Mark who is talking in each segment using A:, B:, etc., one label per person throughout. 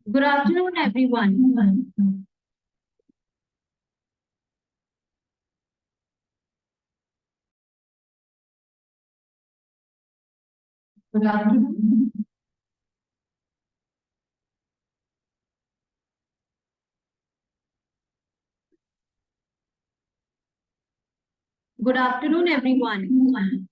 A: Good afternoon, everyone. Good afternoon. Good afternoon, everyone.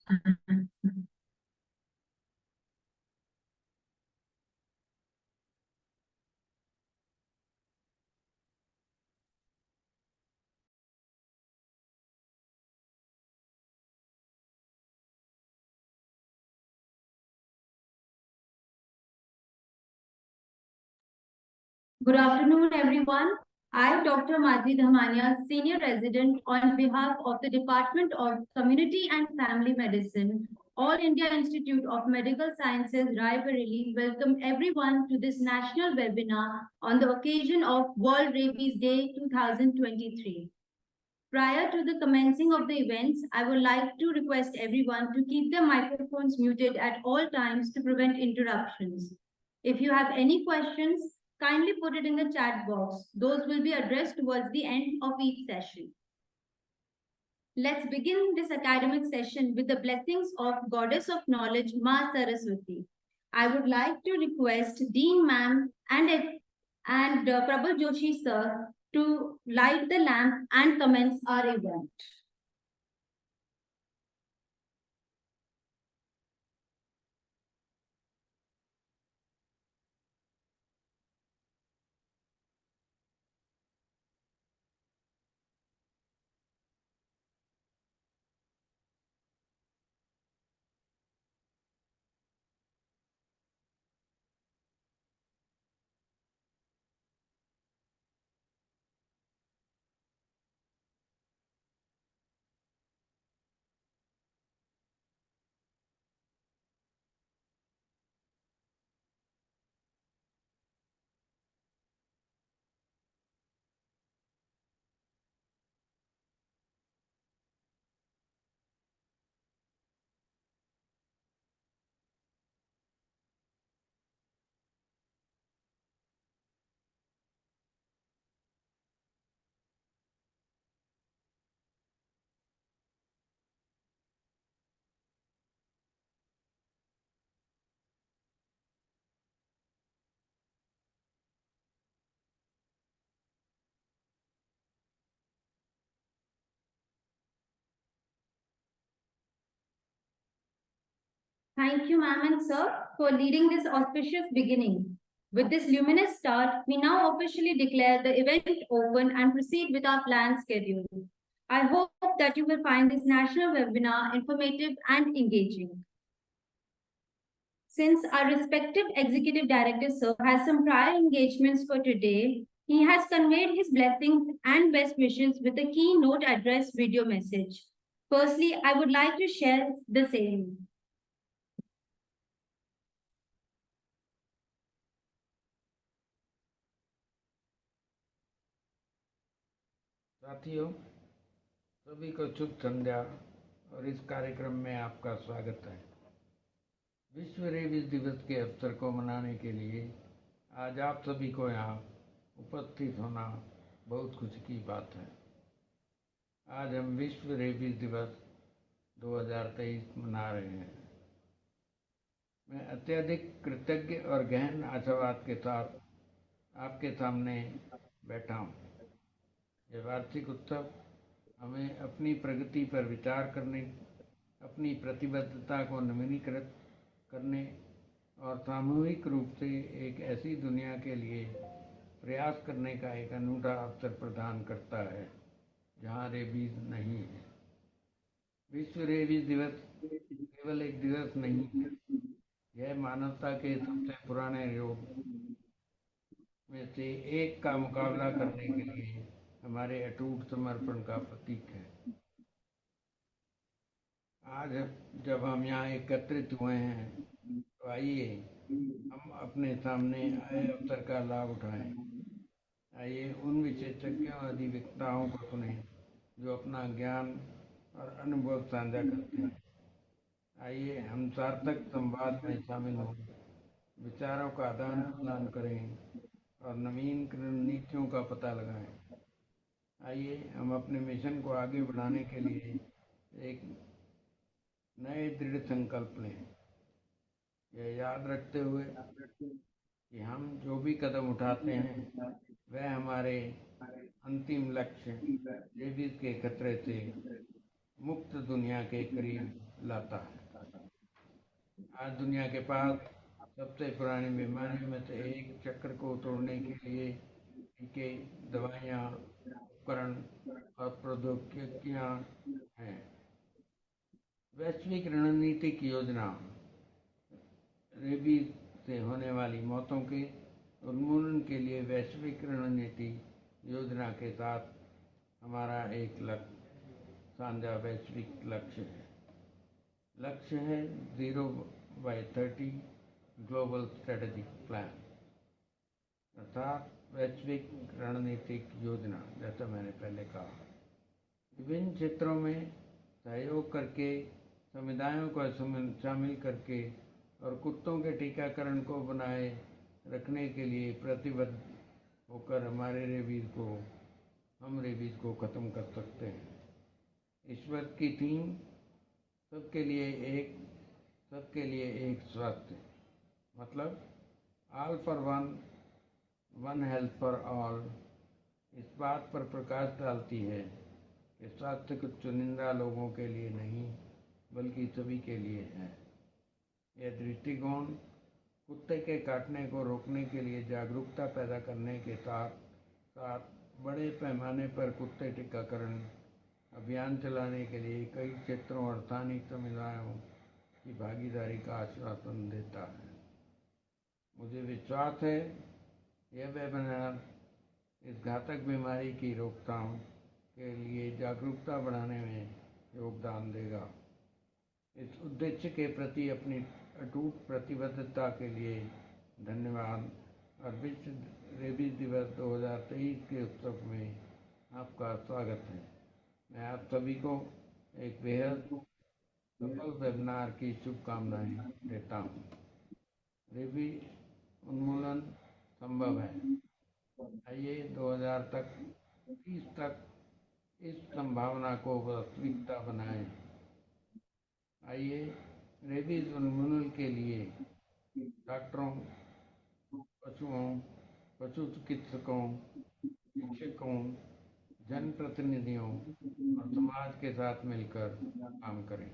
A: Good afternoon, everyone. I, Dr. Madhvi Dhamania, Senior Resident on behalf of the Department of Community and Family Medicine, All India Institute of Medical Sciences, Rae Bareli, welcome everyone to this national webinar on the occasion of World Rabies Day 2023. Prior to the commencing of the events, I would like to request everyone to keep their microphones muted at all times to prevent interruptions. If you have any questions, kindly put it in the chat box. Those will be addressed towards the end of each session. Let's begin this academic session with the blessings of Goddess of Knowledge, Ma Saraswati. I would like to request Dean Ma'am and Prabal Joshi Sir to light the lamp and commence our event. Thank you, ma'am and sir, for leading this auspicious beginning. With this luminous start, we now officially declare the event open and proceed with our planned schedule. I hope that you will find this national webinar informative and engaging. Since our respective executive director, sir, has some prior engagements for today, he has conveyed his blessings and best wishes with a keynote address video message. Firstly, I would like to share the same.
B: साथियों, सभी को शुभ संध्या और इस कार्यक्रम में आपका स्वागत है। विश्व रेबीज दिवस के अवसर को मनाने के लिए आज आप सभी को यहाँ उपस्थित होना बहुत खुशी की बात है। आज हम विश्व रेबीज दिवस 2023 मना रहे हैं। मैं अत्यधिक कृतज्ञ और गहन आशावाद के साथ आपके सामने बैठा हूँ। यह वार्षिक उत्सव हमें अपनी प्रगति पर विचार करने, अपनी प्रतिबद्धता को नवीनीकृत करने और सामूहिक रूप से एक ऐसी दुनिया के लिए प्रयास करने का एक अनूठा अवसर प्रदान करता है जहां रेबीज नहीं है। विश्व रेबीज दिवस केवल एक दिवस नहीं है, यह मानवता के सबसे पुराने रोग में से एक का मुकाबला करने के लिए हमारे अटूट समर्पण का प्रतीक है। आज जब हम यहाँ एकत्रित हुए हैं, तो आइए हम अपने सामने आए अवसर का लाभ उठाएं। आइए उन विशेषज्ञों और अधिवक्ताओं को सुनें जो अपना ज्ञान और अनुभव साझा करते हैं। आइए हम सार्थक संवाद में शामिल हों, विचारों का आदान प्रदान करें और नवीन रणनीतियों का पता लगाएं। आइए हम अपने मिशन को आगे बढ़ाने के लिए एक नए दृढ़ संकल्प लें, यह याद रखते हुए कि हम जो भी कदम उठाते हैं वह हमारे अंतिम लक्ष्य रेबीज के खतरे से मुक्त दुनिया के करीब लाता है। आज दुनिया के पास सबसे पुरानी बीमारियों में से एक चक्र को तोड़ने के लिए टीके, दवाइयाँ, उपकरण और प्रौद्योगिकियाँ हैं। वैश्विक रणनीतिक योजना रेबीज से होने वाली मौतों के उन्मूलन के लिए वैश्विक रणनीति योजना के साथ हमारा एक साझा वैश्विक लक्ष्य है 0/30 ग्लोबल स्ट्रेटेजिक प्लान, अर्थात वैश्विक रणनीतिक योजना। जैसा मैंने पहले कहा, विभिन्न क्षेत्रों में सहयोग करके, समुदायों को शामिल करके और कुत्तों के टीकाकरण को बनाए रखने के लिए प्रतिबद्ध होकर हम रेबीज को ख़त्म कर सकते हैं। इस वर्ष की थीम सबके लिए एक स्वास्थ्य, मतलब all for one, one health for all, इस बात पर प्रकाश डालती है कि स्वास्थ्य कुछ चुनिंदा लोगों के लिए नहीं बल्कि सभी के लिए है। यह दृष्टिकोण कुत्ते के काटने को रोकने के लिए जागरूकता पैदा करने के साथ साथ बड़े पैमाने पर कुत्ते टीकाकरण अभियान चलाने के लिए कई क्षेत्रों और स्थानीय समुदायों की भागीदारी का आश्वासन देता है। मुझे विश्वास है यह वेबिनार इस घातक बीमारी की रोकथाम के लिए जागरूकता बढ़ाने में योगदान देगा। इस उद्देश्य के प्रति अपनी अटूट प्रतिबद्धता के लिए धन्यवाद और विश्व रेबीज दिवस 2023 के उत्सव में आपका स्वागत है। मैं आप सभी को एक बेहद सफल वेबिनार की शुभकामनाएं देता हूं। रेबीज उन्मूलन संभव है। आइए 2030 तक इस संभावना को वास्तविकता बनाएं। आइए रेबीज उन्मूलन के लिए डॉक्टरों, पशुओं, पशु चिकित्सकों, शिक्षकों, जनप्रतिनिधियों और समाज के साथ मिलकर काम करें।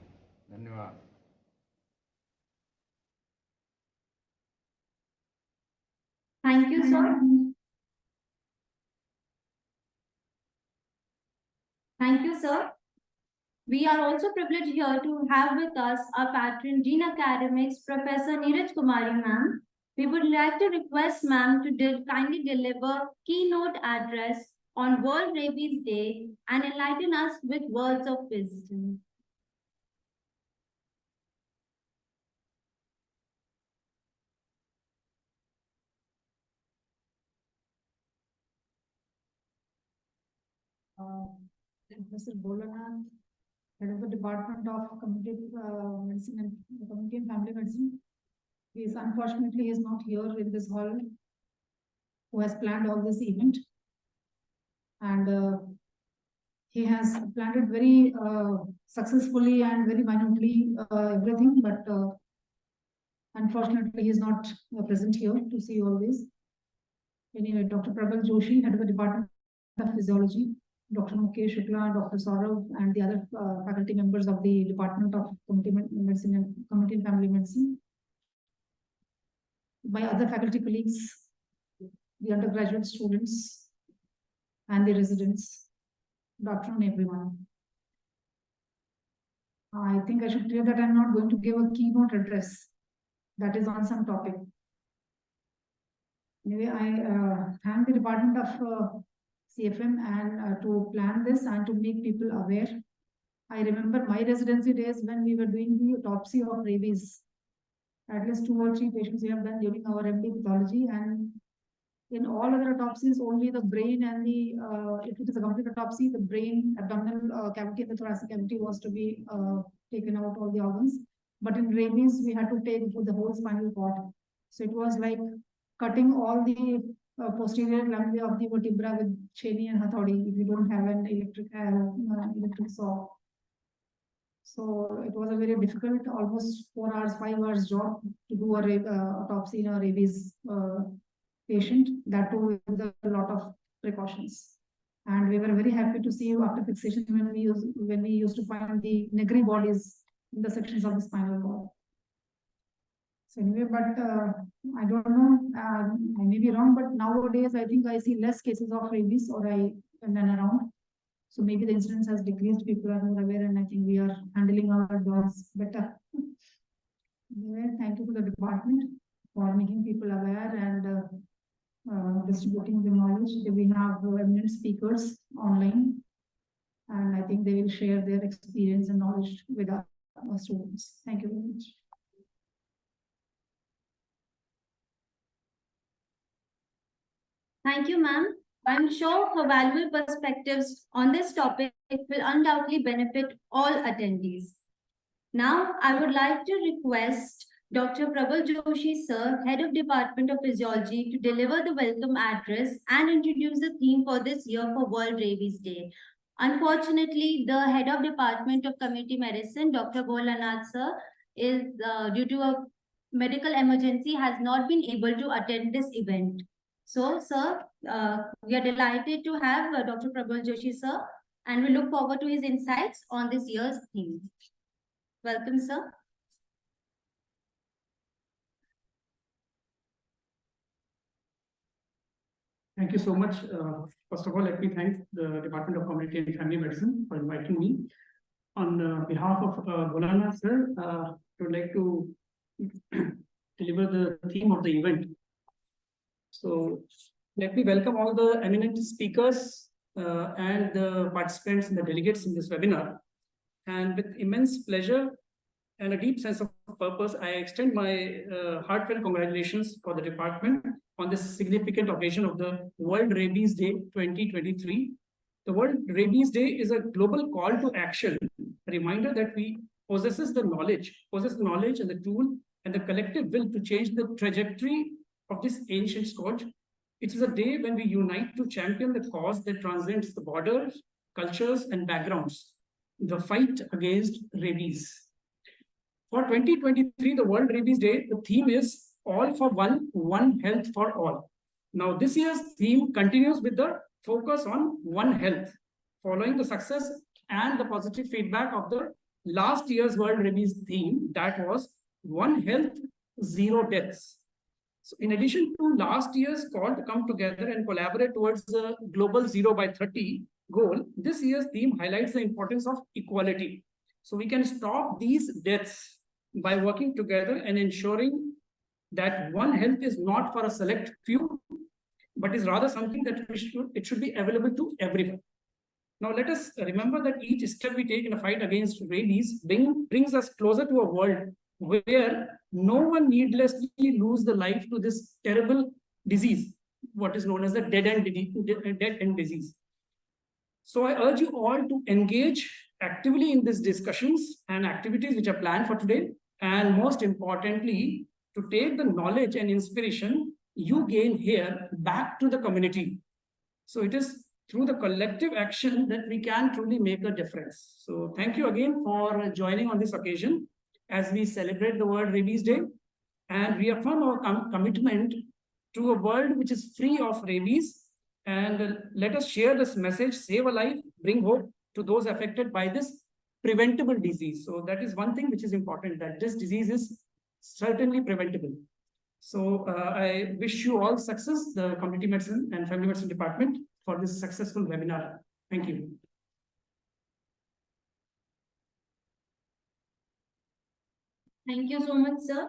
B: धन्यवाद।
A: Thank you, sir. Thank you, sir. We are also privileged here to have with us our patron, Dean Academics, Professor Neeraj Kumari, ma'am. We would like to request ma'am to kindly deliver keynote address on World Rabies Day and enlighten us with words of wisdom.
C: Professor Bolanath, head of the Department of Community Medicine and Community and Family Medicine. Unfortunately he is not here in this hall, who has planned all this event, and he has planned it very successfully and very minutely everything, but unfortunately he is not present here to see all this. Anyway, Dr. Prabal Joshi, head of the Department of Physiology, Dr. Mukesh Shukla, Dr. Saurav, and the other faculty members of the Department of Community Medicine and Community and Family Medicine. My other faculty colleagues, the undergraduate students, and the residents. Good afternoon, everyone. I think I should clear that I'm not going to give a keynote address that is on some topic. Anyway, I thank the Department of CFM and to plan this and to make people aware. I remember my residency days when we were doing the autopsy of rabies. At least 2 or 3 patients we have done during our MD pathology, and in all other autopsies, only the brain and the, if it is a complete autopsy, the brain, abdominal cavity, and the thoracic cavity was to be taken out, all the organs. But in rabies, we had to take the whole spinal cord. So it was like cutting all the posterior lamina of the vertebra with cheni and hathodi if you don't have an electric saw. So it was a very difficult, almost 4 hours, 5 hours job to do a autopsy in a rabies patient, that too with a lot of precautions. And we were very happy to see you after fixation when we used to find the negri bodies in the sections of the spinal cord. So anyway, but I don't know, I may be wrong, but nowadays I think I see less cases of rabies than around. So maybe the incidence has decreased, people are more aware, and I think we are handling our dogs better. Anyway, thank you to the department for making people aware and distributing the knowledge. We have eminent speakers online, and I think they will share their experience and knowledge with our students. Thank you very much.
A: Thank you, ma'am. I'm sure her valuable perspectives on this topic will undoubtedly benefit all attendees. Now, I would like to request Dr. Prabal Joshi, sir, Head of Department of Physiology, to deliver the welcome address and introduce the theme for this year for World Rabies Day. Unfortunately, the Head of Department of Community Medicine, Dr. Bholanath, sir, is due to a medical emergency, has not been able to attend this event. So, sir, we are delighted to have Dr. Prabal Joshi, sir, and we look forward to his insights on this year's theme. Welcome, sir.
D: Thank you so much. First of all, let me thank the Department of Community and Family Medicine for inviting me. On behalf of Bholanath, sir, I would like to deliver the theme of the event. So let me welcome all the eminent speakers and the participants and the delegates in this webinar. And with immense pleasure and a deep sense of purpose, I extend my heartfelt congratulations for the department on this significant occasion of the World Rabies Day 2023. The World Rabies Day is a global call to action, a reminder that we possess the knowledge and the tool and the collective will to change the trajectory of this ancient scourge. It is a day when we unite to champion the cause that transcends the borders, cultures, and backgrounds, the fight against rabies. For 2023, the World Rabies Day, the theme is All for One, One Health for All. Now, this year's theme continues with the focus on One Health, following the success and the positive feedback of the last year's World Rabies theme, that was One Health, Zero Deaths. So in addition to last year's call to come together and collaborate towards the global 0 by 30 goal, this year's theme highlights the importance of equality. So we can stop these deaths by working together and ensuring that One Health is not for a select few, but is rather something that it should be available to everyone. Now, let us remember that each step we take in a fight against rabies brings us closer to a world where no one needlessly lose the life to this terrible disease, what is known as the dead end disease. So I urge you all to engage actively in these discussions and activities which are planned for today, and most importantly, to take the knowledge and inspiration you gain here back to the community. So it is through the collective action that we can truly make a difference. So thank you again for joining on this occasion as we celebrate the World Rabies Day and reaffirm our commitment to a world which is free of rabies. And let us share this message, save a life, bring hope to those affected by this preventable disease. So that is one thing which is important, that this disease is certainly preventable. So I wish you all success, the Community Medicine and Family Medicine Department, for this successful webinar. Thank you.
A: Thank you so much, sir.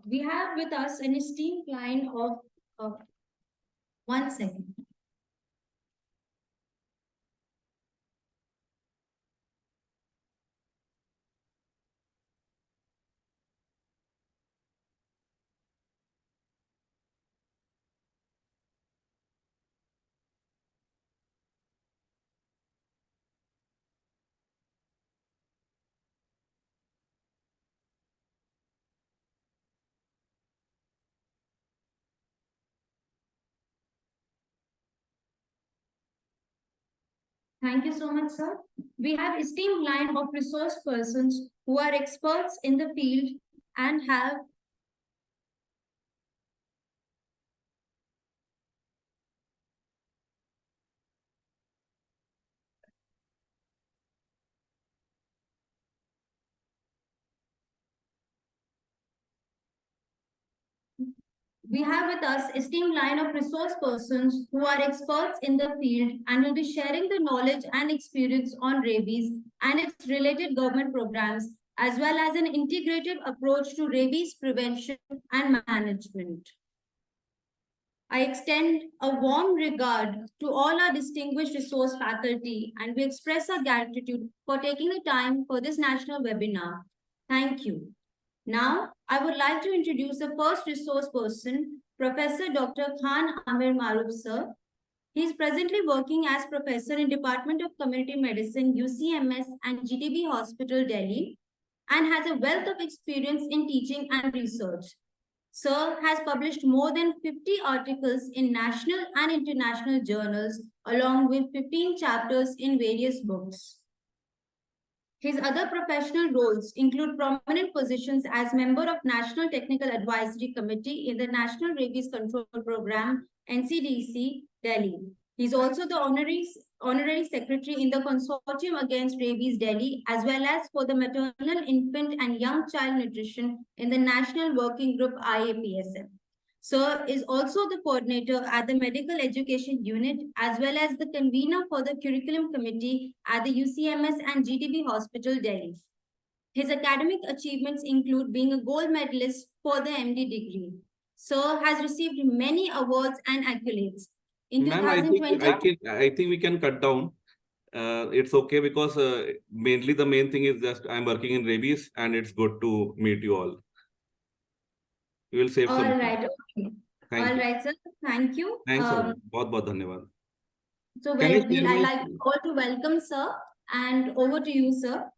A: We have with us an esteemed client of 1 second. Thank you so much, sir. We have esteemed line of resource persons who are experts in the field and have with us esteemed line of resource persons who are experts in the field and will be sharing the knowledge and experience on rabies and its related government programs, as well as an integrated approach to rabies prevention and management. I extend a warm regard to all our distinguished resource faculty, and we express our gratitude for taking the time for this national webinar. Thank you. Now, I would like to introduce the first resource person, Professor Dr. Khan Amir Maruf, sir. He is presently working as professor in Department of Community Medicine, UCMS and GTB Hospital, Delhi, and has a wealth of experience in teaching and research. Sir has published more than 50 articles in national and international journals, along with 15 chapters in various books. His other professional roles include prominent positions as member of National Technical Advisory Committee in the National Rabies Control Program, NCDC, Delhi. He's also the honorary secretary in the Consortium Against Rabies, Delhi, as well as for the Maternal, Infant and Young Child Nutrition in the National Working Group IAPSM. Sir is also the coordinator at the Medical Education Unit, as well as the convener for the Curriculum Committee at the UCMS and GTB Hospital, Delhi. His academic achievements include being a gold medalist for the MD degree. Sir has received many awards and accolades. In
E: Ma'am, I think we can cut down. It's okay because mainly the main thing is just I'm working in rabies and it's good to meet you all. We will save some.
A: All right. Okay. All right, sir. Thank you.
E: Thanks a lot. बहुत धन्यवाद.
A: So I'd like all to welcome sir, and over to you, sir.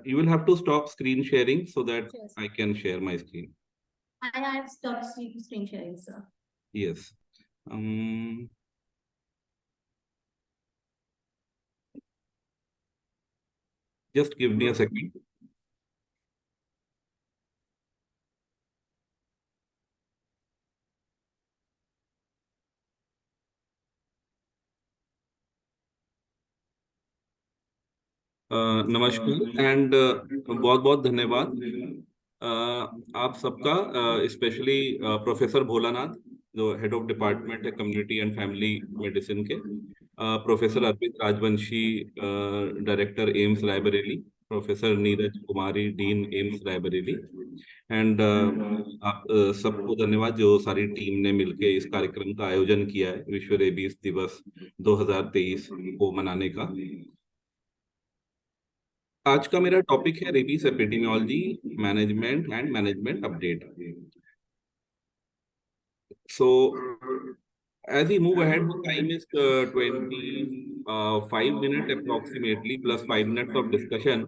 E: You will have to stop screen sharing so that I can share my screen.
A: I have stopped screen sharing, sir.
E: Yes. Just give me a second. नमस्कार and बहुत बहुत धन्यवाद आप सबका, specially professor Bholanath जो head of department है community and family medicine के, professor Arpit Rajvanshi director AIIMS Raebareli, professor Neeraj Kumari dean AIIMS Raebareli, and आप सबको धन्यवाद जो सारी टीम ने मिलके इस कार्यक्रम का आयोजन किया है विश्व रेबीज दिवस 2023 को मनाने का। आज का मेरा टॉपिक है rabies epidemiology management and management update. So as we move ahead, the time is 25 minutes approximately plus 5 minutes of discussion.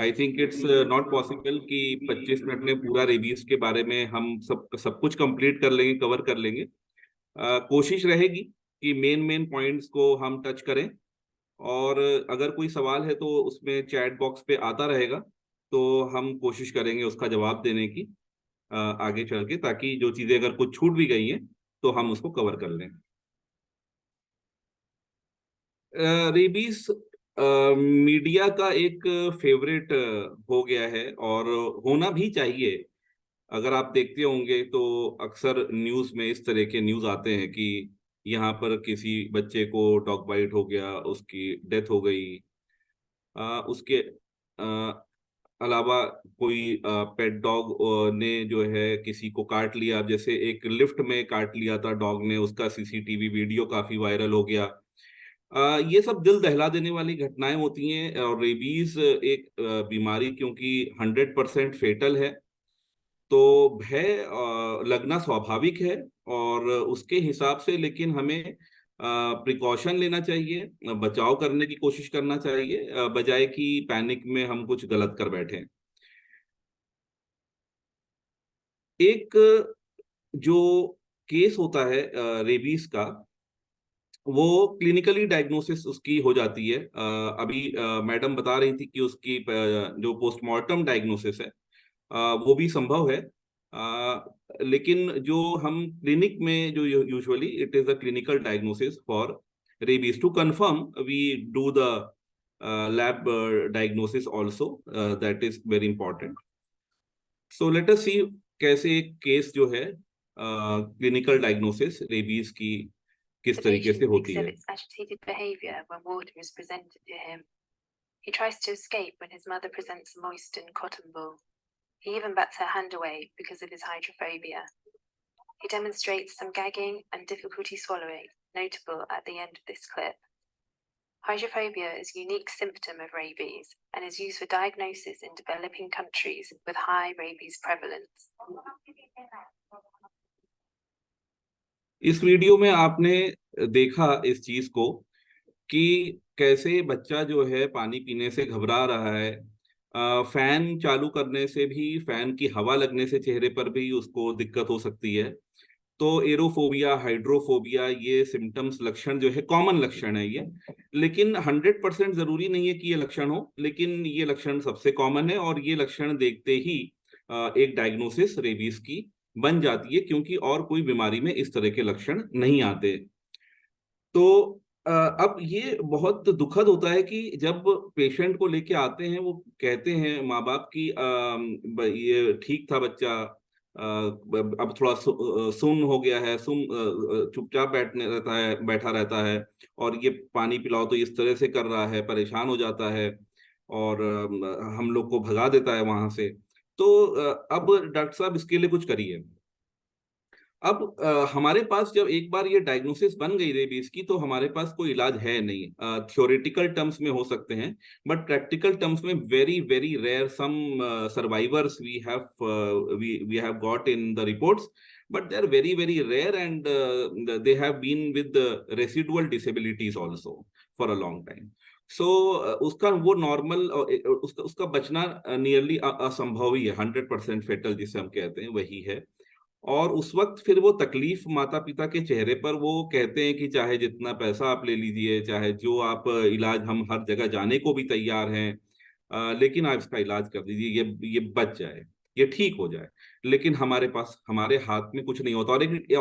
E: I think it's not possible कि 25 मिनट में पूरा रेबीज के बारे में हम सब कुछ कंप्लीट कर लेंगे, कवर कर लेंगे। कोशिश रहेगी कि मेन पॉइंट्स को हम टच करें, और अगर कोई सवाल है तो उसमें चैट बॉक्स पे आता रहेगा, तो हम कोशिश करेंगे उसका जवाब देने की आगे चल के, ताकि जो चीजें अगर कुछ छूट भी गई हैं तो हम उसको कवर कर लें। रेबीज मीडिया का एक फेवरेट हो गया है और होना भी चाहिए। अगर आप देखते होंगे तो अक्सर न्यूज में इस तरह के न्यूज आते हैं कि यहाँ पर किसी बच्चे को डॉग बाइट हो गया, उसकी डेथ हो गई। उसके अलावा कोई पेट डॉग ने जो है किसी को काट लिया, जैसे एक लिफ्ट में काट लिया था डॉग ने, उसका सीसीटीवी वीडियो काफी वायरल हो गया। ये सब दिल दहला देने वाली घटनाएं होती हैं। और रेबीज एक बीमारी क्योंकि 100% फेटल है, तो भय लगना स्वाभाविक है और उसके हिसाब से लेकिन हमें प्रिकॉशन लेना चाहिए, बचाव करने की कोशिश करना चाहिए, बजाय कि पैनिक में हम कुछ गलत कर बैठे। एक जो केस होता है रेबीज का, वो क्लिनिकली डायग्नोसिस उसकी हो जाती है। अभी मैडम बता रही थी कि उसकी जो पोस्टमार्टम डायग्नोसिस है वो भी संभव है। लेकिन जो हम क्लिनिक में जो usually it is a clinical diagnosis for rabies, to confirm we do the lab diagnosis also, that is very important. So let us see कैसे एक केस जो है क्लिनिकल डायग्नोसिस रेबीज की किस
F: The
E: तरीके से
F: patient
E: होती है।
F: exhibits agitated behavior when water is presented to him. He tries to escape when his mother presents a moistened cotton ball. He even bats her hand away because of his hydrophobia. He demonstrates some gagging and difficulty swallowing, notable at the end of this clip. Hydrophobia is a unique symptom of rabies and is used for diagnosis in developing countries with high rabies prevalence.
E: इस video में आपने देखा इस चीज को कि कैसे बच्चा जो है पानी पीने से घबरा रहा है। फैन चालू करने से भी, फैन की हवा लगने से चेहरे पर भी उसको दिक्कत हो सकती है। तो एरोफोबिया, हाइड्रोफोबिया, ये सिम्टम्स, लक्षण जो है कॉमन लक्षण है ये, लेकिन 100% जरूरी नहीं है कि ये लक्षण हो, लेकिन ये लक्षण सबसे कॉमन है और ये लक्षण देखते ही एक डायग्नोसिस रेबीज की बन जाती है, क्योंकि और कोई बीमारी में इस तरह के लक्षण नहीं आते। तो अब ये बहुत दुखद होता है कि जब पेशेंट को लेके आते हैं, वो कहते हैं माँ बाप की ये ठीक था बच्चा, अब थोड़ा सुन्न हो गया है, चुपचाप बैठा रहता है, और ये पानी पिलाओ तो इस तरह से कर रहा है, परेशान हो जाता है और हम लोग को भगा देता है वहां से। तो अब डॉक्टर साहब इसके लिए कुछ करिए। अब हमारे पास जब एक बार ये डायग्नोसिस बन गई रेबीज की, तो हमारे पास कोई इलाज है नहीं। थ्योरेटिकल टर्म्स में हो सकते हैं, बट प्रैक्टिकल टर्म्स में very very rare some survivors we have got in the reports, but they are very very rare and they have been with residual disabilities also for a long time. So उसका वो normal उसका बचना nearly असंभव ही है। 100% फेटल जिसे हम कहते हैं वही है। और उस वक्त फिर वो तकलीफ माता पिता के चेहरे पर, वो कहते हैं कि चाहे जितना पैसा आप ले लीजिए, चाहे जो आप इलाज, हम हर जगह जाने को भी तैयार हैं, लेकिन आप इसका इलाज कर दीजिए, ये बच जाए, ये ठीक हो जाए। लेकिन हमारे पास, हमारे हाथ में कुछ नहीं होता।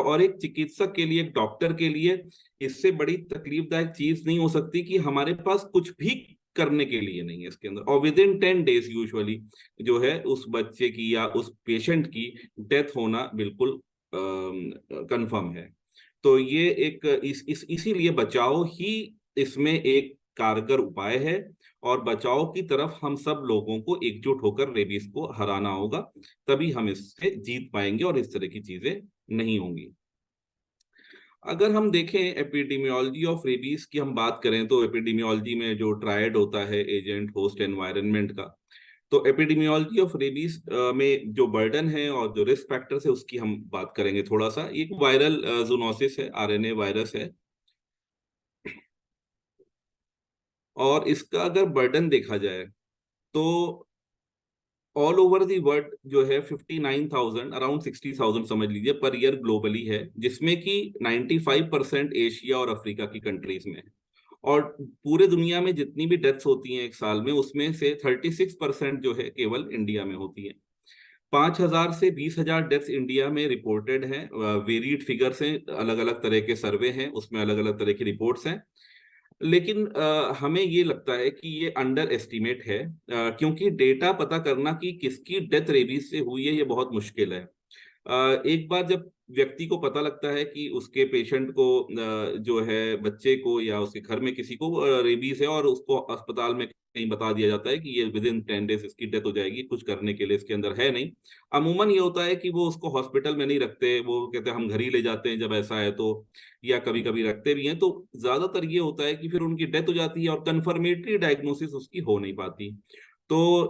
E: और एक चिकित्सक के लिए, एक डॉक्टर के लिए इससे बड़ी तकलीफदायक चीज नहीं हो सकती कि हमारे पास कुछ भी करने के लिए नहीं है इसके अंदर, और विद इन 10 days यूजुअली जो है उस बच्चे की या उस पेशेंट की डेथ होना बिल्कुल कंफर्म है। तो ये एक इसीलिए बचाव ही इसमें एक कारगर उपाय है, और बचाव की तरफ हम सब लोगों को एकजुट होकर रेबीज को हराना होगा, तभी हम इससे जीत पाएंगे और इस तरह की चीजें नहीं होंगी। अगर हम देखें एपिडेमियोलॉजी ऑफ रेबीज की हम बात करें, तो एपिडेमियोलॉजी में जो ट्रायड होता है, एजेंट, होस्ट, एनवायरनमेंट का, तो एपिडेमियोलॉजी ऑफ रेबीज में जो बर्डन है और जो रिस्क फैक्टर्स है उसकी हम बात करेंगे थोड़ा सा। एक वायरल जूनोसिस है, आरएनए वायरस है, और इसका अगर बर्डन देखा जाए तो ऑल ओवर दी वर्ल्ड जो है 59,000, अराउंड 60,000 समझ लीजिए, पर ईयर ग्लोबली है, जिसमें कि 95% एशिया और अफ्रीका की कंट्रीज में है। और पूरे दुनिया में जितनी भी डेथ्स होती हैं एक साल में, उसमें से 36% जो है केवल इंडिया में होती है। 5,000 से 20,000 डेथ्स इंडिया में रिपोर्टेड हैं। वेरिड फिगर्स हैं, अलग अलग तरह के सर्वे हैं, उसमें अलग अलग तरह की रिपोर्ट्स हैं। लेकिन हमें ये लगता है कि ये अंडर एस्टिमेट है, क्योंकि डेटा पता करना कि किसकी डेथ रेबीज से हुई है ये बहुत मुश्किल है। एक बार जब व्यक्ति को पता लगता है कि उसके पेशेंट को जो है बच्चे को या उसके घर में किसी को रेबीज है और उसको अस्पताल में कहीं बता दिया जाता है कि ये विद इन 10 डेज इसकी डेथ हो जाएगी, कुछ करने के लिए इसके अंदर है नहीं। अमूमन ये होता है कि वो उसको हॉस्पिटल में नहीं रखते, वो कहते हैं हम घर ही ले जाते हैं जब ऐसा है तो, या कभी कभी रखते भी हैं। तो ज्यादातर ये होता है कि फिर उनकी डेथ हो जाती है और कंफर्मेटरी डायग्नोसिस उसकी हो नहीं पाती। तो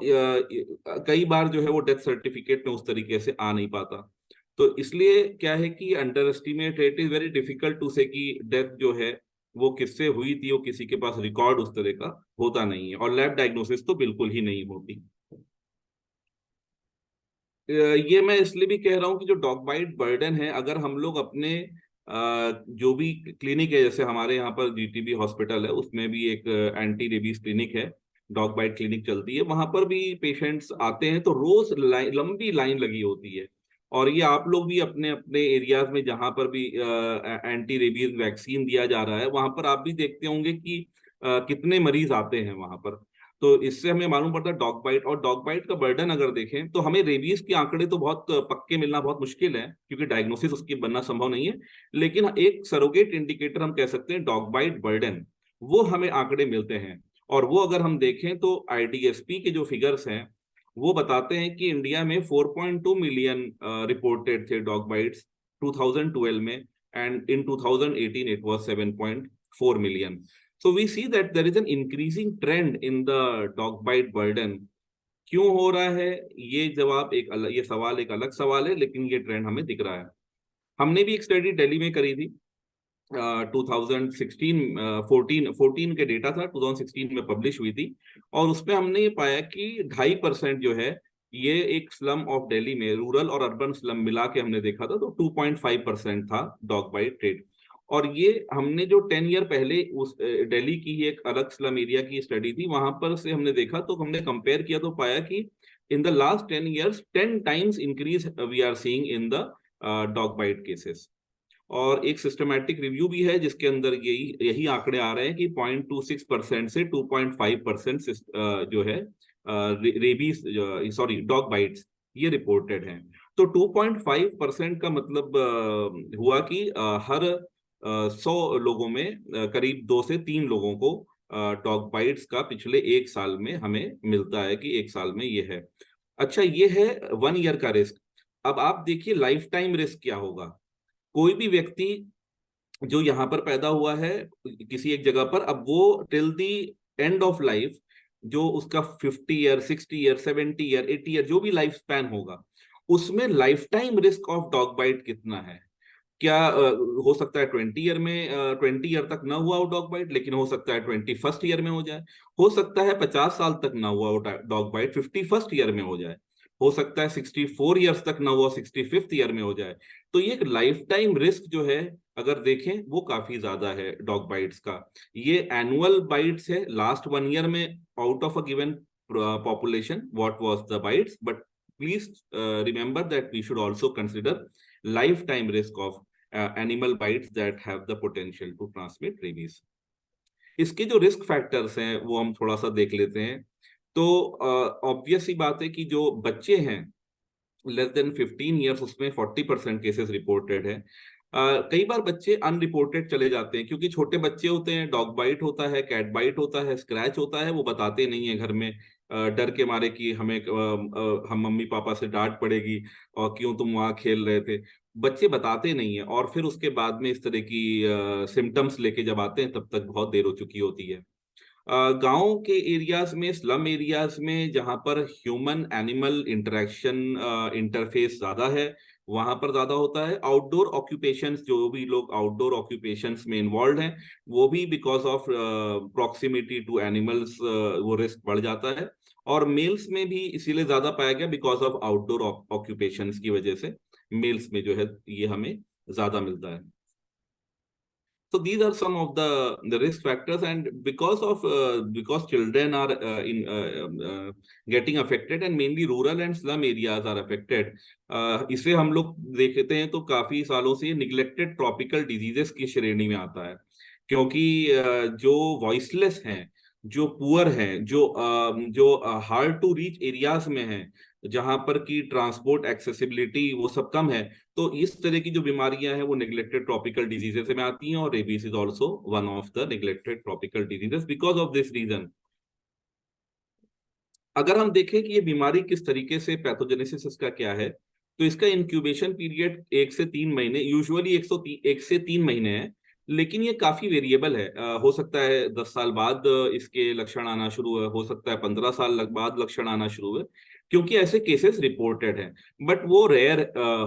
E: कई बार जो है वो डेथ सर्टिफिकेट में उस तरीके से आ नहीं पाता। तो इसलिए क्या है कि underestimate, it is very difficult to say कि डेथ जो है वो किससे हुई थी, वो किसी के पास रिकॉर्ड उस तरह का होता नहीं है, और लैब डायग्नोसिस तो बिल्कुल ही नहीं होती। ये मैं इसलिए भी कह रहा हूँ कि जो डॉग बाइट बर्डन है, अगर हम लोग अपने जो भी क्लिनिक है, जैसे हमारे यहाँ पर जीटीबी हॉस्पिटल है, उसमें भी एक एंटी रेबीज क्लिनिक है, डॉग बाइट क्लिनिक चलती है, वहां पर भी पेशेंट्स आते हैं तो रोज लंबी लाइन लगी होती है। और ये आप लोग भी अपने अपने एरियाज में जहां पर भी एंटी रेबीज वैक्सीन दिया जा रहा है, वहां पर आप भी देखते होंगे कि कितने मरीज आते हैं वहां पर। तो इससे हमें मालूम पड़ता है डॉग बाइट, और डॉग बाइट का बर्डन अगर देखें तो हमें रेबीज के आंकड़े तो बहुत पक्के मिलना बहुत मुश्किल है, क्योंकि डायग्नोसिस उसकी बनना संभव नहीं है। लेकिन एक सरोगेट इंडिकेटर हम कह सकते हैं डॉग बाइट बर्डन, वो हमें आंकड़े मिलते हैं। और वो अगर हम देखें तो आईडीएसपी के जो फिगर्स हैं वो बताते हैं कि इंडिया में 4.2 मिलियन रिपोर्टेड थे डॉग बाइट्स 2012 में, and in 2018 it was 7.4 million. So we see that there is an increasing trend in the dog bite burden. क्यों हो रहा है ये जवाब एक अलग, ये सवाल एक अलग सवाल है, लेकिन ये ट्रेंड हमें दिख रहा है। हमने भी एक स्टडी दिल्ली में करी थी, 2016 14 के डेटा था, 2016 में पब्लिश हुई थी, और उसमें हमने ये पाया कि 2.5% जो है ये एक स्लम ऑफ दिल्ली में, रूरल और अर्बन स्लम मिला के हमने देखा था, तो 2.5% था डॉग बाइट रेट। और ये हमने जो 10 ईयर पहले उस दिल्ली की ही एक अलग स्लम एरिया की स्टडी थी, वहां पर से हमने देखा, तो हमने कंपेयर किया तो पाया कि in the last 10 years 10 times increase we are seeing in the dog bite cases. और एक सिस्टमैटिक रिव्यू भी है जिसके अंदर यही यही आंकड़े आ रहे हैं कि 0.26% से 2.5% जो है रेबीज, सॉरी डॉग बाइट्स, ये रिपोर्टेड हैं। तो 2.5% का मतलब हुआ कि हर 100 लोगों में करीब 2 से 3 लोगों को डॉग बाइट्स का पिछले 1 साल में हमें मिलता है कि 1 साल में ये है। अच्छा, ये है 1 ईयर का रिस्क। अब आप देखिए लाइफ टाइम रिस्क क्या होगा। कोई भी व्यक्ति जो यहाँ पर पैदा हुआ है किसी एक जगह पर, अब वो till the end of life, जो उसका 50 ईयर 60 ईयर 70 ईयर 80 ईयर जो भी लाइफ स्पैन होगा, उसमें lifetime risk of dog bite कितना है। क्या हो सकता है 20 ईयर में 20 ईयर तक ना हुआ हो डॉग बाइट, लेकिन हो सकता है 21st ईयर में हो जाए। हो सकता है 50 साल तक ना हुआ हो डॉग बाइट, 51st ईयर में हो जाए। हो सकता है 64 ईयर्स तक ना हुआ, 65th ईयर में हो जाए। तो ये एक लाइफ टाइम रिस्क जो है अगर देखें वो काफी ज्यादा है डॉग बाइट्स का। ये एनुअल बाइट्स है लास्ट 1 ईयर में, out of a given population what was the bites, but please remember that we should also consider lifetime risk of animal bites that have the potential to transmit rabies. इसके जो risk factors हैं वो हम थोड़ा सा देख लेते हैं। तो ऑब्वियस ही बात है कि जो बच्चे हैं लेस देन 15 ईयर्स, उसमें 40% केसेस रिपोर्टेड है। कई बार बच्चे अनरिपोर्टेड चले जाते हैं, क्योंकि छोटे बच्चे होते हैं, डॉग बाइट होता है, कैट बाइट होता है, स्क्रैच होता है, वो बताते नहीं है घर में, डर के मारे कि हमें हम मम्मी पापा से डांट पड़ेगी और क्यों तुम वहां खेल रहे थे। बच्चे बताते नहीं है, और फिर उसके बाद में इस तरह की सिम्टम्स लेके जब आते हैं तब तक बहुत देर हो चुकी होती है। गांव के एरियाज में, स्लम एरियाज में, जहां पर ह्यूमन एनिमल इंटरेक्शन इंटरफेस ज्यादा है, वहां पर ज्यादा होता है। आउटडोर ऑक्यूपेशंस, जो भी लोग आउटडोर ऑक्यूपेशंस में इन्वॉल्व हैं, वो भी because of proximity to animals वो रिस्क बढ़ जाता है। और मेल्स में भी इसीलिए ज्यादा पाया गया बिकॉज ऑफ आउटडोर ऑक्यूपेशंस की वजह से मेल्स में जो है ये हमें ज्यादा मिलता है। So these are some of the risk factors, and because children are getting affected, and mainly rural and slum areas are affected, इसे हम लोग देखते हैं तो काफी सालों से निग्लेक्टेड ट्रॉपिकल डिजीजेस की श्रेणी में आता है, क्योंकि जो वॉइसलेस हैं, जो पुअर हैं, जो हार्ड टू रीच एरियाज में हैं, जहां पर की ट्रांसपोर्ट एक्सेसिबिलिटी वो सब कम है, तो इस तरह की जो बीमारियां हैं वो नेग्लेक्टेड ट्रॉपिकल डिजीजेस में आती हैं, और rabies is also one of the neglected tropical diseases because of this reason. अगर हम देखें कि ये बीमारी किस तरीके से, पैथोजेनेसिस इसका क्या है, तो इसका इंक्यूबेशन पीरियड 1 से 3 महीने, यूजुअली 1 से 3 महीने है, लेकिन ये काफी वेरिएबल है। हो सकता है 10 साल बाद इसके लक्षण आना शुरू हो सकता है 15 साल बाद लक्षण आना शुरू हुए, क्योंकि ऐसे केसेस रिपोर्टेड हैं, बट वो रेयर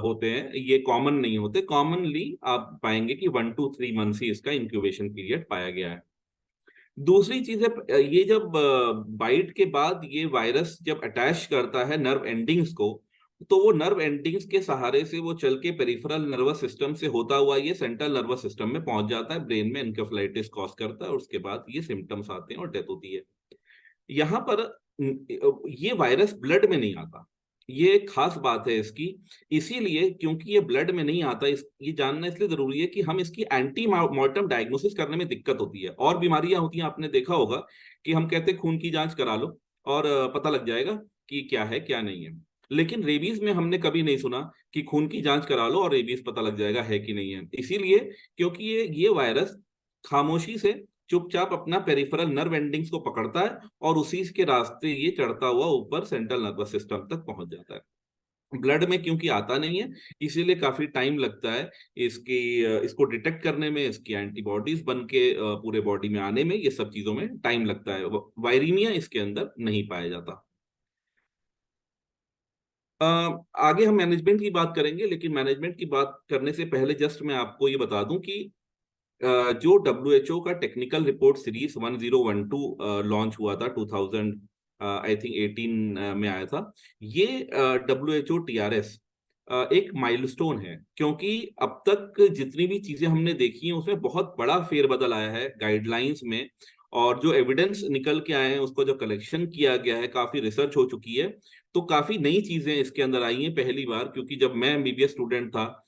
E: होते हैं, ये कॉमन नहीं होते। कॉमनली आप पाएंगे कि 1 to 3 मंथ्स ही इसका इंक्यूबेशन पीरियड पाया गया है। दूसरी चीज है, ये जब बाइट के बाद ये वायरस जब अटैच करता है नर्व एंडिंग्स को, तो वो नर्व एंडिंग्स के सहारे से वो चल के पेरिफेरल नर्वस सिस्टम से होता हुआ ये सेंट्रल नर्वस सिस्टम में पहुंच जाता है, ब्रेन में एन्केफेलाइटिस कॉज करता है, और उसके बाद ये सिम्टम्स आते हैं और डेथ होती है। यहाँ पर ये वायरस ब्लड में नहीं आता, ये एक खास बात है इसकी, इसीलिए क्योंकि ये ब्लड में नहीं आता, ये जानना इसलिए जरूरी है कि हम इसकी एंटी मॉर्टम डायग्नोसिस करने में दिक्कत होती है। और बीमारियां होती हैं, आपने देखा होगा कि हम कहते हैं खून की जांच करा लो और पता लग जाएगा कि क्या है क्या नहीं है, लेकिन रेबीज में हमने कभी नहीं सुना कि खून की जांच करा लो और रेबीज पता लग जाएगा है कि नहीं है। इसीलिए क्योंकि ये वायरस खामोशी से चुपचाप अपना पेरिफेरल नर्व एंडिंग्स को पकड़ता है और उसी के रास्ते ये चढ़ता हुआ ऊपर सेंट्रल नर्वस सिस्टम तक पहुंच जाता है। ब्लड में क्योंकि आता नहीं है, इसीलिए काफी टाइम लगता है इसको डिटेक्ट करने में, इसकी एंटीबॉडीज बन के पूरे बॉडी में आने में, ये सब चीजों में टाइम लगता है। वायरीमिया इसके अंदर नहीं पाया जाता। आगे हम मैनेजमेंट की बात करेंगे, लेकिन मैनेजमेंट की बात करने से पहले जस्ट मैं आपको ये बता दूं कि जो WHO का टेक्निकल रिपोर्ट सीरीज 1012 लॉन्च हुआ था 2000 आई थिंक 18 में आया था, ये WHO TRS एक माइलस्टोन है, क्योंकि अब तक जितनी भी चीजें हमने देखी हैं उसमें बहुत बड़ा फेरबदल आया है गाइडलाइंस में, और जो एविडेंस निकल के आए हैं उसको जो कलेक्शन किया गया है, काफी रिसर्च हो चुकी है, तो काफी नई चीजें इसके अंदर आई हैं पहली बार। क्योंकि जब मैं MBBS स्टूडेंट था,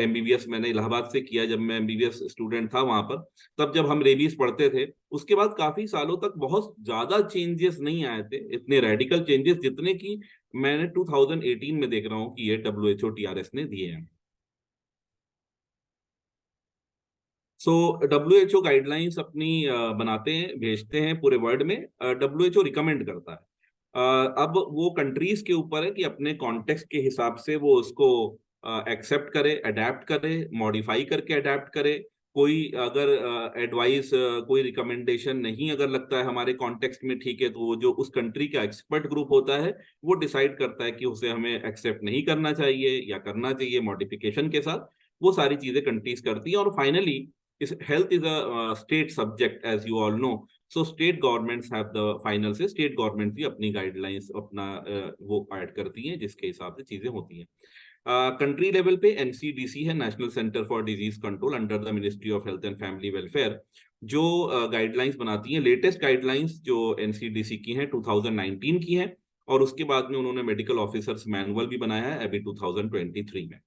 E: MBBS मैंने इलाहाबाद से किया, जब मैं MBBS स्टूडेंट था वहां पर, तब जब हम रेबीज पढ़ते थे, उसके बाद काफी सालों तक बहुत ज्यादा चेंजेस नहीं आए थे, इतने रेडिकल चेंजेस जितने की मैंने 2018 में देख रहा हूँ कि ये WHO TRS ने दिए हैं। सो WHO गाइडलाइंस अपनी बनाते हैं, भेजते हैं पूरे वर्ल्ड में, WHO रिकमेंड करता है। अब वो कंट्रीज के ऊपर है कि अपने कॉन्टेक्स्ट के हिसाब से वो उसको एक्सेप्ट करे, अडेप्ट करे, मॉडिफाई करके अडेप्ट करे। कोई अगर एडवाइस, कोई रिकमेंडेशन नहीं अगर लगता है हमारे कॉन्टेक्स्ट में ठीक है, तो वो जो उस कंट्री का एक्सपर्ट ग्रुप होता है वो डिसाइड करता है कि उसे हमें एक्सेप्ट नहीं करना चाहिए या करना चाहिए मॉडिफिकेशन के साथ। वो सारी चीजें कंट्रीज करती हैं, और finally health is a state subject, as you all know, so state governments have the final say। state government भी अपनी guidelines अपना वो ऐड करती हैं, जिसके हिसाब से चीजें होती हैं। कंट्री लेवल पे NCDC है, national centre for disease control, under the ministry of health and family welfare, जो गाइडलाइंस बनाती हैं। लेटेस्ट गाइडलाइंस जो NCDC की हैं 2019 की हैं, और उसके बाद में उन्होंने मेडिकल ऑफिसर्स मैनुअल भी बनाया है अभी 2023 में।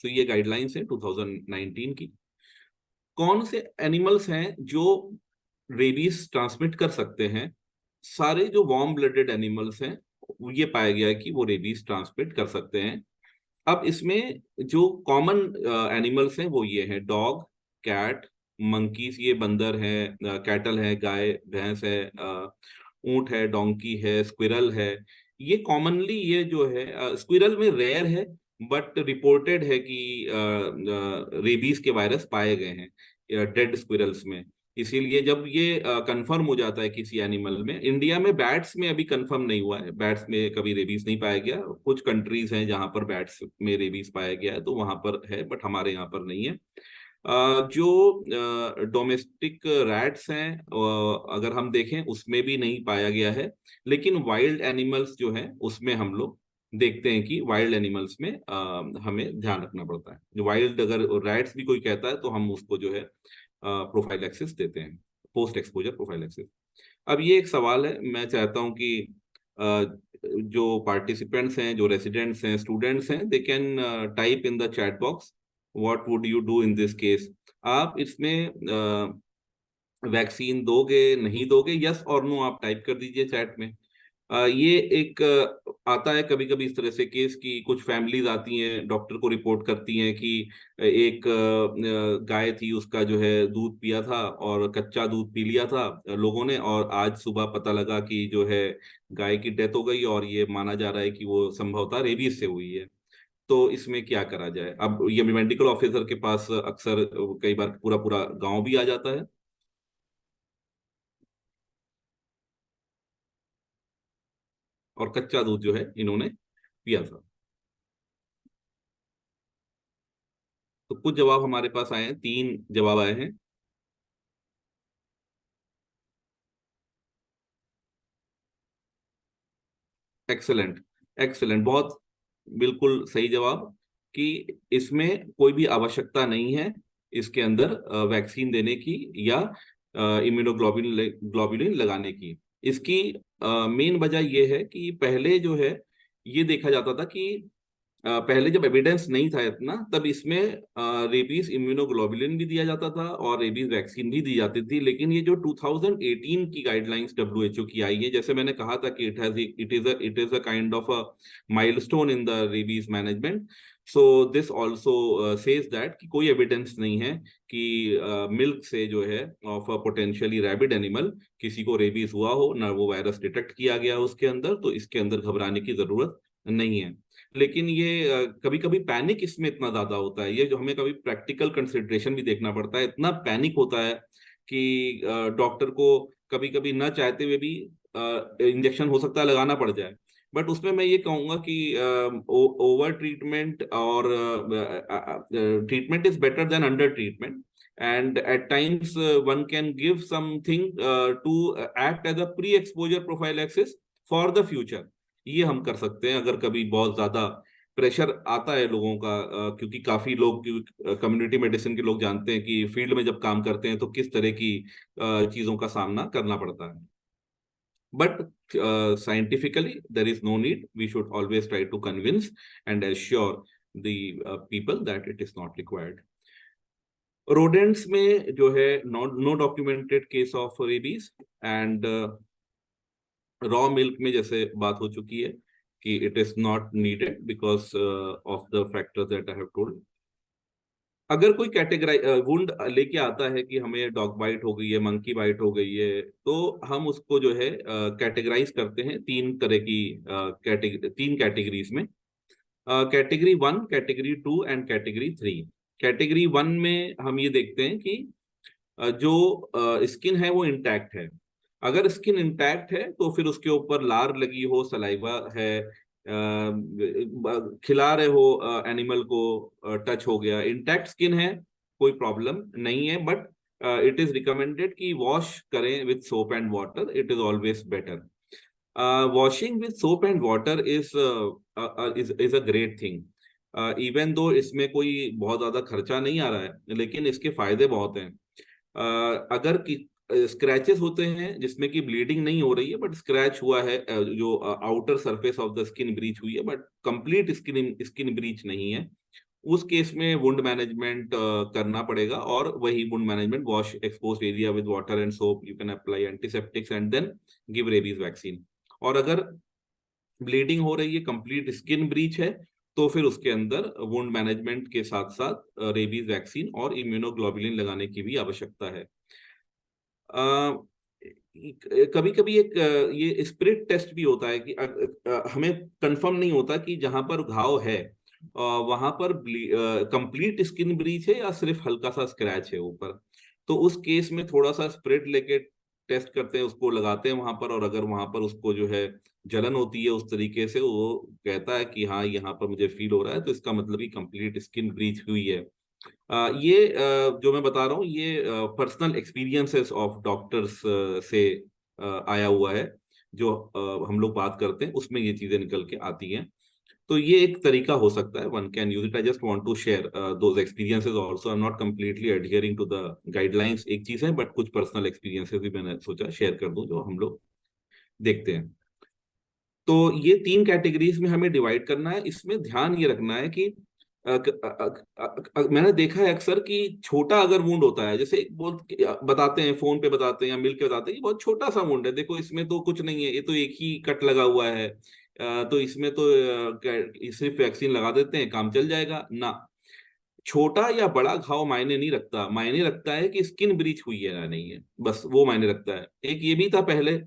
E: तो ये गाइडलाइंस है 2019 की। कौन से एनिमल्स हैं जो रेबीज ट्रांसमिट कर सकते हैं? सारे जो वार्म ब्लडेड एनिमल्स हैं, ये पाया गया है कि वो रेबीज ट्रांसमिट कर सकते हैं। अब इसमें जो कॉमन एनिमल्स हैं वो ये हैं: डॉग, कैट, मंकीज, ये बंदर है, कैटल है, गाय भैंस है, ऊंट है, डोंकी है, स्क्विरल है। ये कॉमनली ये जो है, स्क्विरल में रेयर है, बट रिपोर्टेड है कि रेबीज के वायरस पाए गए हैं डेड स्क्विरल्स में। इसीलिए जब ये कंफर्म हो जाता है किसी एनिमल में, इंडिया में बैट्स में अभी कंफर्म नहीं हुआ है, बैट्स में कभी रेबीज नहीं पाया गया। कुछ कंट्रीज हैं जहां पर बैट्स में रेबीज पाया गया है, तो वहां पर है, बट हमारे यहाँ पर नहीं है। जो डोमेस्टिक रैट्स हैं, अगर हम देखें उसमें भी नहीं पाया गया है, लेकिन वाइल्ड एनिमल्स जो हैं उसमें हम लोग देखते हैं कि वाइल्ड एनिमल्स में हमें ध्यान रखना पड़ता है। जो वाइल्ड अगर रैट्स भी कोई कहता है तो हम उसको जो है प्रोफाइलैक्सिस देते हैं, पोस्ट एक्सपोजर प्रोफाइलैक्सिस। अब ये एक सवाल है, मैं चाहता हूं कि जो पार्टिसिपेंट्स हैं, जो रेसिडेंट्स हैं, स्टूडेंट्स हैं, they can type in the chat box what would you do in this case. आप इसमें वैक्सीन दोगे नहीं दोगे, यस और नो आप टाइप कर दीजिए चैट में। ये एक आता है कभी कभी इस तरह से केस की कुछ फैमिलीज आती हैं, डॉक्टर को रिपोर्ट करती हैं कि एक गाय थी, उसका जो है दूध पिया था और कच्चा दूध पी लिया था लोगों ने, और आज सुबह पता लगा कि जो है गाय की डेथ हो गई, और ये माना जा रहा है कि वो संभवतः रेबीज से हुई है। तो इसमें क्या करा जाए? अब ये मेडिकल ऑफिसर के पास अक्सर कई बार पूरा पूरा गांव भी आ जाता है, और कच्चा दूध जो है इन्होंने पिया था। तो कुछ जवाब हमारे पास आए हैं, 3 जवाब आए हैं। एक्सेलेंट, एक्सेलेंट, बहुत बिल्कुल सही जवाब, कि इसमें कोई भी आवश्यकता नहीं है इसके अंदर वैक्सीन देने की या इम्यूनोग्लोबुलिन ग्लोबुलिन लगाने की। इसकी मेन वजह यह है कि पहले जो है ये देखा जाता था कि पहले जब एविडेंस नहीं था इतना, तब इसमें रेबीज इम्यूनोग्लोबुलिन भी दिया जाता था और रेबीज वैक्सीन भी दी जाती थी। लेकिन ये जो 2018 की गाइडलाइंस डब्ल्यूएचओ की आई है, जैसे मैंने कहा था कि it is a kind of a milestone in the rabies management. So this also says that कि कोई एविडेंस नहीं है कि मिल्क से जो है of a potentially rabid animal किसी को रेबीज हुआ हो, ना वो वायरस डिटेक्ट किया गया उसके अंदर, तो इसके अंदर घबराने की जरूरत नहीं है। लेकिन ये कभी कभी पैनिक इसमें इतना ज्यादा होता है, ये जो हमें कभी प्रैक्टिकल कंसिडरेशन भी देखना पड़ता है, इतना पैनिक होता है कि डॉक्टर को कभी कभी न चाहते हुए भी इंजेक्शन हो सकता है लगाना पड़ जाए। बट उसमें मैं ये कहूंगा कि ओवर ट्रीटमेंट और treatment is better than under treatment, and at times one can give something to act as a pre-exposure prophylaxis for the future। ये हम कर सकते हैं अगर कभी बहुत ज्यादा प्रेशर आता है लोगों का, क्योंकि काफी लोग कम्युनिटी मेडिसिन के लोग जानते हैं कि फील्ड में जब काम करते हैं तो किस तरह की चीजों का सामना करना पड़ता है। But scientifically there is no need, we should always try to convince and assure the people that it is not required। Rodents में जो है no documented case of rabies, and raw milk में जैसे बात हो चुकी है कि it is not needed because of the factors that I have told. अगर कोई कैटेगराइज वुंड लेके आता है कि हमें डॉग बाइट हो गई है, मंकी बाइट हो गई है, तो हम उसको जो है कैटेगराइज करते हैं 3 तरह की 3 कैटेगरीज में, category 1, category 2 and category 3। Category 1 में हम ये देखते हैं कि जो स्किन है वो इंटैक्ट है। अगर स्किन इंटैक्ट है तो फिर उसके ऊपर लार लगी हो, सलाइवा है, खिला रहे हो एनिमल को, टच हो गया, इंटैक्ट स्किन है, कोई प्रॉब्लम नहीं है। बट इट इज रिकमेंडेड कि वॉश करें with soap and water, it is always better. Washing with soap and water is a great thing, even though इसमें कोई बहुत ज्यादा खर्चा नहीं आ रहा है, लेकिन इसके फायदे बहुत हैं। अगर स्क्रैचेस होते हैं जिसमें कि ब्लीडिंग नहीं हो रही है, बट स्क्रैच हुआ है, जो outer surface of the skin breach हुई है, बट कंप्लीट स्किन ब्रीच नहीं है, उस केस में वुंड मैनेजमेंट करना पड़ेगा। और वही wound management, wash exposed area with water and soap, you can apply antiseptics and then give rabies vaccine. और अगर ब्लीडिंग हो रही है, कंप्लीट स्किन ब्रीच है, तो फिर उसके अंदर वुंड मैनेजमेंट के साथ साथ रेबीज वैक्सीन और इम्यूनोग्लोबुलिन लगाने की भी आवश्यकता है। कभी कभी एक ये स्पिरिट टेस्ट भी होता है कि हमें कंफर्म नहीं होता कि जहां पर घाव है वहां पर कंप्लीट स्किन ब्रीच है या सिर्फ हल्का सा स्क्रैच है ऊपर। तो उस केस में थोड़ा सा स्पिरिट लेके टेस्ट करते हैं, उसको लगाते हैं वहां पर, और अगर वहां पर उसको जो है जलन होती है उस तरीके से, वो कहता है कि हाँ यहाँ पर मुझे फील हो रहा है, तो इसका मतलब कि कंप्लीट स्किन ब्रीच हुई है। ये जो मैं बता रहा हूँ ये पर्सनल एक्सपीरियंसेस ऑफ डॉक्टर्स से आया हुआ है। जो हम लोग बात करते हैं उसमें ये चीजें निकल के आती हैं। तो ये एक तरीका हो सकता है, one can use it. I just want to share those experiences also. I am not completely adhering to the guidelines, एक चीज है, बट कुछ पर्सनल एक्सपीरियंसेस भी मैंने सोचा शेयर कर दूं जो हम लोग देखते हैं। तो ये 3 कैटेगरीज में हमें डिवाइड करना है। इसमें ध्यान ये रखना है कि मैंने देखा है अक्सर कि छोटा अगर वुंड होता है, जैसे बहुत बताते हैं, फोन पे बताते हैं या मिल के बताते हैं कि बहुत छोटा सा वुंड है, देखो इसमें तो कुछ नहीं है, ये तो एक ही कट लगा हुआ है, तो इसमें तो सिर्फ वैक्सीन लगा देते हैं, काम चल जाएगा ना। छोटा या बड़ा घाव मायने नहीं रखता, मायने रखता है कि स्किन ब्रीच हुई है या नहीं है, बस वो मायने रखता है। एक ये भी था पहले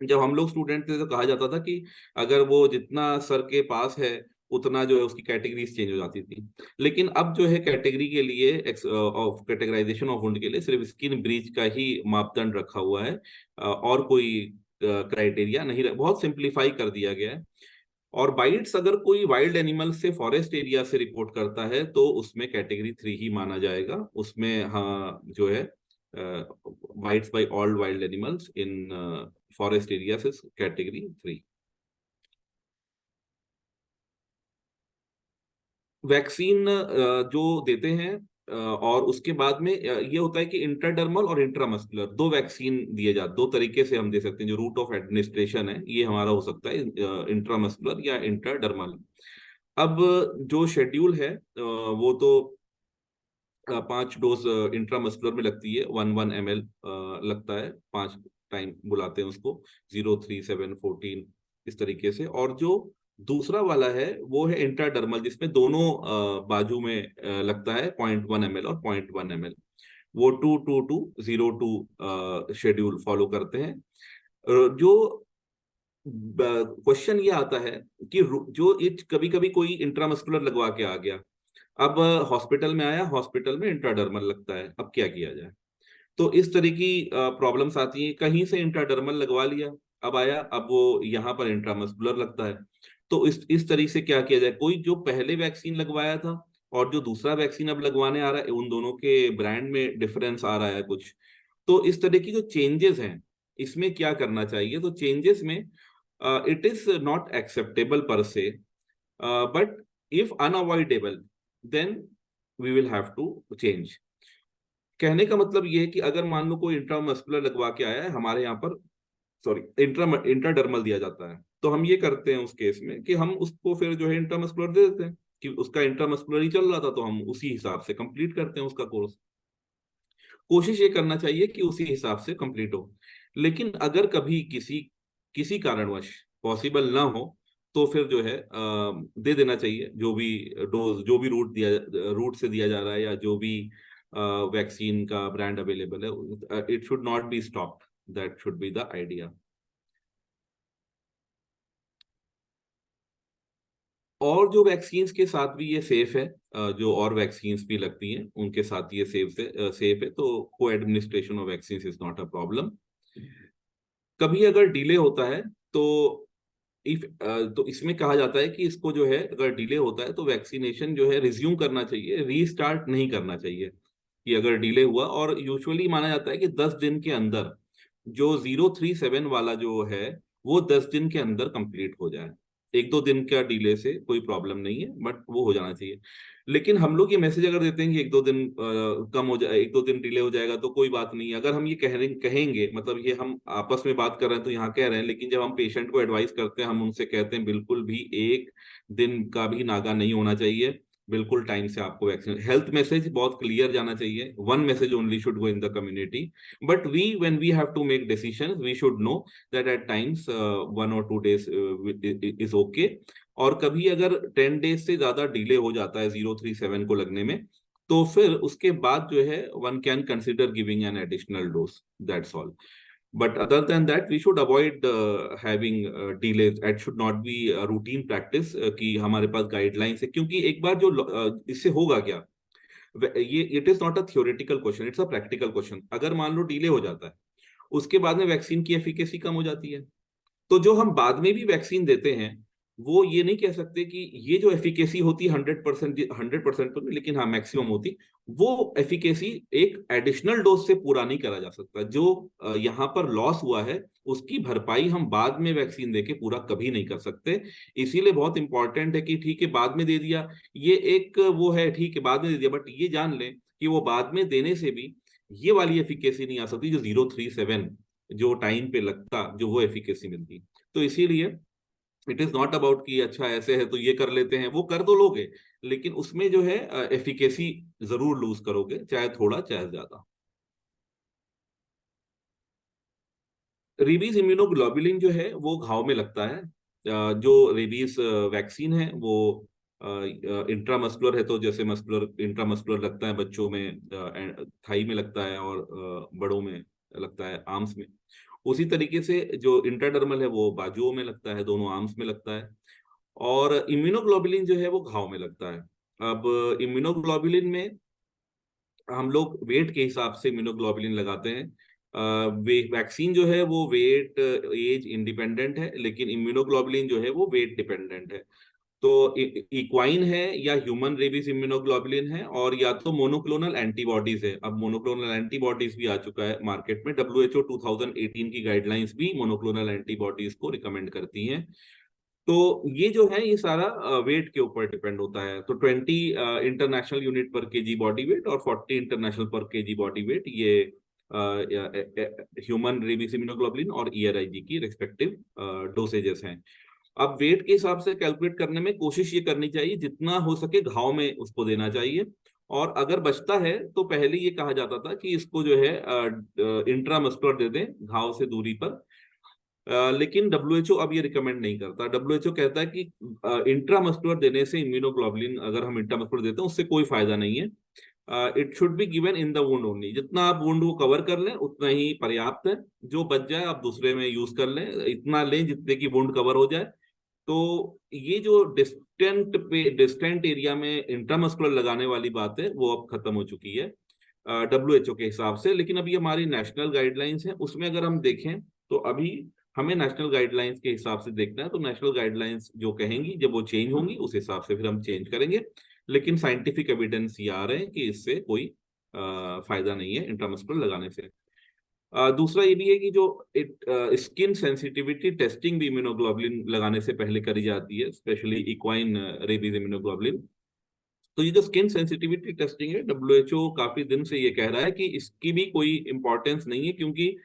E: जब हम लोग स्टूडेंट थे तो कहा जाता था कि अगर वो जितना सर के पास है उतना जो है उसकी कैटेगरीज चेंज हो जाती थी। लेकिन अब जो है कैटेगरी के लिए कैटेगराइजेशन ऑफ वुंड के लिए सिर्फ स्किन ब्रीच का ही मापदंड रखा हुआ है, और कोई क्राइटेरिया नहीं बहुत सिंप्लीफाई कर दिया गया है। और बाइट्स अगर कोई वाइल्ड एनिमल से फॉरेस्ट एरिया से रिपोर्ट करता है तो उसमें कैटेगरी 3 ही माना जाएगा। उसमें हाँ जो है bites by all wild animals in forest area is category 3। Vaccine जो देते हैं और उसके बाद में ये होता है कि इंट्राडर्मल और इंट्रामस्कुलर 2 वैक्सीन दिए जाते, 2 तरीके से हम दे सकते हैं। जो रूट ऑफ एडमिनिस्ट्रेशन है ये हमारा हो सकता है इंट्रामस्कुलर या इंट्राडर्मल। अब जो शेड्यूल है वो तो 5 डोज इंट्रामस्कुलर में लगती है, 1 ml लगता है, 5 टाइम बुलाते हैं उसको, 0, 3, 7, 14 इस तरीके से। और जो दूसरा वाला है वो है इंट्राडर्मल, जिसमें दोनों बाजू में लगता है 0.1 ml और 0.1 ml। वो 2-2-2-0-2 शेड्यूल फॉलो करते हैं। जो क्वेश्चन ये आता है कि जो कभी कभी कोई इंट्रामस्कुलर लगवा के आ गया, अब हॉस्पिटल में आया, हॉस्पिटल में इंट्राडर्मल लगता है, अब क्या किया जाए। तो इस तरह की प्रॉब्लम्स आती हैं। कहीं से इंट्राडर्मल लगवा लिया, अब आया, अब वो यहाँ पर इंट्रामस्कुलर लगता है, तो इस तरीके से क्या किया जाए। कोई जो पहले वैक्सीन लगवाया था और जो दूसरा वैक्सीन अब लगवाने आ रहा है, उन दोनों के ब्रांड में डिफरेंस आ रहा है कुछ, तो इस तरह की जो चेंजेस हैं इसमें क्या करना चाहिए। तो चेंजेस में it is not acceptable per se, but if unavoidable then we will have to change. कहने का मतलब ये है कि अगर मान लो कोई इंट्रामस्कुलर लगवा के आया है हमारे यहाँ पर, सॉरी इंट्राडर्मल दिया जाता है, तो हम ये करते हैं उस केस में कि हम उसको फिर जो है इंट्रामस्कुलर दे देते हैं, कि उसका इंट्रामस्कुलर ही चल रहा था तो हम उसी हिसाब से कंप्लीट करते हैं उसका कोर्स। कोशिश ये करना चाहिए कि उसी हिसाब से कंप्लीट हो। लेकिन अगर कभी किसी किसी कारणवश पॉसिबल ना हो तो फिर जो है दे देना चाहिए, जो भी डोज, जो भी रूट से दिया जा रहा है, या जो भी वैक्सीन का ब्रांड अवेलेबल है, it should not be stopped, that should be the idea. और जो वैक्सीन्स के साथ भी ये सेफ है, जो और वैक्सीन्स भी लगती हैं उनके साथ ये सेफ है, तो को administration of vaccine is not a problem. कभी अगर डिले होता है तो तो इसमें कहा जाता है कि इसको जो है अगर डिले होता है तो वैक्सीनेशन जो है रिज्यूम करना चाहिए, रीस्टार्ट नहीं करना चाहिए। कि अगर डिले हुआ, और यूजुअली माना जाता है कि 10 दिन के अंदर जो 037 वाला जो है वो 10 दिन के अंदर कंप्लीट हो जाए। 1-2 दिन का डिले से कोई प्रॉब्लम नहीं है, बट वो हो जाना चाहिए। लेकिन हम लोग ये मैसेज अगर देते हैं कि 1-2 दिन कम हो जाए, 1-2 दिन डिले हो जाएगा, तो कोई बात नहीं है। अगर हम ये कहेंगे, मतलब ये हम आपस में बात कर रहे हैं तो यहाँ कह रहे हैं, लेकिन जब हम पेशेंट को एडवाइस करते हैं, हम उनसे कहते हैं बिल्कुल भी 1 दिन का भी नागा नहीं होना चाहिए, बिल्कुल टाइम से आपको वैक्सीन। हेल्थ मैसेज बहुत क्लियर जाना चाहिए, 1 message only should go in the community, but when we have to make decisions, we should know that at times 1 or 2 days is okay। और कभी अगर 10 डेज से ज्यादा डिले हो जाता है 037 को लगने में, तो फिर उसके बाद जो है one can consider giving an additional dose, that's all। But other than that, we should avoid having delays। It should not be a routine practice कि हमारे पास गाइडलाइंस है, क्योंकि एक बार जो इससे होगा क्या, ये it is not a theoretical question, it's a practical question. अगर मान लो डिले हो जाता है, उसके बाद में वैक्सीन की एफिकेसी कम हो जाती है, तो जो हम बाद में भी वैक्सीन देते हैं वो ये नहीं कह सकते कि ये जो एफिकेसी होती है 100% पर, लेकिन हाँ मैक्सिमम होती, वो एफिकेसी एक एडिशनल डोज से पूरा नहीं करा जा सकता। जो यहाँ पर लॉस हुआ है उसकी भरपाई हम बाद में वैक्सीन देके पूरा कभी नहीं कर सकते। इसीलिए बहुत इंपॉर्टेंट है कि ठीक है बाद में दे दिया, ये एक वो है, ठीक है बाद में दे दिया, बट ये जान लें कि वो बाद में देने से भी ये वाली एफिकेसी नहीं आ सकती जो 037 जो टाइम पे लगता, जो वो एफिकेसी मिलती। तो इसीलिए इट इज नॉट अबाउट कि अच्छा ऐसे है तो ये कर लेते हैं, वो कर तो लोगे, लेकिन उसमें जो है एफिकेसी जरूर लूज करोगे, चाहे थोड़ा चाहे ज्यादा। रेबीज इम्यूनोग्लोबुलिन जो है वो घाव में लगता है। जो रेबीज वैक्सीन है वो इंट्रामस्कुलर है, तो जैसे मस्कुलर इंट्रामस्कुलर लगता है बच्चों में, थाई में लगता है, और बड़ों में लगता है आर्म्स में। उसी तरीके से जो इंट्राडर्मल है वो बाजुओं में लगता है, दोनों आर्म्स में लगता है। और इम्यूनोग्लोबुलिन जो है वो घाव में लगता है। अब इम्यूनोग्लोबुलिन में हम लोग वेट के हिसाब से इम्यूनोग्लोबुलिन लगाते हैं। वैक्सीन जो है वो वेट एज इंडिपेंडेंट है, लेकिन इम्यूनोग्लोबुलिन जो है वो वेट डिपेंडेंट है। तो इक्वाइन है या ह्यूमन रेबीज इम्यूनोग्लोबुलिन है, और या तो मोनोक्लोनल एंटीबॉडीज है। अब मोनोक्लोनल एंटीबॉडीज भी आ चुका है मार्केट में, WHO 2018 की गाइडलाइंस भी मोनोक्लोनल एंटीबॉडीज को रिकमेंड करती हैं। तो ये जो है ये सारा वेट के ऊपर डिपेंड होता है। तो 20 इंटरनेशनल यूनिट पर केजी बॉडी वेट और 40 इंटरनेशनल पर केजी बॉडी वेट, ये ह्यूमन रेबीज इम्यूनोग्लोबुलिन और ERIG की रिस्पेक्टिव डोसेजेस हैं। अब वेट के हिसाब से कैलकुलेट करने में कोशिश ये करनी चाहिए जितना हो सके घाव में उसको देना चाहिए, और अगर बचता है तो पहले ये कहा जाता था कि इसको जो है इंट्रामस्कुलर दे दें घाव से दूरी पर। लेकिन WHO अब ये रिकमेंड नहीं करता। WHO कहता है कि इंट्रामस्कुलर देने से इम्यूनोग्लोबुलिन अगर हम इंट्रामस्कुलर देते हैं उससे कोई फायदा नहीं है। It should be given in the wound only. जितना आप वुंड को कवर कर लें उतना ही पर्याप्त है, जो बच जाए आप दूसरे में यूज कर लें, इतना लें जितने की वुंड कवर हो जाए। तो ये जो डिस्टेंट एरिया में इंट्रामस्कुलर लगाने वाली बात है वो अब खत्म हो चुकी है WHO के हिसाब से। लेकिन अभी हमारी नेशनल गाइडलाइंस है, उसमें अगर हम देखें तो अभी हमें नेशनल गाइडलाइंस के हिसाब से देखना है। तो नेशनल गाइडलाइंस जो कहेंगी जब वो चेंज होंगी उस हिसाब से फिर हम चेंज करेंगे। लेकिन साइंटिफिक एविडेंस ये आ रहे हैं कि इससे कोई फायदा नहीं है इंट्रामस्कुलर लगाने से। दूसरा ये भी है कि जो स्किन सेंसिटिविटी टेस्टिंग भी इम्यूनोग्लोबुलिन लगाने से पहले करी जाती है, स्पेशली इक्वाइन रेबीज इम्यूनोग्लोबुलिन। तो ये जो स्किन सेंसिटिविटी टेस्टिंग है, WHO काफी दिन से ये कह रहा है कि इसकी भी कोई इंपॉर्टेंस नहीं है, क्योंकि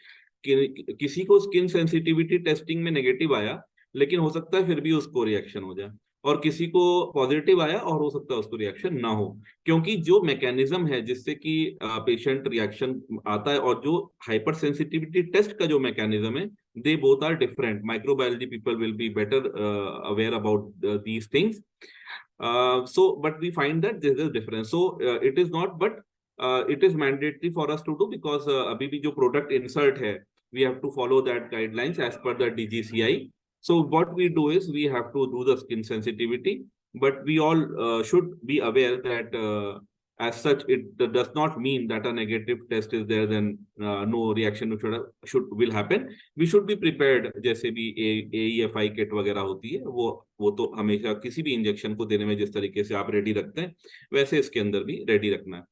E: किसी को स्किन सेंसिटिविटी टेस्टिंग में नेगेटिव आया लेकिन हो सकता है फिर भी उसको रिएक्शन हो जाए, और किसी को पॉजिटिव आया और हो सकता है उसको रिएक्शन ना हो। क्योंकि जो मैकेनिज्म है जिससे कि पेशेंट रिएक्शन आता है और जो हाइपर सेंसिटिविटी टेस्ट का जो मैकेनिज्म है, they both are different. Microbiology people will be better aware about these things. So but we find that there is a difference. So it is not, but it is mandatory for us to do, because अभी भी जो product insert है we have to follow that guidelines as per the DGCI. So what we do is we have to do the skin sensitivity, but we all should be aware that as such it does not mean that a negative test is there then no reaction will happen. We should be prepared. जैसे भी AEFI kit वगैरह होती है वो तो हमेशा किसी भी इंजेक्शन को देने में जिस तरीके से आप रेडी रखते हैं वैसे इसके अंदर भी रेडी रखना है।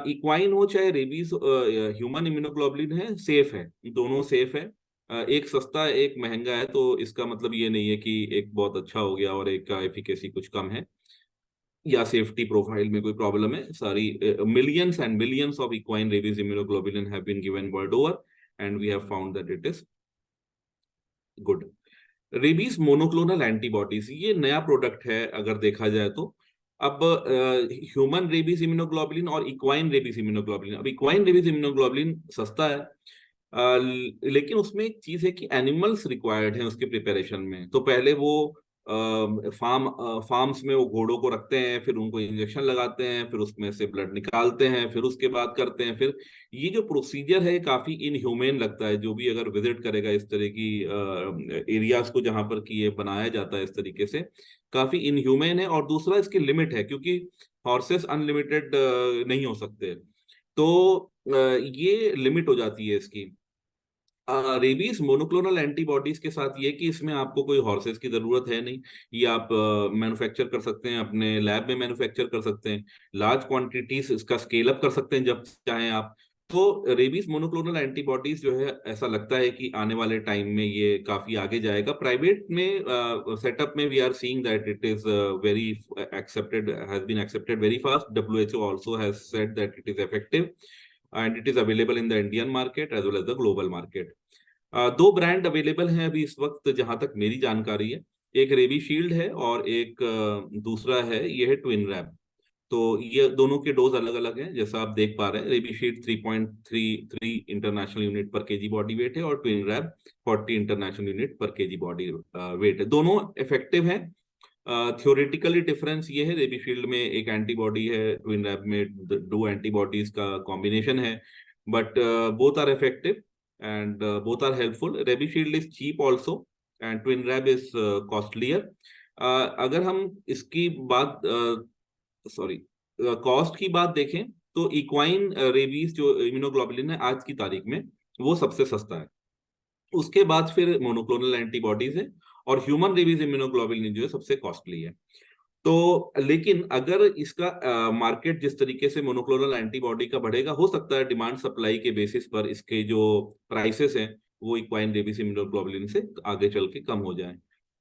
E: इक्वाइन हो चाहे रेबीज, ह्यूमन इम्यूनोग्लोबुलिन है, सेफ है, दोनों सेफ है। एक सस्ता है एक महंगा है, तो इसका मतलब ये नहीं है कि एक बहुत अच्छा हो गया और एक का एफिकेसी कुछ कम है या सेफ्टी प्रोफाइल में कोई प्रॉब्लम है। सारी millions and millions of equine rabies immunoglobulin have been given world over and we have found that it is good. Rabies monoclonal antibodies ये नया प्रोडक्ट है अगर देखा जाए तो। अब ह्यूमन रेबीज इम्यूनोग्लोबुलिन और इक्वाइन रेबीज इम्यूनोग्लोबुलिन, अब इक्वाइन रेबीज इम्यूनोग्लोबुलिन सस्ता है, लेकिन उसमें एक चीज है कि एनिमल्स रिक्वायर्ड हैं उसके प्रिपरेशन में। तो पहले वो फार्म्स में वो घोड़ों को रखते हैं, फिर उनको इंजेक्शन लगाते हैं, फिर उसमें से ब्लड निकालते हैं, फिर उसके बाद करते हैं। फिर ये जो प्रोसीजर है काफी इनह्यूमेन लगता है। जो भी अगर विजिट करेगा इस तरह की एरियाज को जहां पर कि ये बनाया जाता है इस तरीके से, काफी इनह्यूमेन है। और दूसरा इसकी लिमिट है, क्योंकि हॉर्सेस अनलिमिटेड नहीं हो सकते, तो ये लिमिट हो जाती है इसकी। रेबीज मोनोक्लोनल एंटीबॉडीज के साथ ये कि इसमें आपको कोई हॉर्सेस की जरूरत है नहीं, ये आप मैन्युफैक्चर कर सकते हैं, अपने लैब में मैन्युफैक्चर कर सकते हैं, लार्ज क्वांटिटीज इसका स्केल अप कर सकते हैं जब चाहें आप। तो रेबीज मोनोक्लोनल एंटीबॉडीज जो है, ऐसा लगता है कि आने वाले टाइम में ये काफी आगे जाएगा। प्राइवेट में सेटअप में we are seeing that it is very accepted, has been accepted very fast. WHO also has said that it is effective and it is available in the Indian market as well as the global market. दो brand available हैं अभी इस वक्त जहां तक मेरी जानकारी है, एक रेबी शील्ड है और एक दूसरा है, ये है ट्विन रैब। तो ये दोनों के डोज अलग अलग हैं, जैसा आप देख पा रहे हैं। रेबी शील्ड 3.33 इंटरनेशनल यूनिट पर केजी बॉडी वेट है और ट्विन रैब 40 इंटरनेशनल यूनिट पर केजी बॉडी वेट है। दोनों इफेक्टिव हैं। थ्योरेटिकली डिफरेंस ये है, रेबी शील्ड में एक एंटीबॉडी है, ट्विन रैब में दो एंटीबॉडीज का कॉम्बिनेशन है, but both are effective and both are helpful. Rabi Shield is cheap also and Twin Rab is costlier. अगर हम इसकी बात कॉस्ट की बात देखें तो इक्वाइन रेबीज जो इम्यूनोग्लोबुलिन है आज की तारीख में वो सबसे सस्ता है। उसके बाद फिर मोनोक्लोनल एंटीबॉडीज है और ह्यूमन रेबीज इम्यूनोग्लोबुलिन जो है सबसे कॉस्टली है। तो लेकिन अगर इसका मार्केट जिस तरीके से मोनोक्लोनल एंटीबॉडी का बढ़ेगा, हो सकता है डिमांड सप्लाई के बेसिस पर इसके जो प्राइसेस हैं वो इक्वाइन रेबीज इम्यूनोग्लोबुलिन से आगे चल के कम हो जाए।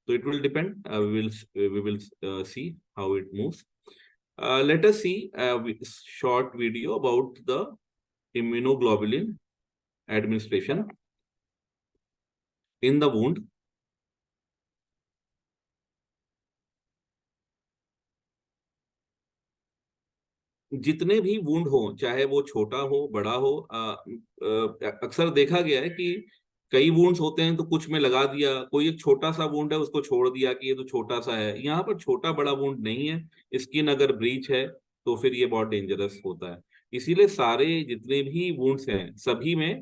E: तो it will depend, we will see how it moves. Let us see short video about the immunoglobulin administration in the wound. जितने भी वुंड हो, चाहे वो छोटा हो बड़ा हो, अक्सर देखा गया है कि कई वुंड्स होते हैं तो कुछ में लगा दिया, कोई एक छोटा सा वुंड है उसको छोड़ दिया कि ये तो छोटा सा है। यहाँ पर छोटा बड़ा वुंड नहीं है, स्किन अगर ब्रीच है तो फिर ये बहुत डेंजरस होता है। इसीलिए सारे जितने भी वुंड्स हैं सभी में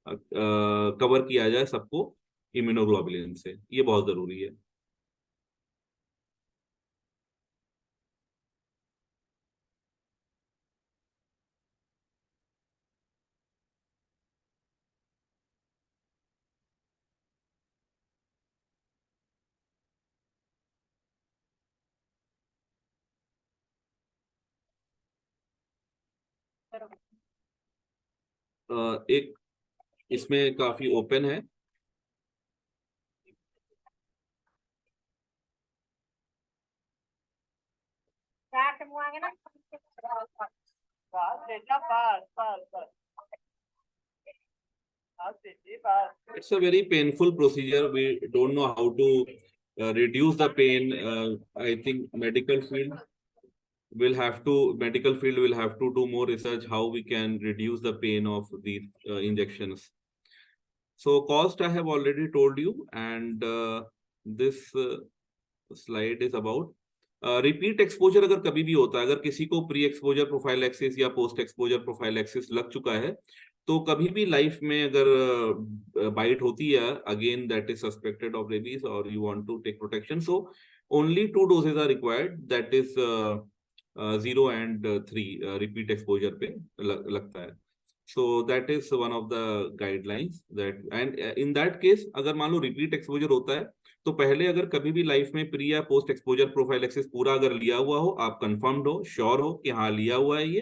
E: कवर किया जाए सबको इम्यूनोग्लोबुलिन से, ये बहुत जरूरी है। एक इसमें काफी ओपन है। It's a very painful procedure. We don't know how to reduce the pain. I think medical field will have to do more research how we can reduce the pain of these injections. So cost I have already told you, and this slide is about repeat exposure. अगर कभी भी होता है, अगर किसी को pre exposure prophylaxis या post exposure prophylaxis लग चुका है, तो कभी भी लाइफ में अगर बाइट होती है again that is suspected of rabies और you want to take protection, so only 2 doses are required, that is 0 and 3 repeat exposure पे लगता है। So that is one of the guidelines that, and in that case अगर मान लो repeat exposure होता है तो पहले अगर कभी भी लाइफ में प्री या पोस्ट एक्सपोजर प्रोफाइलैक्सिस पूरा अगर लिया हुआ हो, आप कंफर्म्ड हो, श्योर हो कि हाँ लिया हुआ है ये,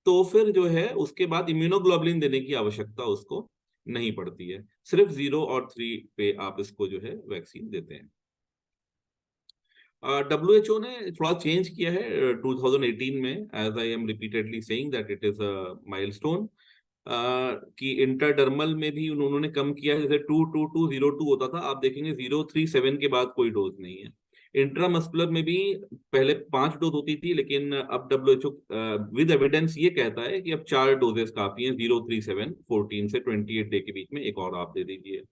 E: तो फिर जो है उसके बाद इम्यूनोग्लोबुलिन देने की आवश्यकता उसको नहीं पड़ती है, सिर्फ 0 और 3 पे आप इसको जो है वैक्सीन देते हैं। WHO ने थोड़ा चेंज किया है 2018 में, as I am repeatedly saying that it is a milestone, कि इंटरडर्मल में भी उन्होंने कम किया है। जैसे 22202 होता था, आप देखेंगे 037 के बाद कोई डोज नहीं है। इंट्रामस्कुलर में भी पहले 5 डोज होती थी, लेकिन अब WHO विद एविडेंस ये कहता है कि अब 4 डोजेस काफी हैं। 037 14 से 28 डे के बीच में एक और आप दे दीजिए।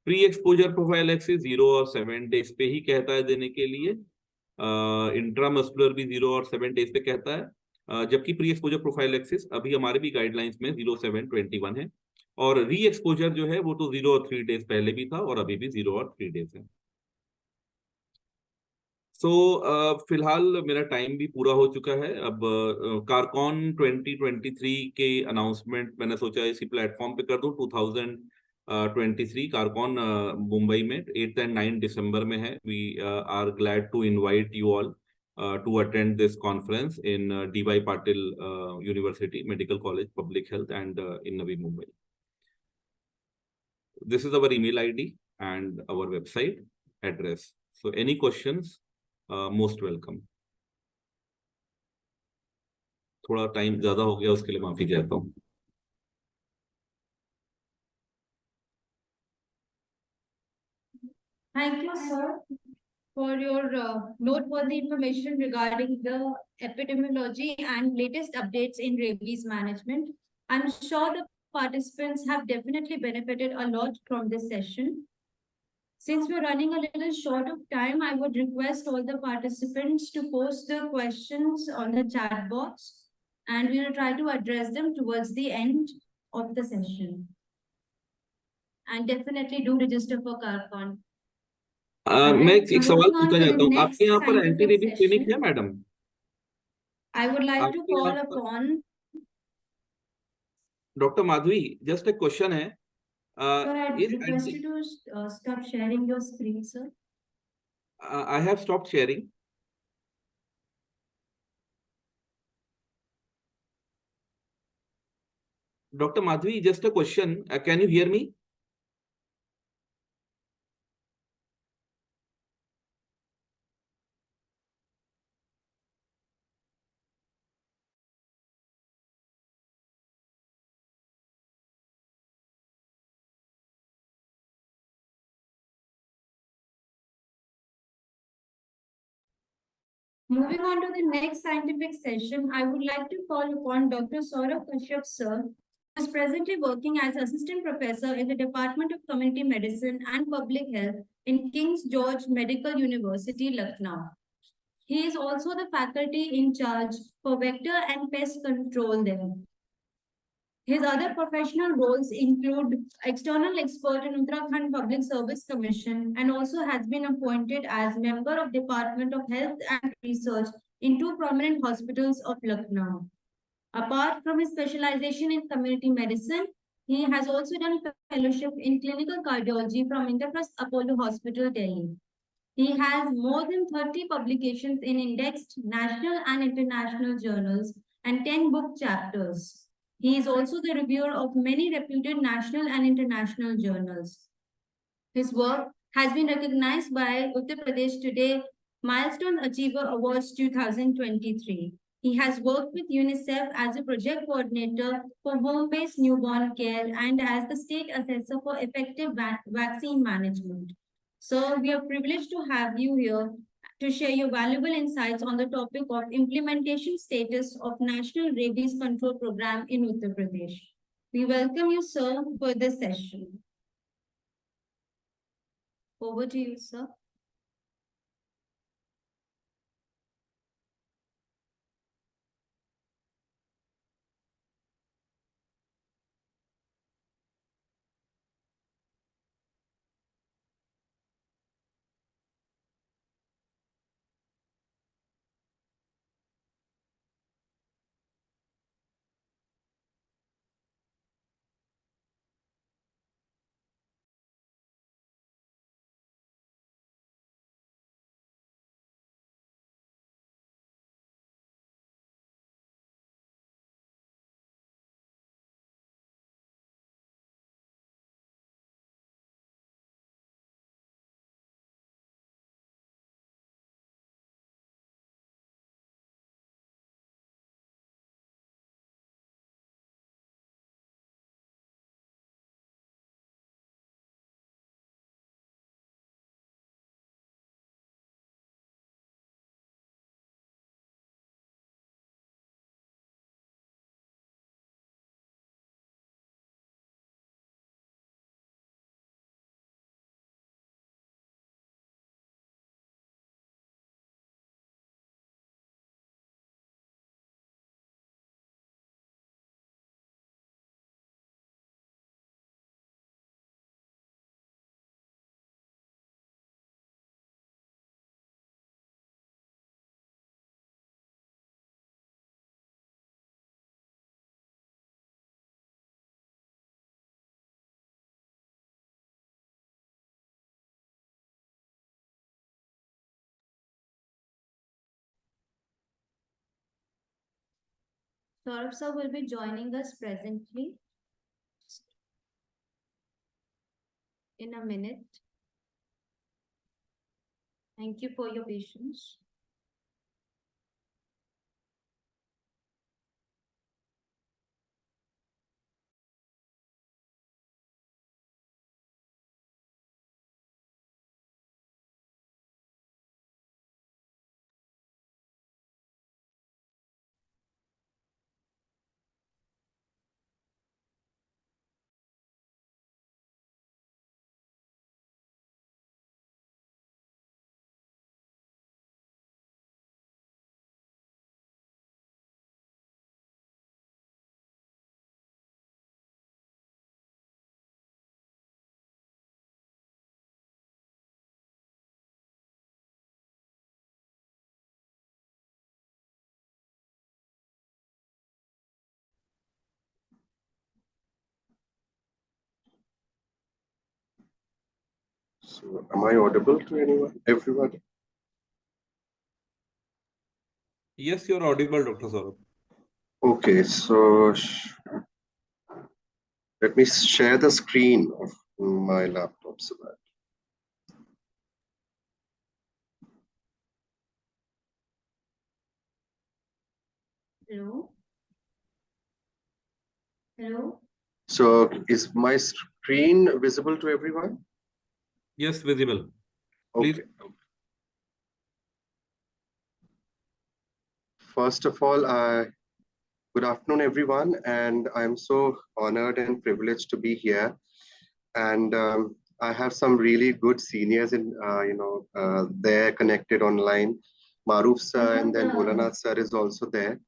E: प्री एक्सपोजर प्रोफाइलैक्सिस 0 और 7 डेज पे ही कहता है देने के लिए। इंट्रामस्कुलर भी 0 और 7 डेज पे कहता है, जबकि प्री एक्सपोजर प्रोफाइलैक्सिस अभी हमारे भी गाइडलाइंस में 0, 7, 21 है, और री एक्सपोजर जो है वो तो 0 और 3 डेज पहले भी था और अभी भी 0 और 3 डेज है। सो फिलहाल मेरा टाइम भी पूरा हो चुका है। अब कारकॉन 2023 के अनाउंसमेंट मैंने सोचा इसी प्लेटफॉर्म पे कर दूं। 23 कारकॉन मुंबई में 8th and 9th दिसंबर में है. We are glad to invite you all to attend this conference in D.Y. Patil University Medical College Public Health and in Navi Mumbai. This is our email ID and our website address. So any questions, most welcome. थोड़ा time ज्यादा हो गया, उसके लिए माफी चाहता हूँ.
A: Thank you, sir, for your noteworthy information regarding the epidemiology and latest updates in rabies management. I'm sure the participants have definitely benefited a lot from this session. Since we're running a little short of time, I would request all the participants to post their questions on the chat box, and we will try to address them towards the end of the session. And definitely do register for CARCON.
E: मैं एक सवाल पूछना चाहता हूँ, आपके यहाँ पर
A: Next
E: anti rabies clinic
A: session.
E: है madam?
A: I would like to
E: आपके
A: call
E: यहाँ पर
A: upon
E: डॉक्टर माधवी, जस्ट एक क्वेश्चन है.
A: Sir, I
E: is
A: request you to stop sharing your screen, sir.
E: I have stopped sharing. Dr. Madhvi, just a question. Can you hear me?
A: Moving on to the next scientific session, I would like to call upon Dr. Saurabh Kashyap, sir, who is presently working as Assistant Professor in the Department of Community Medicine and Public Health in King's George Medical University, Lucknow. He is also the faculty in charge for vector and pest control there. His other professional roles include external expert in Uttarakhand Public Service Commission and also has been appointed as member of Department of Health and Research in two prominent hospitals of Lucknow. Apart from his specialization in community medicine, he has also done fellowship in clinical cardiology from Indraprasth Apollo Hospital, Delhi. He has more than 30 publications in indexed national and international journals and 10 book chapters. He is also the reviewer of many reputed national and international journals. His work has been recognized by Uttar Pradesh Today Milestone Achiever Awards 2023. He has worked with UNICEF as a project coordinator for home-based newborn care and as the state assessor for effective vaccine management. So we are privileged to have you here to share your valuable insights on the topic of implementation status of National Rabies Control Program in Uttar Pradesh. We welcome you, sir, for this session. Over to you, sir. Saurabh sir will be joining us presently in a minute. Thank you for your patience.
G: So, am I audible to anyone, everybody?
E: Yes, you're audible, Dr. Saurabh.
G: Okay, so let me share the screen of my laptop so that.
A: Hello? Hello?
G: So, is my screen visible to everyone?
E: Yes, visible. Please.
G: Okay. First of all, good afternoon, everyone, and I'm so honored and privileged to be here. And I have some really good seniors in, there connected online. Maruf sir and then Bholanath sir is also there.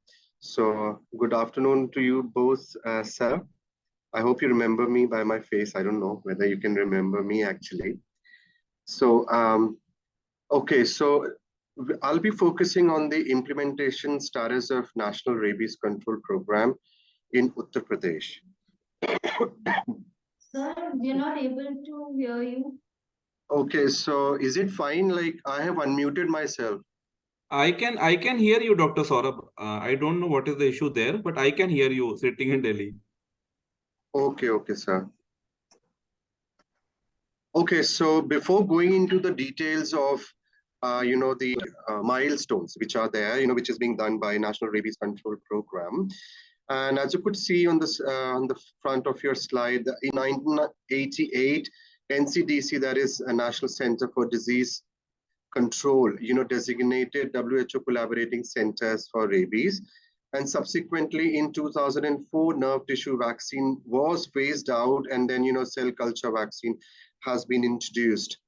G: So good afternoon to you both, sir. I hope you remember me by my face. I don't know whether you can remember me actually. So, okay, so I'll be focusing on the implementation status of National Rabies Control Program in Uttar Pradesh.
A: Sir, we are not able to hear you.
G: Okay, so is it fine? Like I have unmuted myself.
E: I can hear you, Dr. Saurabh. I don't know what is the issue there, but I can hear you sitting in Delhi.
G: Okay, sir. Okay, so before going into the details of, the milestones which are there, which is being done by National Rabies Control Program, and as you could see on this on the front of your slide, in 1988, NCDC, that is a National Center for Disease Control, designated WHO collaborating centers for rabies. And subsequently in 2004, nerve tissue vaccine was phased out, and then, cell culture vaccine has been introduced.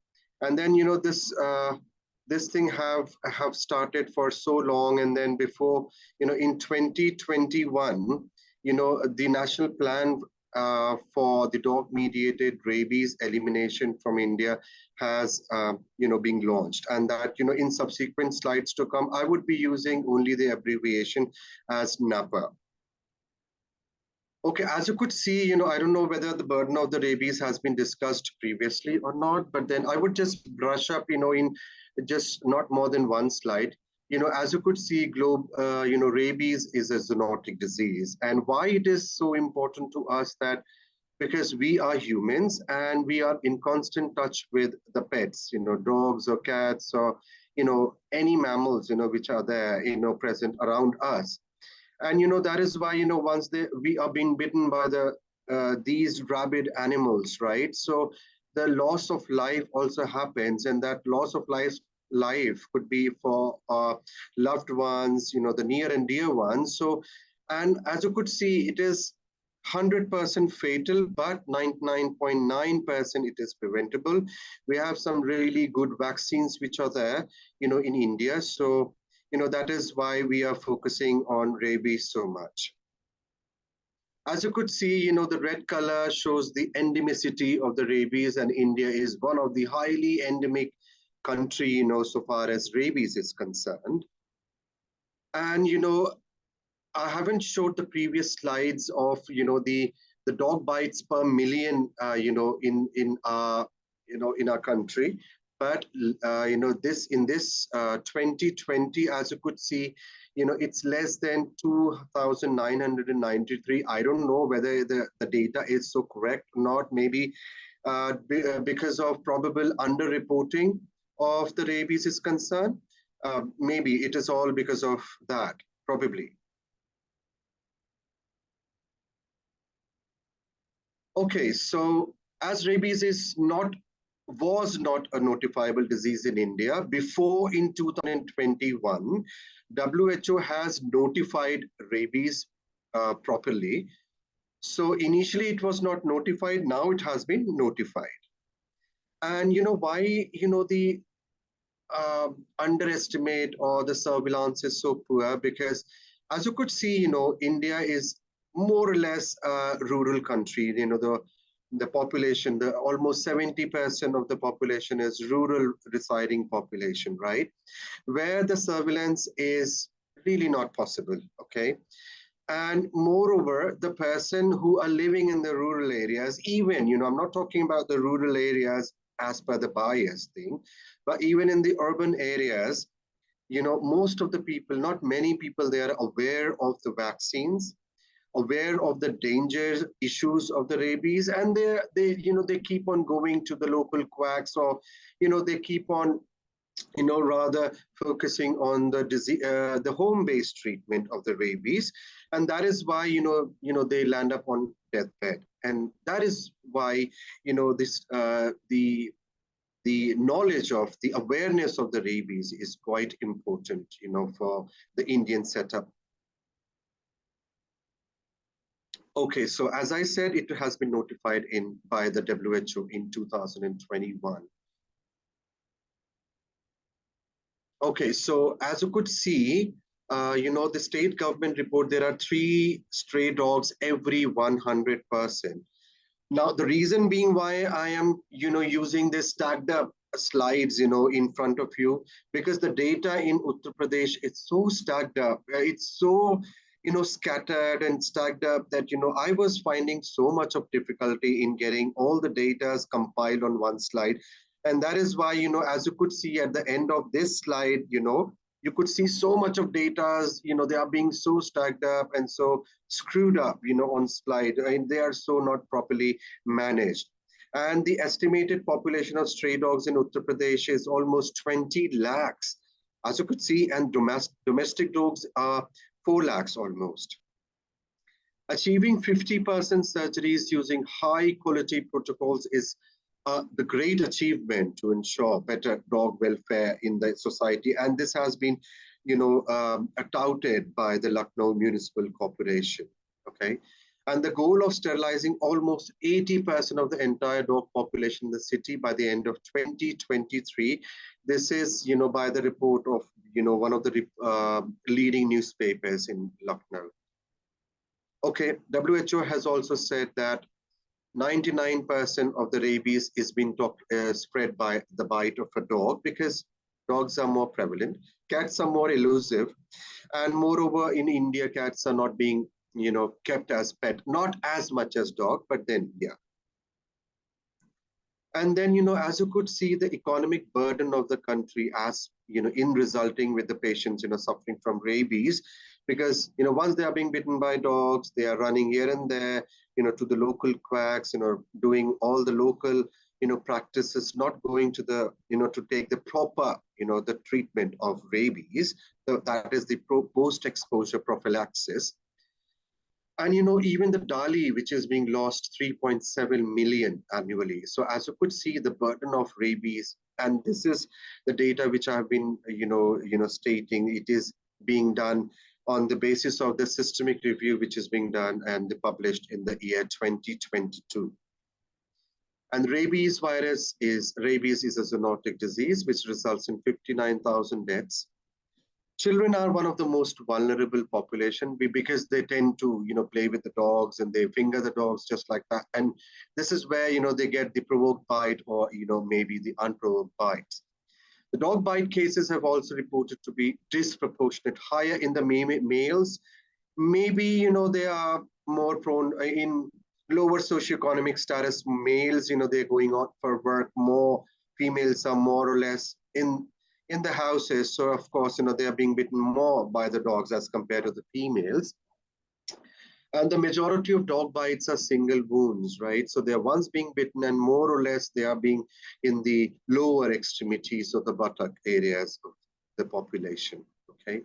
G: And then, this thing have started for so long. And then before, in 2021, the national plan for the dog-mediated rabies elimination from India has being launched, and that in subsequent slides to come, I would be using only the abbreviation as NAPA. Okay, as you could see, I don't know whether the burden of the rabies has been discussed previously or not, but then I would just brush up, in just not more than one slide. As you could see, rabies is a zoonotic disease, and why it is so important to us that because we are humans and we are in constant touch with the pets, dogs or cats or, any mammals, which are there, present around us. And, that is why, once we are being bitten by these rabid animals, right? So the loss of life also happens, and that loss of life could be for loved ones, the near and dear ones. So, and as you could see, it is 100% fatal, but 99.9% it is preventable. We have some really good vaccines which are there, in India. So, that is why we are focusing on rabies so much. As you could see, the red color shows the endemicity of the rabies, and India is one of the highly endemic country, so far as rabies is concerned. And, I haven't showed the previous slides of the dog bites per million in our in our country, But this in this 2020, as you could see, it's less than 2,993. I don't know whether the data is so correct or not. Maybe because of probable underreporting of the rabies is concerned. Maybe it is all because of that, probably. Okay, so as rabies was not a notifiable disease in India, before in 2021, WHO has notified rabies properly. So initially it was not notified, now it has been notified. And why, the underestimate or the surveillance is so poor? Because as you could see, India is more or less a rural country. The population, the almost 70% of the population is rural residing population, right? Where the surveillance is really not possible, okay? And moreover, the person who are living in the rural areas, even, I'm not talking about the rural areas as per the bias thing, but even in the urban areas, most of the people, not many people, they are aware of the vaccines, aware of the dangers, issues of the rabies, and they keep on going to the local quacks, or they keep on rather focusing on the disease, the home-based treatment of the rabies, and that is why they land up on deathbed, and that is why this the knowledge of the awareness of the rabies is quite important for the Indian setup. Okay, so as I said, it has been notified by the WHO in 2021. Okay, so as you could see, the state government report, there are 3 stray dogs every 100%. Now, the reason being why I am, using this stacked up slides, in front of you, because the data in Uttar Pradesh, it's so stacked up. It's so, scattered and stacked up that, I was finding so much of difficulty in getting all the data compiled on one slide. And that is why, as you could see at the end of this slide, you could see so much of data, they are being so stacked up and so screwed up, on slide, and they are so not properly managed. And the estimated population of stray dogs in Uttar Pradesh is almost 20 lakhs, as you could see, and domestic dogs are 4 lakhs almost. Achieving 50% surgeries using high quality protocols is the great achievement to ensure better dog welfare in the society. And this has been, touted by the Lucknow Municipal Corporation, okay? And the goal of sterilizing almost 80% of the entire dog population in the city by the end of 2023. This is, by the report of, one of the leading newspapers in Lucknow. Okay, WHO has also said that 99% of the rabies is being spread by the bite of a dog, because dogs are more prevalent, cats are more elusive, and moreover in India cats are not being kept as pet, not as much as dog, but then yeah. And then as you could see, the economic burden of the country as in resulting with the patients suffering from rabies, because once they are being bitten by dogs, they are running here and there to the local quacks, doing all the local practices, not going to the to take the proper the treatment of rabies. So that is the post-exposure prophylaxis. And even the Dali, which is being lost 3.7 million annually. So as you could see, the burden of rabies, and this is the data which I've been stating, it is being done on the basis of the systemic review which is being done and published in the year 2022. And rabies is a zoonotic disease which results in 59,000 deaths. Children are one of the most vulnerable population because they tend to, play with the dogs and they finger the dogs just like that. And this is where, they get the provoked bite or, maybe the unprovoked bites. The dog bite cases have also reported to be disproportionate higher in the males. Maybe, they are more prone in lower socioeconomic status males, they're going out for work more females are more or less in the houses. So of course, they are being bitten more by the dogs as compared to the females. And the majority of dog bites are single wounds, right? So they are once being bitten, and more or less they are being in the lower extremities of the buttock areas of the population, okay?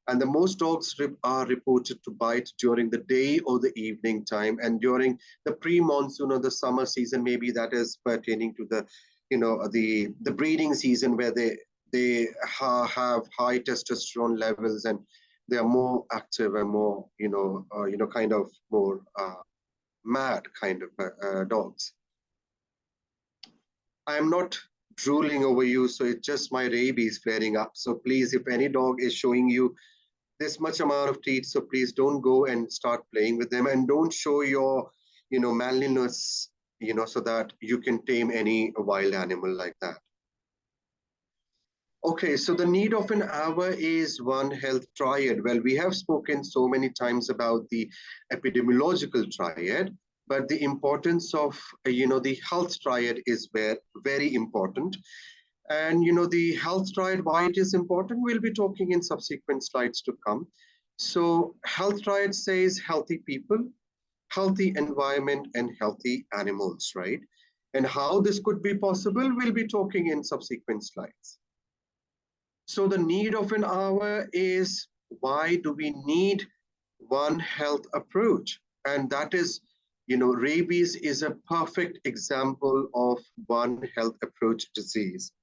G: And the most dogs are reported to bite during the day or the evening time, and during the pre-monsoon or the summer season, maybe that is pertaining to the, the breeding season, where they have high testosterone levels, and they are more active and more, kind of more mad kind of dogs. I am not drooling over you, so it's just my rabies flaring up. So please, if any dog is showing you this much amount of teeth, so please don't go and start playing with them, and don't show your, manliness, so that you can tame any wild animal like that. Okay, so the need of an hour is One Health triad. Well, we have spoken so many times about the epidemiological triad, but the importance of, the health triad is very important. And, the health triad, why it is important, we'll be talking in subsequent slides to come. So health triad says healthy people, healthy environment, and healthy animals, right? And how this could be possible, we'll be talking in subsequent slides. So the need of an hour is, why do we need One Health approach? And that is, rabies is a perfect example of One Health approach disease.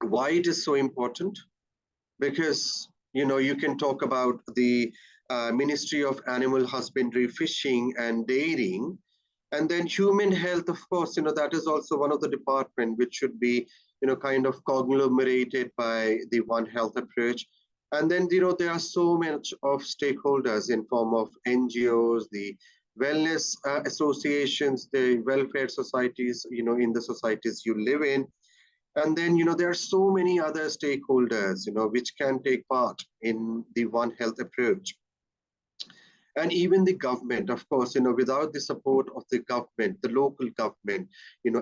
G: Why it is so important? Because, you can talk about the Ministry of Animal Husbandry, Fishing and Dairying, and then human health, of course, that is also one of the department which should be, kind of conglomerated by the One Health approach. And then, there are so much of stakeholders in form of NGOs, the wellness associations, the welfare societies, in the societies you live in. And then, there are so many other stakeholders, which can take part in the One Health approach. And even the government, of course, without the support of the government, the local government,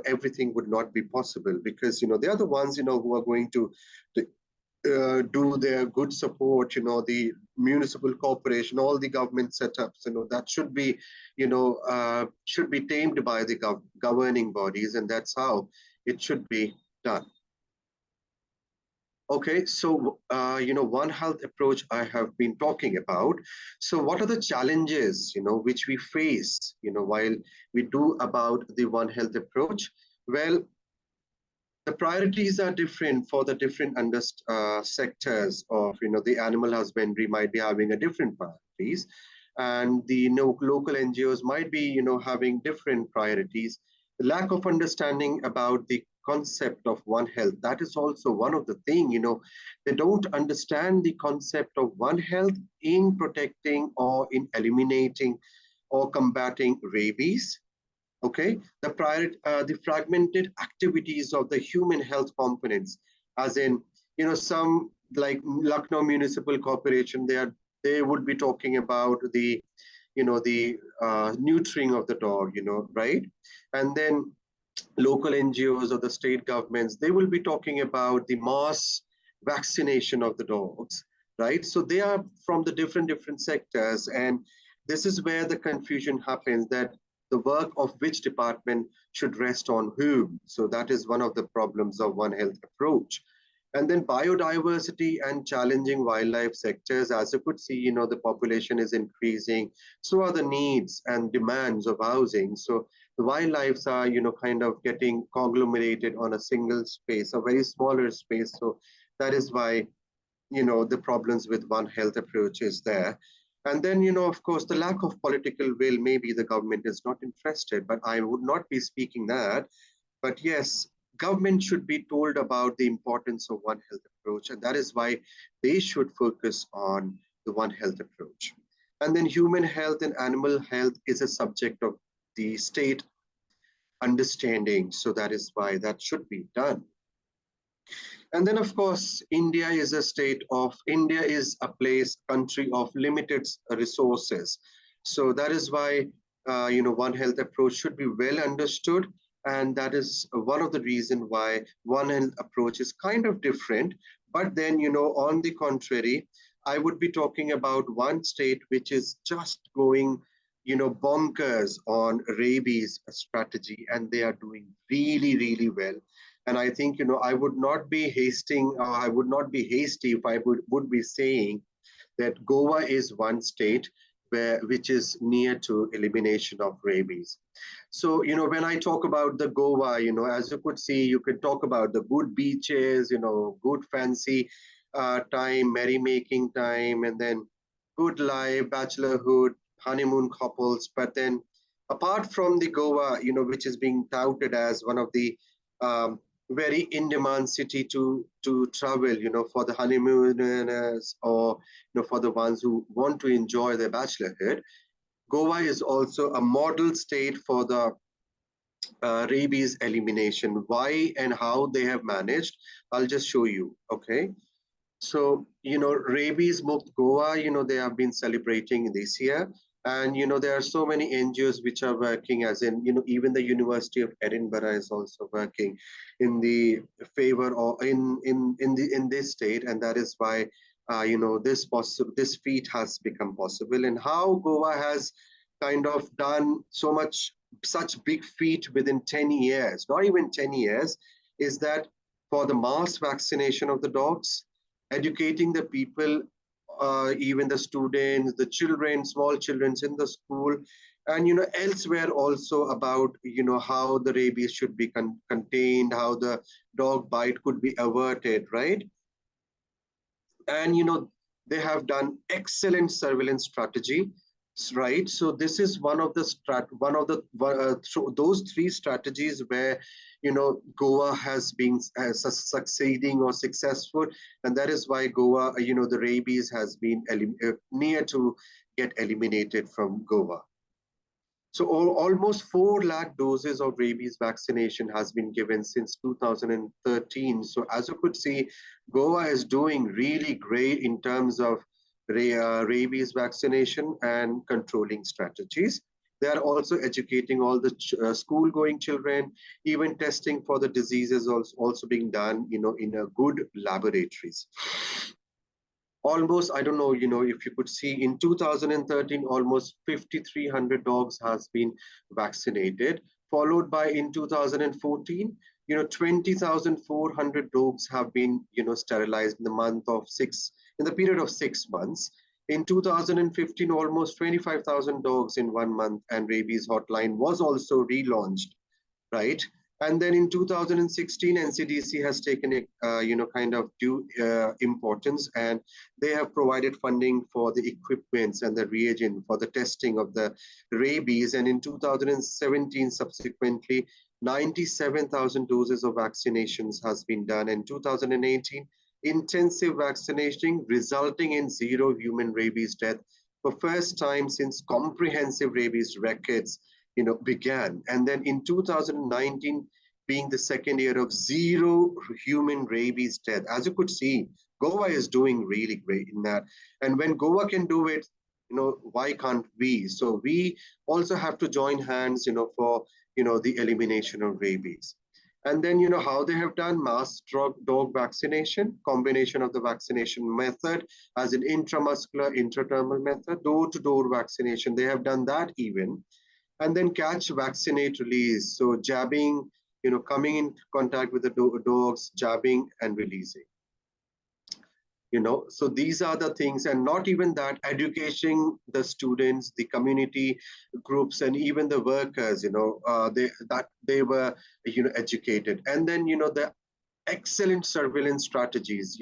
G: everything would not be possible, because, they are the ones, who are going to do their good support, the municipal corporation, all the government setups, that should be, tamed by the governing bodies, and that's how it should be done. Okay, so, One Health approach I have been talking about. So what are the challenges, which we face, while we do about the One Health approach? Well, the priorities are different for the different sectors of, the animal husbandry might be having a different priorities, and the local NGOs might be, having different priorities. The lack of understanding about the concept of One Health, that is also one of the things, they don't understand the concept of One Health in protecting or in eliminating or combating rabies. Okay, the fragmented activities of the human health components, as in, some like Lucknow Municipal Corporation, they would be talking about the, neutering of the dog, right? And then local NGOs or the state governments, they will be talking about the mass vaccination of the dogs, right? So they are from the different sectors, and this is where the confusion happens, that the work of which department should rest on whom. So that is one of the problems of One Health approach. And then biodiversity and challenging wildlife sectors, as you could see, the population is increasing. So are the needs and demands of housing. So the wildlife are, kind of getting conglomerated on a single space, a very smaller space. So that is why, the problems with One Health approach is there. And then, of course, the lack of political will, maybe the government is not interested, but I would not be speaking that. But yes, government should be told about the importance of One Health approach, and that is why they should focus on the One Health approach. And then human health and animal health is a subject of the state understanding, so that is why that should be done. And then, of course, India is a country of limited resources. So that is why, One Health approach should be well understood. And that is one of the reasons why One Health approach is kind of different. But then, on the contrary, I would be talking about one state which is just going, bonkers on rabies strategy, and they are doing really, really well. And I think, I would not be I would not be hasty if I would be saying that Goa is one state which is near to elimination of rabies. So, when I talk about the Goa, as you could see, you could talk about the good beaches, good fancy time, merrymaking time, and then good life, bachelorhood, honeymoon couples. But then apart from the Goa, which is being touted as one of the um, very in-demand city to travel, for the honeymooners, or for the ones who want to enjoy their bachelorhood. Goa is also a model state for the rabies elimination. Why and how they have managed, I'll just show you. Okay. So, Rabies Mukt Goa, they have been celebrating this year. And, there are so many NGOs which are working, as in, even the University of Edinburgh is also working in the favor or in this state. And that is why, this feat has become possible. And how Goa has kind of done such big feat within 10 years, not even 10 years, is that for the mass vaccination of the dogs, educating the people, even the students, the children, small children in the school, and elsewhere also about how the rabies should be contained, how the dog bite could be averted, right? And they have done excellent surveillance strategy, right? So this is one of the those three strategies where Goa has been succeeding or successful, and that is why Goa, the rabies has been near to get eliminated from Goa. So almost 4 lakh doses of rabies vaccination has been given since 2013. So as you could see, Goa is doing really great in terms of rabies vaccination and controlling strategies. They are also educating all the school-going children. Even testing for the diseases also being done, in a good laboratories. Almost, I don't know, if you could see, in 2013, almost 5,300 dogs has been vaccinated, followed by in 2014, 20,400 dogs have been, sterilized in the period of 6 months. In 2015, almost 25,000 dogs in 1 month, and rabies hotline was also relaunched, right? And then in 2016, NCDC has taken a kind of due importance, and they have provided funding for the equipments and the reagent for the testing of the rabies. And in 2017, subsequently, 97,000 doses of vaccinations has been done. In 2018, intensive vaccination resulting in 0 human rabies death for first time since comprehensive rabies records began. And then in 2019, being the second year of 0 human rabies death. As you could see, Goa is doing really great in that. And when Goa can do it, why can't we? So we also have to join hands, for, the elimination of rabies. And then, how they have done mass dog vaccination, combination of the vaccination method as an intramuscular, intradermal method, door-to-door vaccination. They have done that even. And then catch, vaccinate, release. So jabbing, coming in contact with the dogs, jabbing and releasing. So these are the things, and not even that, educating the students, the community groups, and even the workers, they were, educated. And then, the excellent surveillance strategies,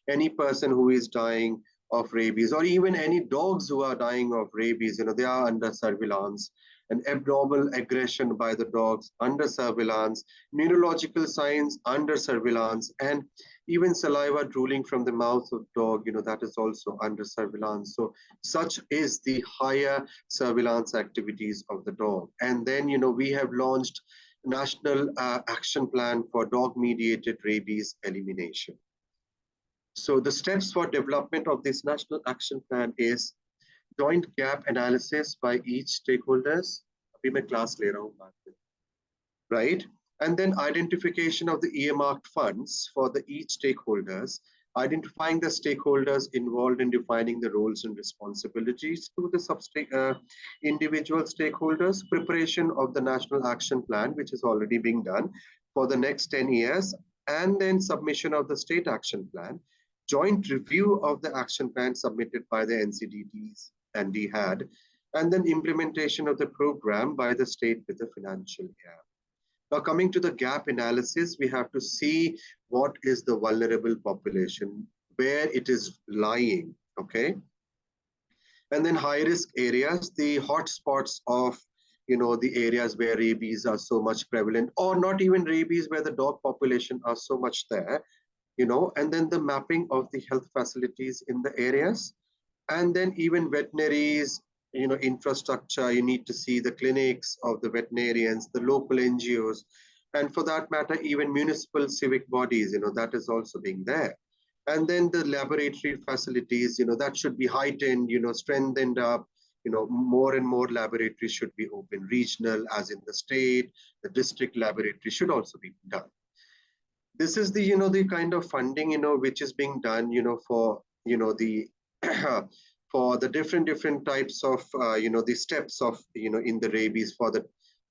G: any person who is dying of rabies, or even any dogs who are dying of rabies, they are under surveillance. And abnormal aggression by the dogs under surveillance, neurological signs under surveillance, and even saliva drooling from the mouth of dog, that is also under surveillance. So such is the higher surveillance activities of the dog. And then, we have launched National Action Plan for Dog-Mediated Rabies Elimination. So the steps for development of this National Action Plan is joint gap analysis by each stakeholders. अभी मैं class ले रहा हूँ, right? And then identification of the earmarked funds for the each stakeholders, identifying the stakeholders involved in defining the roles and responsibilities to the individual stakeholders, preparation of the national action plan, which is already being done for the next 10 years, and then submission of the state action plan, joint review of the action plan submitted by the NCDTs and DHAD, and then implementation of the program by the state with the financial year. Now, coming to the gap analysis, we have to see what is the vulnerable population, where it is lying, okay? And then high risk areas, the hotspots of, the areas where rabies are so much prevalent, or not even rabies, where the dog population are so much there, and then the mapping of the health facilities in the areas, and then even veterinaries, infrastructure, you need to see the clinics of the veterinarians, the local NGOs, and for that matter, even municipal civic bodies, that is also being there. And then the laboratory facilities, that should be heightened, strengthened up, more and more laboratories should be open, regional as in the state, the district laboratory should also be done. This is the, the kind of funding, which is being done, for, the for the different types of, the steps of, in the rabies, for the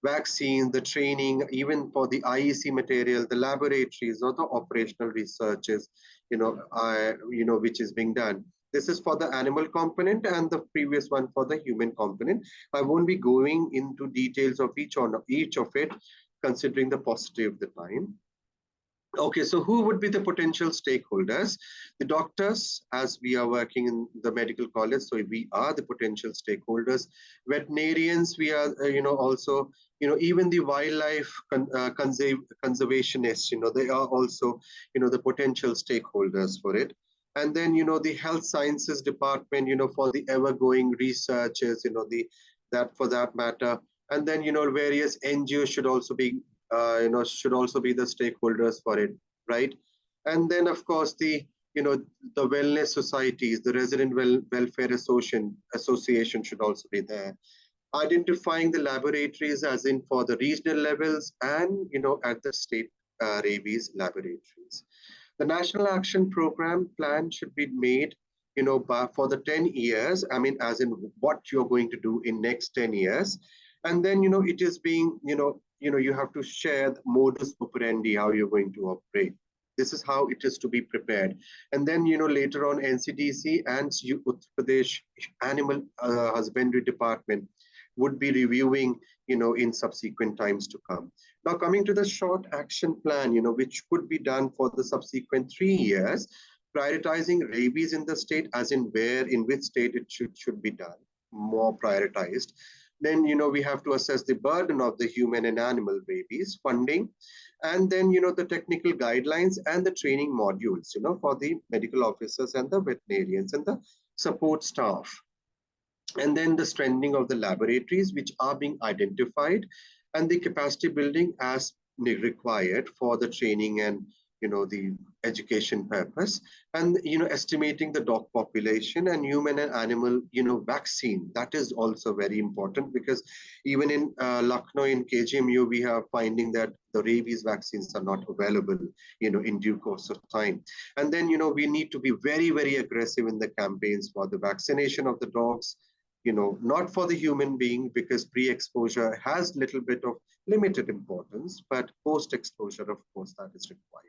G: vaccine, the training, even for the IEC material, the laboratories or the operational researches, which is being done. This is for the animal component and the previous one for the human component. I won't be going into details of each of it, considering the paucity of the time. Okay, so who would be the potential stakeholders? The doctors, as we are working in the medical college, so we are the potential stakeholders. Veterinarians, we are, also, even the wildlife conservationists, they are also, the potential stakeholders for it. And then, the health sciences department, for the ever-going researchers, that for that matter. And then, various NGOs should also be should also be the stakeholders for it, right? And then, of course, the wellness societies, the resident welfare association should also be there. Identifying the laboratories as in for the regional levels and, at the state rabies laboratories. The National Action Program plan should be made, for the 10 years, I mean, as in what you're going to do in next 10 years. And then, it is being, you have to share the modus operandi, how you're going to operate. This is how it is to be prepared. And then, later on, NCDC and Uttar Pradesh Animal Husbandry Department would be reviewing, in subsequent times to come. Now, coming to the short action plan, which could be done for the subsequent 3 years, prioritizing rabies in the state, as in where, in which state it should be done, more prioritized. Then, we have to assess the burden of the human and animal rabies, funding, and then, the technical guidelines and the training modules, for the medical officers and the veterinarians and the support staff. And then the strengthening of the laboratories, which are being identified, and the capacity building as required for the training and, the education purpose, and, estimating the dog population and human and animal, vaccine. That is also very important, because even in Lucknow, in KGMU, we are finding that the rabies vaccines are not available, in due course of time. And then, we need to be very, very aggressive in the campaigns for the vaccination of the dogs, not for the human being, because pre-exposure has little bit of limited importance, but post-exposure, of course, that is required.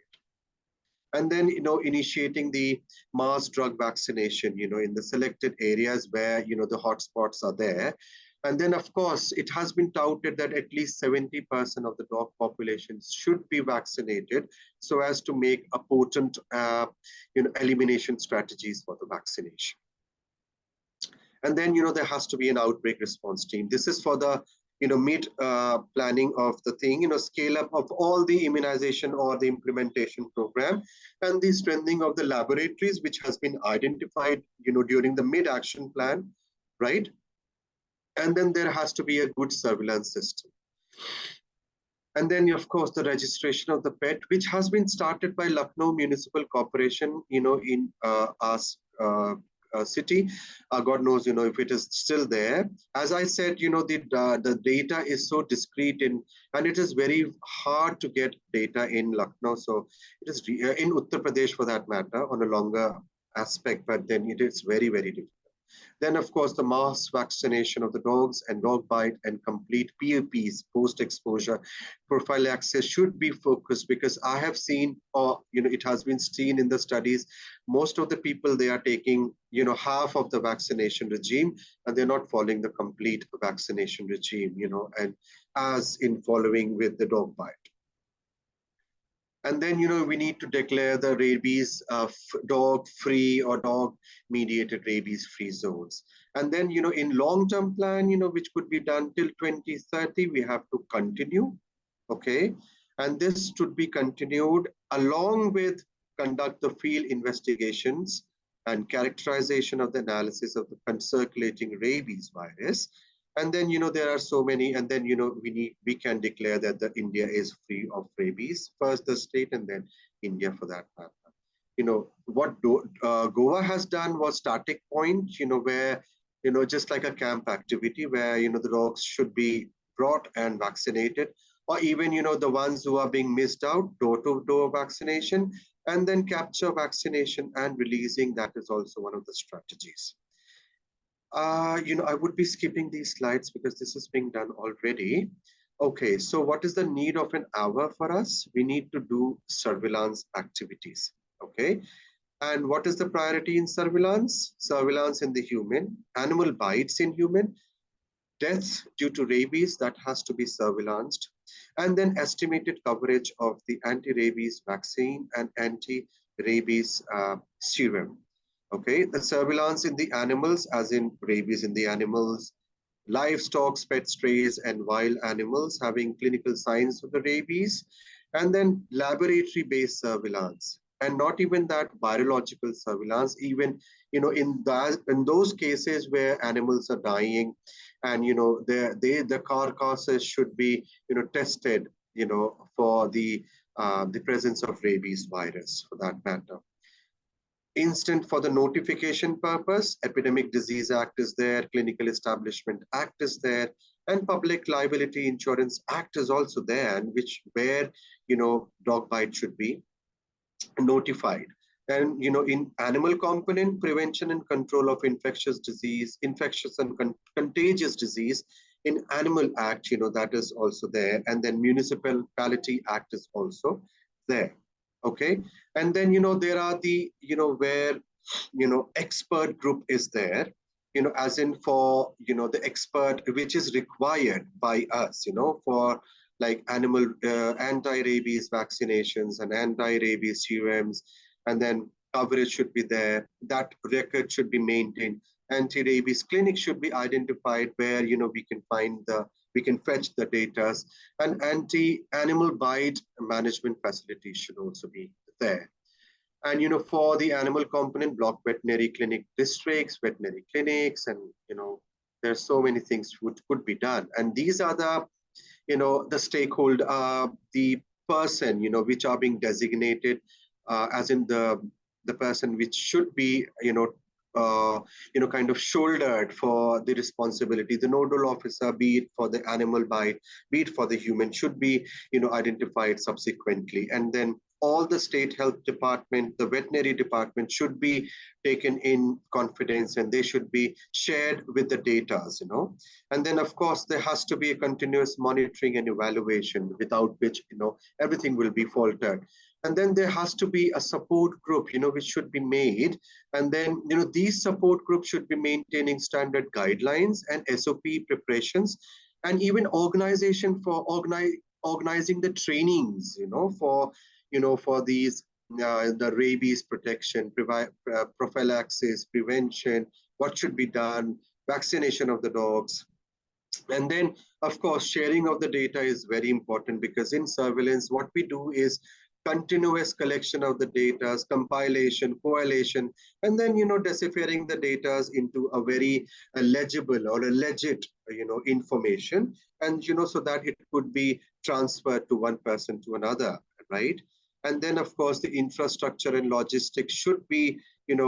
G: And then, initiating the mass drug vaccination, in the selected areas where, the hotspots are there. And then, of course, it has been touted that at least 70% of the dog population should be vaccinated, so as to make a potent, elimination strategies for the vaccination. And then, there has to be an outbreak response team. This is for the, mid planning of the thing, scale up of all the immunization or the implementation program, and the strengthening of the laboratories, which has been identified, during the mid action plan, right? And then there has to be a good surveillance system. And then, of course, the registration of the pet, which has been started by Lucknow Municipal Corporation, in city. God knows, if it is still there. As I said, the data is so discrete and it is very hard to get data in Lucknow. So it is in Uttar Pradesh for that matter on a longer aspect, but then it is very, very difficult. Then, of course, the mass vaccination of the dogs and dog bite and complete PAPs, post-exposure prophylaxis should be focused, because I have seen, or it has been seen in the studies, most of the people, they are taking, half of the vaccination regime, and they're not following the complete vaccination regime, and as in following with the dog bite. And then, we need to declare the rabies dog-free or dog-mediated rabies-free zones. And then, in long-term plan, which could be done till 2030, we have to continue, okay? And this should be continued along with conduct the field investigations and characterization of the analysis of the circulating rabies virus. And then, there are so many, and then, we can declare that the India is free of rabies, first the state and then India for that matter. What Goa has done was static point, where, just like a camp activity where, the dogs should be brought and vaccinated, or even, the ones who are being missed out, door-to-door vaccination, and then capture vaccination and releasing, that is also one of the strategies. I would be skipping these slides because this is being done already. Okay, so what is the need of an hour for us? We need to do surveillance activities, okay? And what is the priority in surveillance? Surveillance in the human, animal bites in human, deaths due to rabies, that has to be surveillanced, and then estimated coverage of the anti-rabies vaccine and anti-rabies serum. Okay, the surveillance in the animals, as in rabies in the animals, livestock, pet strays, and wild animals having clinical signs of the rabies, and then laboratory-based surveillance, and not even that virological surveillance, even in those cases where animals are dying, and the carcasses should be tested for the presence of rabies virus for that matter. Instant for the notification purpose, Epidemic Disease Act is there, Clinical Establishment Act is there, and Public Liability Insurance Act is also there, and where dog bite should be notified. And in animal component, prevention and control of infectious and contagious disease in Animal Act, that is also there, and then Municipality Act is also there. Okay, and then there are the where expert group is there, as in for the expert which is required by us, for like animal anti-rabies vaccinations and anti-rabies serums, and then coverage should be there, that record should be maintained, anti-rabies clinic should be identified where we can fetch the data, and anti-animal bite management facilities should also be there. And for the animal component, block veterinary clinic districts, veterinary clinics, and there's so many things could be done. And these are the the stakeholder, the person which are being designated as in the person which should be kind of shouldered for the responsibility. The nodal officer, be it for the animal bite, be it for the human, should be identified subsequently. And then all the state health department, the veterinary department should be taken in confidence, and they should be shared with the data, And then of course there has to be a continuous monitoring and evaluation, without which everything will be faltered. And then there has to be a support group, which should be made. And then, these support groups should be maintaining standard guidelines and SOP preparations, and even organization for organizing the trainings, for these, the rabies protection, prophylaxis, prevention, what should be done, vaccination of the dogs. And then, of course, sharing of the data is very important, because in surveillance, what we do is continuous collection of the data, compilation, correlation, and then deciphering the data into a very legible or a legit information, and so that it could be transferred to one person to another, right? And then, of course, the infrastructure and logistics should be,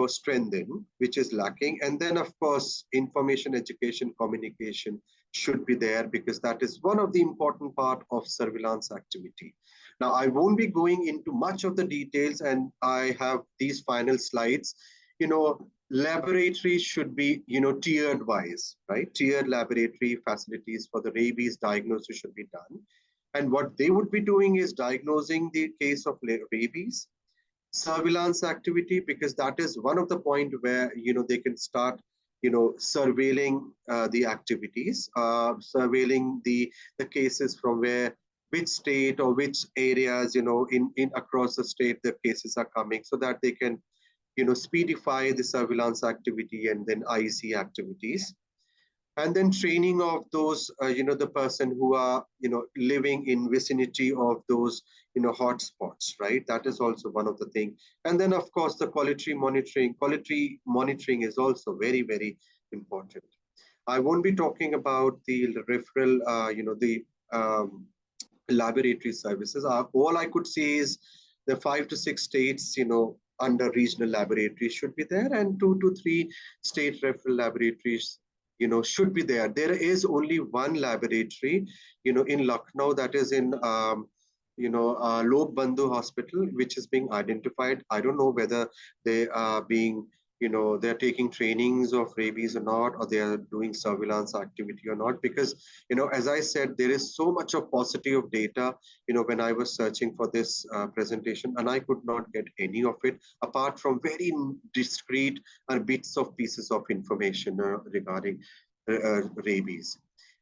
G: strengthened, which is lacking. And then, of course, information, education, communication should be there, because that is one of the important part of surveillance activity. Now, I won't be going into much of the details, and I have these final slides. Laboratories should be, tiered wise, right? Tiered laboratory facilities for the rabies diagnosis should be done. And what they would be doing is diagnosing the case of rabies, surveillance activity, because that is one of the point where, they can start, surveilling the activities, surveilling the cases from which state or which areas, in across the state the cases are coming, so that they can, speedify the surveillance activity and then IEC activities. And then training of those, the person who are, living in vicinity of those, hotspots, right? That is also one of the things. And then, of course, the quality monitoring is also very, very important. I won't be talking about the referral, the laboratory services. All I could say is the 5 to 6 states, under regional laboratories should be there, and 2 to 3 state referral laboratories, should be there. There is only one laboratory, in Lucknow, that is in, Lok Bandhu Hospital, which is being identified. I don't know whether they are being, they're taking trainings of rabies or not, or they are doing surveillance activity or not, because, as I said, there is so much of positive data, when I was searching for this presentation, and I could not get any of it, apart from very discrete bits of pieces of information regarding rabies.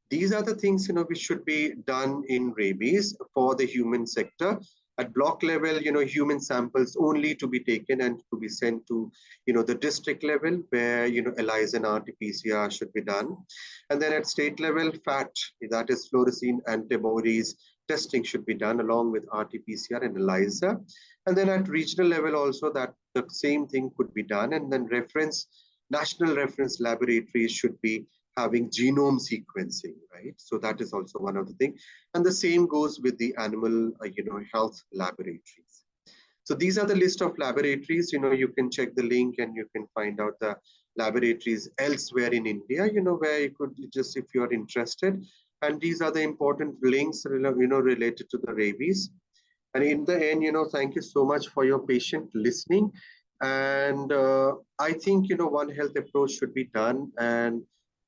G: These are the things, which should be done in rabies for the human sector. At block level, human samples only to be taken and to be sent to, the district level, where, ELISA and RT-PCR should be done. And then at state level, FAT, that is fluorescein antibodies testing, should be done along with RT-PCR and ELISA. And then at regional level also, that the same thing could be done. And then national reference laboratories should be having genome sequencing, right? So that is also one of the things. And the same goes with the animal, health laboratories. So these are the list of laboratories. You can check the link and you can find out the laboratories elsewhere in India, where you could just, if you're interested. And these are the important links, related to the rabies. And in the end, thank you so much for your patient listening. And I think, One Health approach should be done. And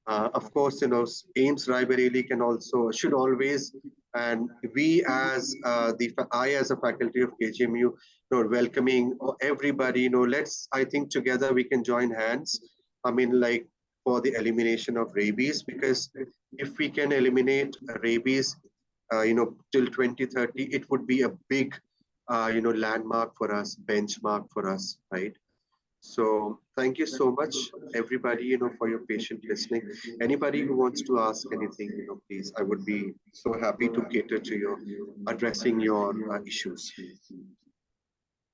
G: of course, AIIMS Rae Bareli should always, and we as I as a faculty of KGMU, welcoming everybody, I think together we can join hands. I mean, like, for the elimination of rabies, because if we can eliminate rabies, till 2030, it would be a big, landmark for us, benchmark for us, right? So thank you so much, everybody, for your patient listening. Anybody who wants to ask anything, please, I would be so happy to cater to your addressing your issues.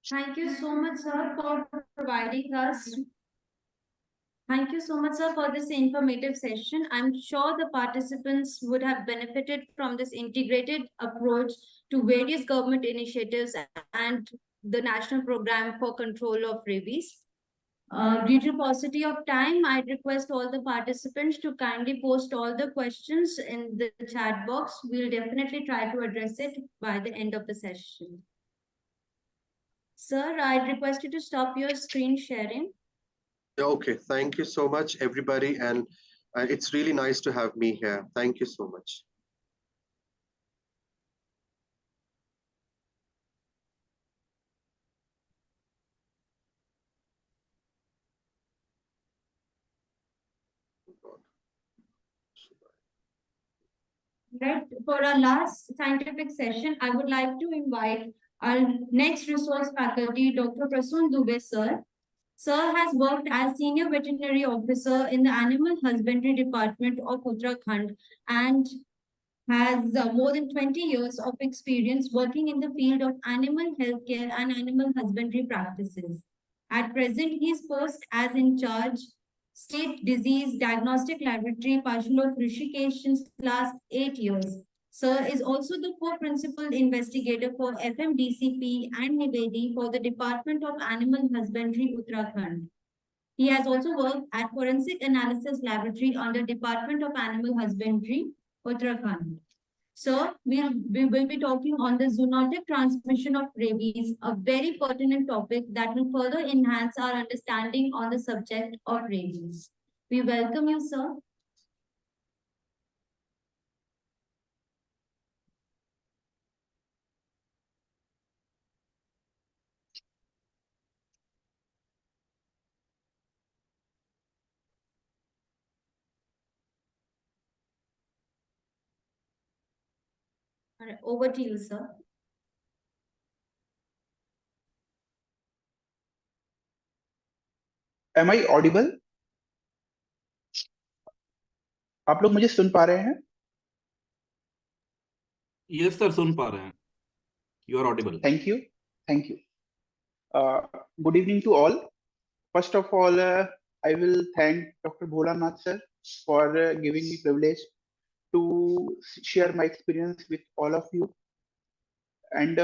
A: Thank you so much, sir, for providing us. Thank you so much, sir, for this informative session. I'm sure the participants would have benefited from this integrated approach to various government initiatives and the National Program for Control of Rabies. Due to paucity of time, I request all the participants to kindly post all the questions in the chat box. We'll definitely try to address it by the end of the session. Sir, I request you to stop your screen sharing.
G: Okay, thank you so much, everybody. And it's really nice to have me here. Thank you so much.
A: Right. For our last scientific session, I would like to invite our next resource faculty, Dr. Prasoon Dubey, sir. Sir has worked as Senior Veterinary Officer in the Animal Husbandry Department of Uttarakhand and has more than 20 years of experience working in the field of animal healthcare and animal husbandry practices. At present, he is posted as in charge State Disease Diagnostic Laboratory, Pashulok Rishikesh, since last 8 years. Sir is also the co-principal investigator for FMDCP and Nivedi for the Department of Animal Husbandry, Uttarakhand. He has also worked at Forensic Analysis Laboratory under Department of Animal Husbandry, Uttarakhand. So we will be talking on the zoonotic transmission of rabies, a very pertinent topic that will further enhance our understanding on the subject of rabies. We welcome you, sir. All right, over to you, sir.
H: Am I audible? आप लोग मुझे सुन पा रहे हैं?
E: Yes, sir, सुन पा रहे हैं. You are audible.
H: Thank you. Thank you. Good evening to all. First of all, I will thank Dr. Bholanath sir for giving me privilege to share my experience with all of you, and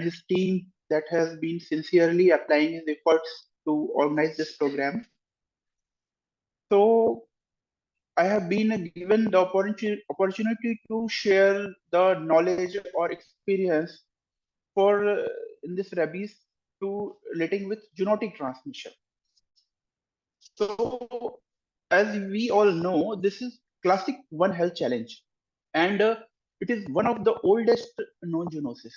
H: his team that has been sincerely applying his efforts to organize this program. So I have been given the opportunity to share the knowledge or experience for in this rabies to relating with zoonotic transmission. So, as we all know, this is classic One Health challenge, and it is one of the oldest known zoonosis.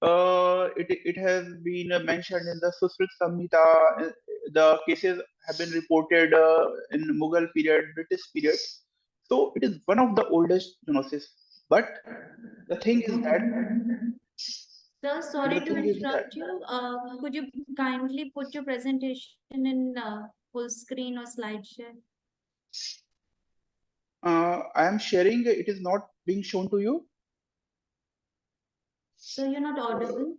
H: It has been mentioned in the Susrit Samhita. The cases have been reported in Mughal period, British period. So it is one of the oldest zoonosis. But the thing is that
A: Sir, sorry to interrupt you. Could you kindly put your presentation in full screen or slide share?
H: I am sharing. It is not being shown to you.
A: So you're not audible.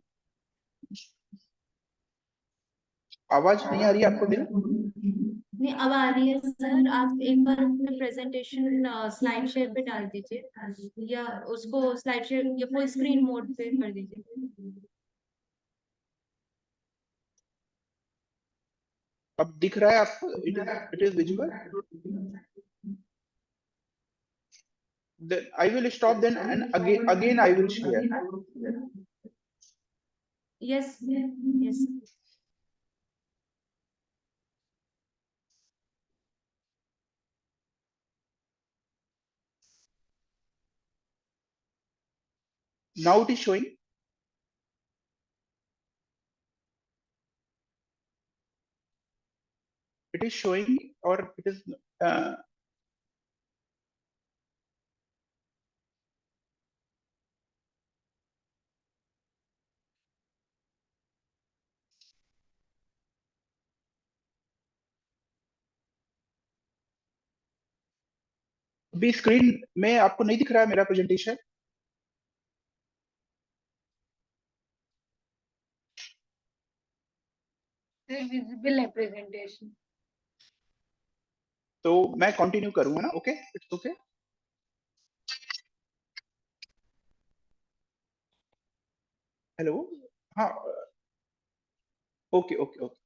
H: आवाज नहीं आ रही है आपको मेरी?
A: नहीं अब आ रही है सर. आप एक बार अपने प्रेजेंटेशन स्लाइड शेयर पे डाल दीजिए या उसको स्लाइड शेयर या फुल स्क्रीन मोड पे कर दीजिए.
H: अब दिख रहा है आपको? It is visible. Then I will stop then, and again I will share.
A: Yes, yes.
H: Now it is showing. It is showing, or it is. अभी स्क्रीन में आपको नहीं दिख रहा है मेरा प्रेजेंटेशन?
A: विजिबल है प्रेजेंटेशन.
H: तो मैं कंटिन्यू करूंगा ना? Okay, it's okay. हेलो, हाँ, okay okay okay.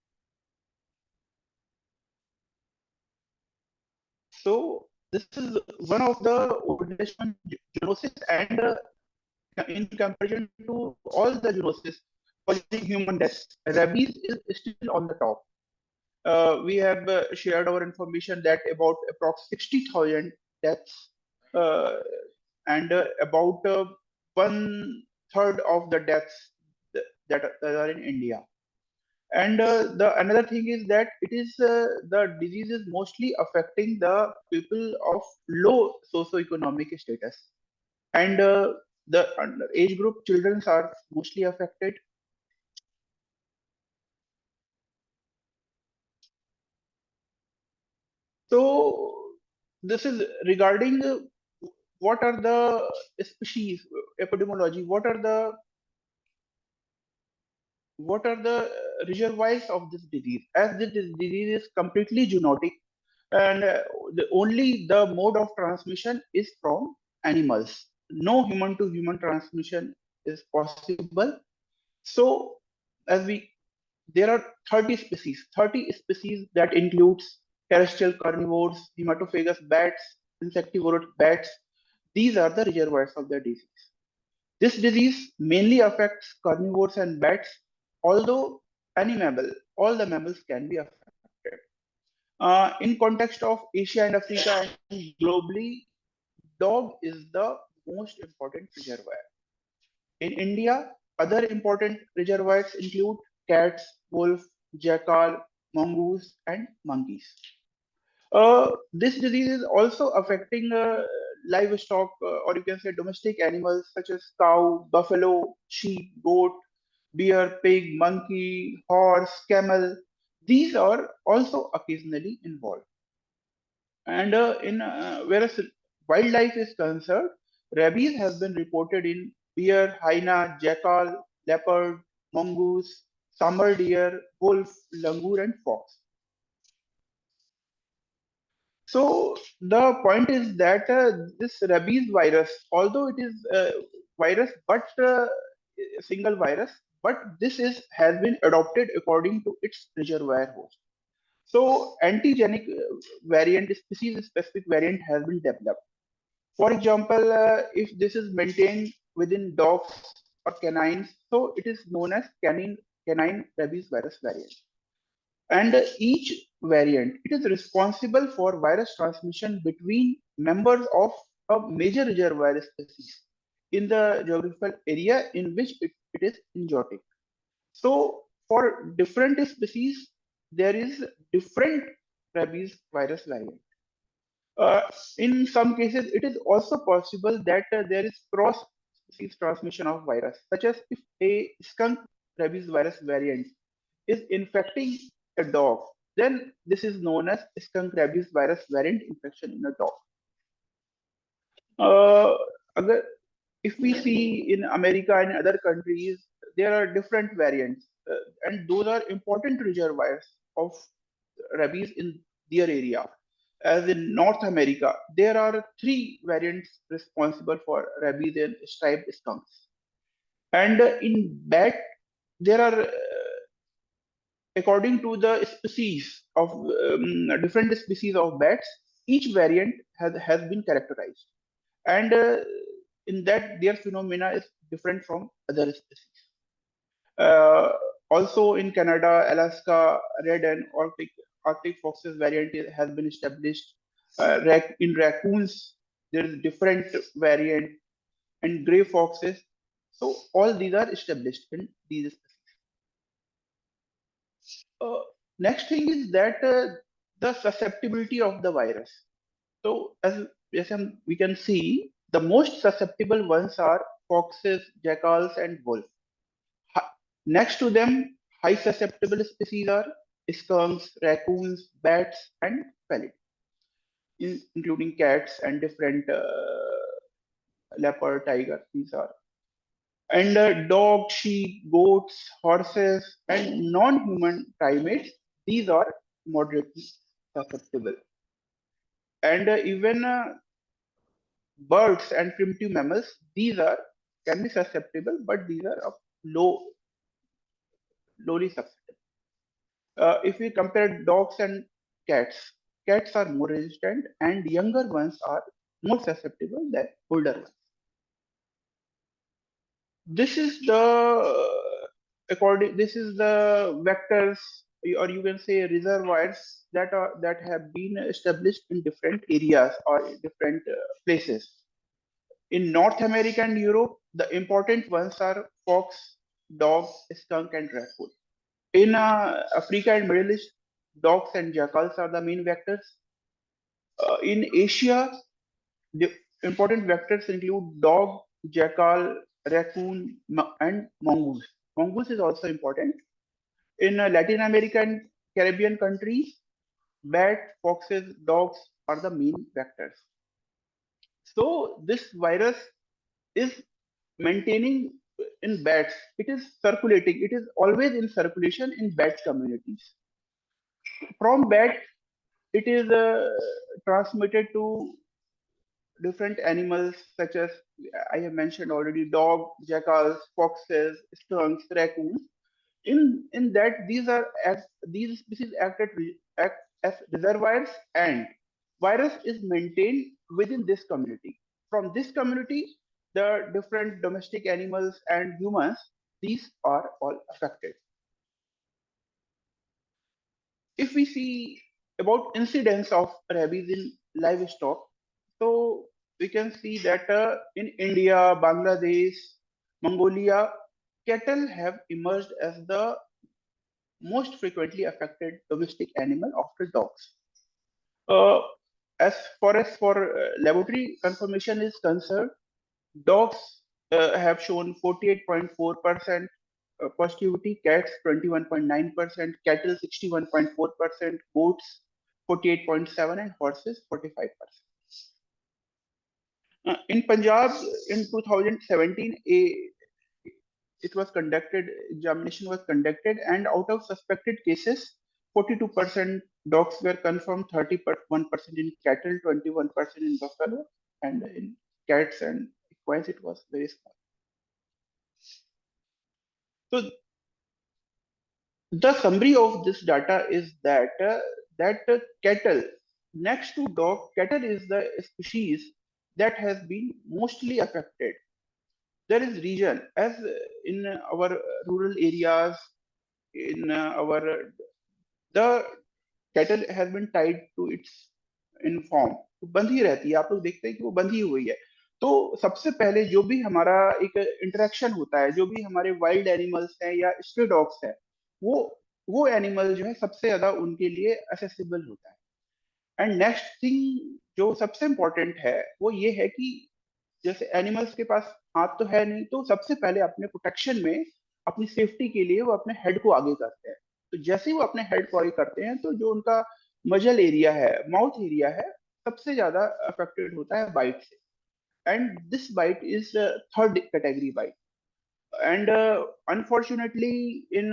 H: So this is one of the oldest zoonosis, and in comparison to all the zoonosis causing human deaths, rabies is still on the top. We have shared our information that about approx 60,000 deaths, and about 1/3 of the deaths that are in India. And the another thing is that it is the disease is mostly affecting the people of low socioeconomic status, and the age group children are mostly affected. So this is regarding what are the species epidemiology, what are the reservoirs of this disease, as this disease is completely zoonotic, and only the mode of transmission is from animals. No human to human transmission is possible. So there are 30 species that includes terrestrial carnivores, hematophagous bats, insectivorous bats. These are the reservoirs of the disease. This disease mainly affects carnivores and bats, although all the mammals can be affected. In context of Asia and Africa and globally, dog is the most important reservoir. In India, other important reservoirs include cats, wolf, jackal, mongoose, and monkeys. This disease is also affecting livestock, or you can say domestic animals such as cow, buffalo, sheep, goat, deer, pig, monkey, horse, camel. These are also occasionally involved. And whereas wildlife is concerned, rabies has been reported in bear, hyena, jackal, leopard, mongoose, summer deer, wolf, langur, and fox. So the point is that this rabies virus, although it is a virus, but a single virus, but has been adopted according to its reservoir host. So antigenic variant, species-specific variant has been developed. For example, if this is maintained within dogs or canines, so it is known as canine rabies virus variant. And each variant, it is responsible for virus transmission between members of a major reservoir species in the geographical area in which it is zoonotic. So for different species, there is different rabies virus variant. In some cases, it is also possible that there is cross-species transmission of virus, such as if a skunk rabies virus variant is infecting a dog, then this is known as skunk rabies virus variant infection in a dog. If we see in America and other countries, there are different variants, and those are important reservoirs of rabies in their area. As in North America, there are 3 variants responsible for rabies in striped skunks. And in bat, there are, according to the species of different species of bats, each variant has been characterized. And in that, their phenomena is different from other species. Also in Canada, Alaska, red and Arctic foxes variant has been established. In raccoons, there is different variant, and gray foxes. So all these are established in these species. Next thing is that the susceptibility of the virus. So as we can see, the most susceptible ones are foxes, jackals, and wolves. Next to them, high susceptible species are skunks, raccoons, bats, and pelids, including cats and different leopard, tiger. These are. And dog, sheep, goats, horses, and non-human primates, these are moderately susceptible. And even birds and primitive mammals, can be susceptible, but these are of lowly susceptible. If we compare dogs and cats, cats are more resistant, and younger ones are more susceptible than older ones. This is the vectors, or you can say reservoirs that have been established in different areas or different places. In North America and Europe, the important ones are fox, dog, skunk, and raccoon. In Africa and Middle East, dogs and jackals are the main vectors. In Asia, the important vectors include dog, jackal, raccoon, and mongoose. Mongoose is also important. In Latin America and Caribbean countries, bat, foxes, dogs are the main vectors. So this virus is maintaining in bats. It is circulating. It is always in circulation in bat communities. From bat, it is transmitted to different animals such as I have mentioned already, dog, jackals, foxes, skunks, raccoons. In that these species act as reservoirs, and virus is maintained within this community. From this community, the different domestic animals and humans, these are all affected. If we see about incidence of rabies in livestock, so we can see that in India, Bangladesh, Mongolia, cattle have emerged as the most frequently affected domestic animal after dogs. Uh, as far as for laboratory confirmation is concerned, dogs have shown 48.4% positivity, cats 21.9%, cattle 61.4%, goats 48.7%, and horses 45%. In Punjab, in 2017, it was conducted, examination was conducted, and out of suspected cases, 42% dogs were confirmed, 31% in cattle, 21% in buffalo, and in cats and equines it was very small. So the summary of this data is that cattle, next to dog, cattle is the species that has been mostly affected. There is region as in our rural areas, in our the cattle has been tied to its in form, तो बंधी रहती है, आप लोग देखते हैं कि वो बंधी हुई है. तो सबसे पहले जो भी हमारा एक इंटरेक्शन होता है, जो भी हमारे वाइल्ड एनिमल्स हैं या स्ट्रे डॉग्स हैं, वो एनिमल जो है सबसे ज्यादा उनके लिए असेसिबल होता है. एंड नेक्स्ट थिंग जो सबसे इम्पोर्टेंट है वो ये है कि जैसे एनिमल्स के पास हाथ तो है नहीं, तो सबसे पहले अपने प्रोटेक्शन में, अपनी सेफ्टी के लिए वो अपने हेड को आगे करते हैं. तो जैसे ही वो अपने हेड को आगे करते हैं, तो जो उनका मजल एरिया है, माउथ एरिया है, सबसे ज्यादा अफेक्टेड होता है बाइट से. And this bite is third category bite. And unfortunately, in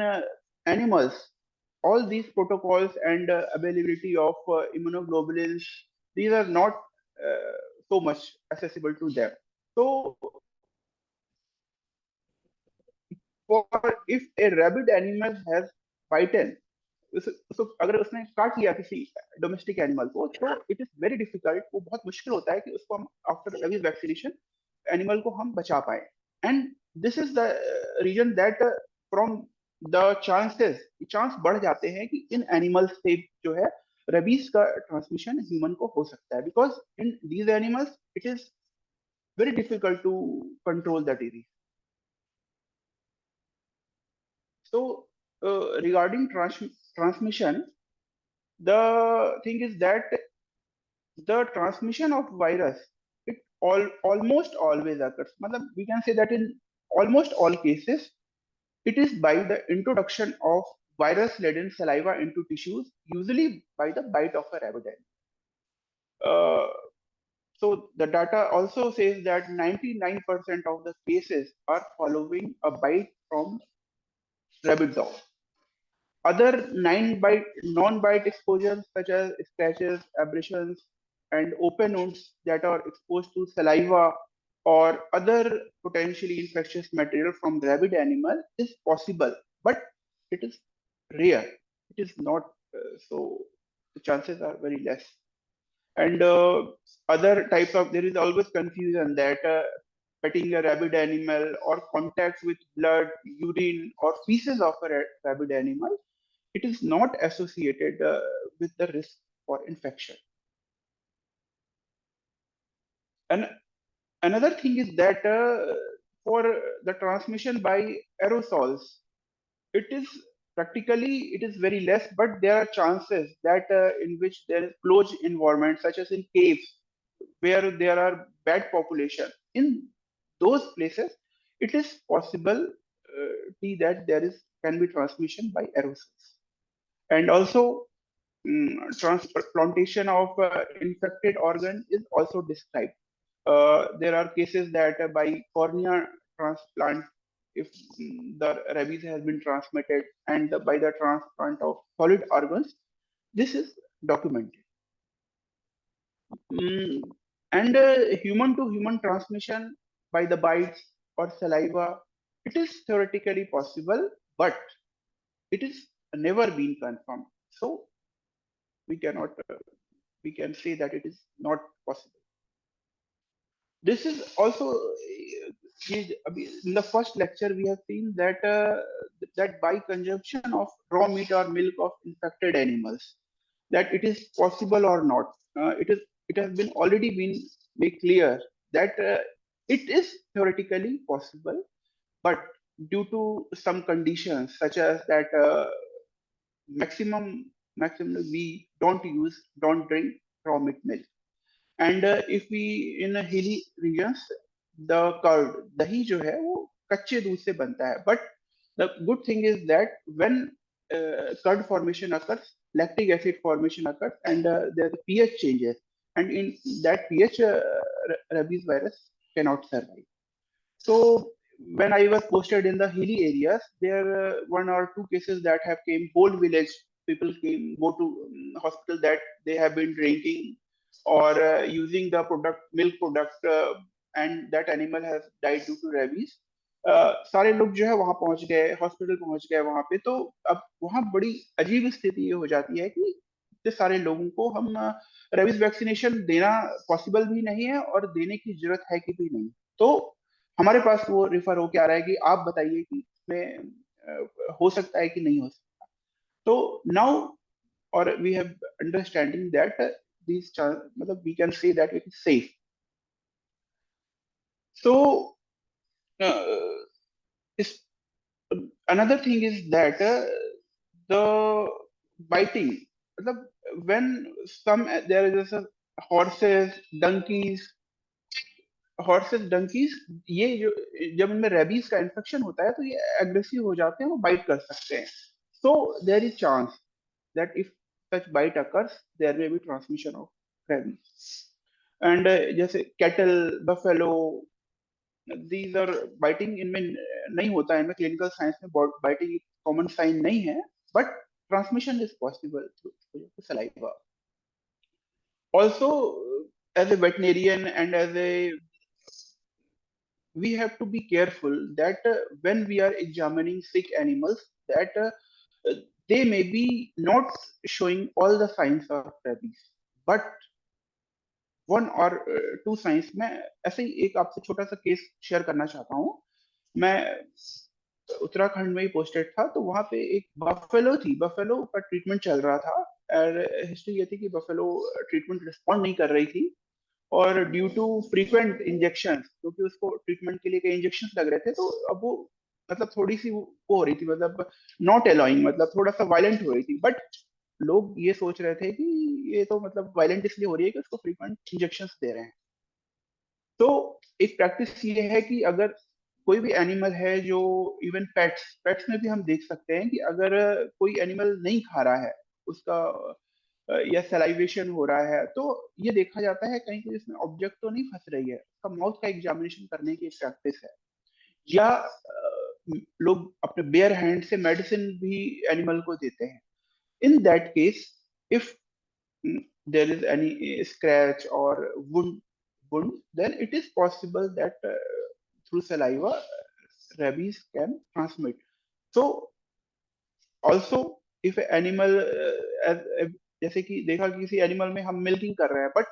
H: animals, all these protocols and availability of immunoglobulins, these are not so much accessible to them. So, for if a rabid animal has bitten, so अगर उसने काट लिया किसी domestic animal को, तो it is very difficult, वो बहुत मुश्किल होता है कि उसको हम आफ्टर रेबीज वैक्सीनेशन एनिमल को हम बचा पाए. And this is the reason that from the chance बढ़ जाते हैं कि इन एनिमल्स से जो है रेबीज का ट्रांसमिशन ह्यूमन को हो सकता है, because in these animals it is very difficult to control the disease. So regarding transmission, the thing is that the transmission of virus, it almost always occurs. We can say that in almost all cases, it is by the introduction of virus-laden saliva into tissues, usually by the bite of a rabid animal. So the data also says that 99% of the cases are following a bite from rabid dog. Other non-bite exposures such as scratches, abrasions, and open wounds that are exposed to saliva or other potentially infectious material from the rabid animal is possible, but it is rare. It is not so. The chances are very less. And other types of, there is always confusion that petting a rabid animal or contact with blood, urine, or feces of a rabid animal, it is not associated with the risk for infection. And another thing is that for the transmission by aerosols, it is practically it is very less, but there are chances that in which there is closed environment, such as in caves where there are bad population, in those places it is possible that there can be transmission by aerosols. And also transplantation of infected organ is also described. There are cases that by cornea transplant, if the rabies has been transmitted, and by the transplant of solid organs, this is documented. And human to human transmission by the bites or saliva, it is theoretically possible, but it is never been confirmed. So we cannot, we can say that it is not possible. This is also in the first lecture we have seen that that by consumption of raw meat or milk of infected animals, that it is possible or not. It has been already been made clear that it is theoretically possible, but due to some conditions such as that maximum we don't drink raw meat milk. And if we in a hilly regions, the curd dahi jo hai wo कच्चे दूध से बनता है. But the good thing is that when curd formation occurs, lactic acid formation occurs, and the pH changes, and in that pH rabies virus cannot survive. So when I was posted in the hilly areas, there one or two cases that have came whole village people came go to hospital that they have been drinking or using the product milk product and that animal has died due to rabies. सारे लोग जो है वहां पहुंच गए hospital पहुंच गए वहां पे तो अब वहां बड़ी अजीब स्थिति ये हो जाती है कि इतने सारे लोगों को हम रेबीज वैक्सीनेशन देना पॉसिबल भी नहीं है और देने की जरूरत है कि भी नहीं. तो हमारे पास वो रिफर होके आ रहा है कि आप बताइए कि इसमें हो सकता है कि नहीं हो सकता. तो नाउ और we have understanding that these मतलब we can say that it is safe. So is another thing is that the biting मतलब when some there is a horses donkeys ये जो जब इनमें रेबीज का इन्फेक्शन होता है तो ये एग्रेसिव हो जाते हैं वो बाइट कर सकते हैं. So there is chance that if such bite occurs there may be transmission of rabies. And जैसे cattle buffalo these are biting इनमें नहीं होता है, इनमें क्लिनिकल साइंस में बाइटिंग कॉमन साइन नहीं है, but transmission is possible through saliva. Also, as a veterinarian and as a we have to be careful that when we are examining sick animals that they may be not showing all the signs of rabies, but one or two signs. मैं ऐसे ही एक आपसे छोटा सा case share करना चाहता हूँ. मैं उत्तराखंड में ही पोस्टेड था तो वहां पे एक बफेलो का ट्रीटमेंट चल रहा था और हिस्ट्री ये थी कि बफेलो ट्रीटमेंट रिस्पॉन्ड नहीं कर रही थी और ड्यू टू फ्रीक्वेंट इंजेक्शन क्योंकि उसको ट्रीटमेंट के लिए कई इंजेक्शन लग रहे थे तो अब वो मतलब थोड़ी सी वो हो रही थी मतलब नॉट अलाउइंग मतलब थोड़ा सा वायलेंट हो रही थी. बट लोग ये सोच रहे थे कि ये तो मतलब वायलेंट इसलिए हो रही है कि उसको फ्रीक्वेंट इंजेक्शन दे रहे हैं. तो एक प्रैक्टिस ये है कि अगर कोई भी एनिमल है जो इवन पेट्स में भी हम देख सकते हैं कि अगर कोई एनिमल नहीं खा रहा है उसका या सलाइवेशन हो रहा है तो ये देखा जाता है कहीं इसमें ऑब्जेक्ट तो नहीं फंस रही है, उसका माउथ का एग्जामिनेशन करने की एक प्रैक्टिस है. या लोग अपने बेयर हैंड से मेडिसिन भी एनिमल को देते हैं. In that case if there is any scratch or wound then it is possible that through saliva rabies can transmit. So also if animal जैसे कि देखा कि किसी एनिमल में हम मिल्किंग कर रहे हैं बट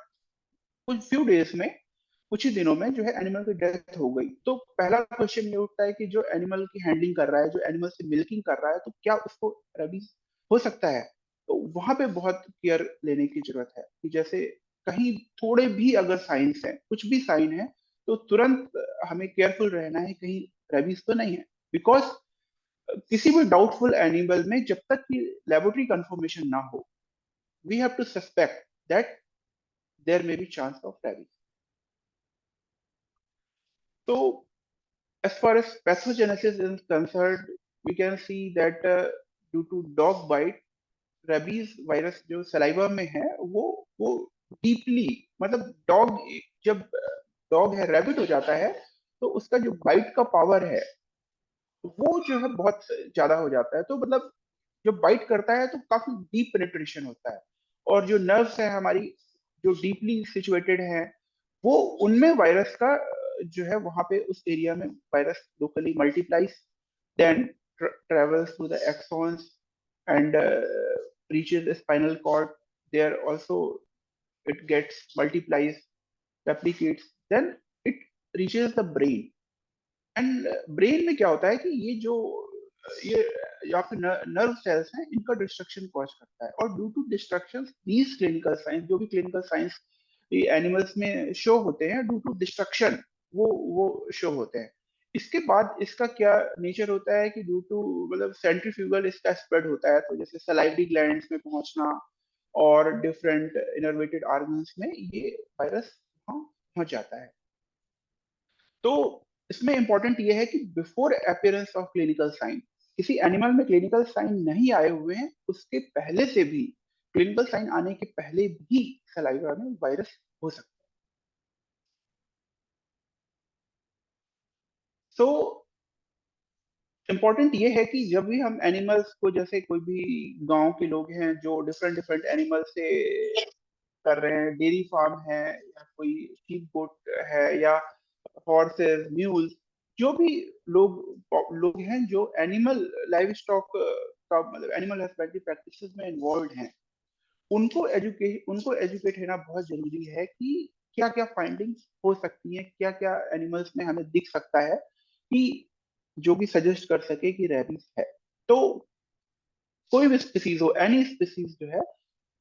H: कुछ फ्यू डेज में कुछ ही दिनों में जो है एनिमल की डेथ हो गई तो पहला क्वेश्चन ये उठता है कि जो एनिमल की हैंडलिंग कर रहा है जो एनिमल से मिल्किंग कर रहा है तो क्या उसको रेबीज हो सकता है. तो वहां पे बहुत केयर लेने की जरूरत है कि जैसे कहीं थोड़े भी अगर साइंस है कुछ भी साइन है तो तुरंत हमें केयरफुल रहना है कहीं रेबीज तो नहीं है. बिकॉज किसी भी डाउटफुल एनिमल में जब तक कि लेबोरेटरी कंफर्मेशन ना हो we have to suspect that there may be chance of rabies. So as far as pathogenesis is concerned we can see that due to dog bite rabies virus जो saliva में है वो deeply मतलब जब dog है rabbit हो जाता है तो उसका जो बाइट का पावर है वो जो है बहुत ज्यादा हो जाता है. तो मतलब जब बाइट करता है तो काफी डीप पेनिट्रेशन होता है और जो नर्व्स है हमारी जो डीपली सिचुएटेड है वो उनमें वायरस का जो है वहां पे उस एरिया में virus locally multiplies, then travels through the axons and reaches the spinal cord. There also it gets multiplies, replicates, then it reaches the brain. And brain में क्या होता है कि ये आपके नर्व सेल्स हैं, इनका डिस्ट्रक्शन कॉज करता है, और due to destruction these clinical signs, जो भी क्लिनिकल साइंस एनिमल्स में शो होते हैं ड्यू टू डिस्ट्रक्शन, वो शो होते हैं। इसके बाद इसका क्या नेचर होता है कि ड्यू टू मतलब सेंट्रीफ्यूगल इसका स्प्रेड होता है, तो जैसे सलाइवरी ग्लैंड्स में पहुंचना और डिफरेंट इनर्वेटेड ऑर्गन्स में ये वायरस पहुंच जाता है। तो इसमें इंपॉर्टेंट ये है कि before appearance of clinical sign, किसी एनिमल में क्लिनिकल साइन नहीं आए हुए हैं, उसके पहले से भी, क्लिनिकल साइन आने के पहले भी सलाइवा में वायरस हो सकता है। सो इंपॉर्टेंट ये है कि जब भी हम एनिमल्स को, जैसे कोई भी गांव के लोग हैं जो डिफरेंट डिफरेंट एनिमल से कर रहे हैं, डेयरी फार्म है या कोई शीप गोट है या हॉर्सेस, म्यूल्स, जो भी लोग हैं जो एनिमल लाइव स्टॉक का मतलब एनिमल हस्बेंड्री प्रैक्टिसेस में इन्वॉल्व हैं, उनको एजुकेट होना बहुत जरूरी है कि क्या क्या फाइंडिंग्स हो सकती हैं, क्या क्या एनिमल्स में हमें दिख सकता है कि जो भी सजेस्ट कर सके कि रेबीज है। तो कोई भी स्पीसीज हो, एनी स्पीसीज जो है,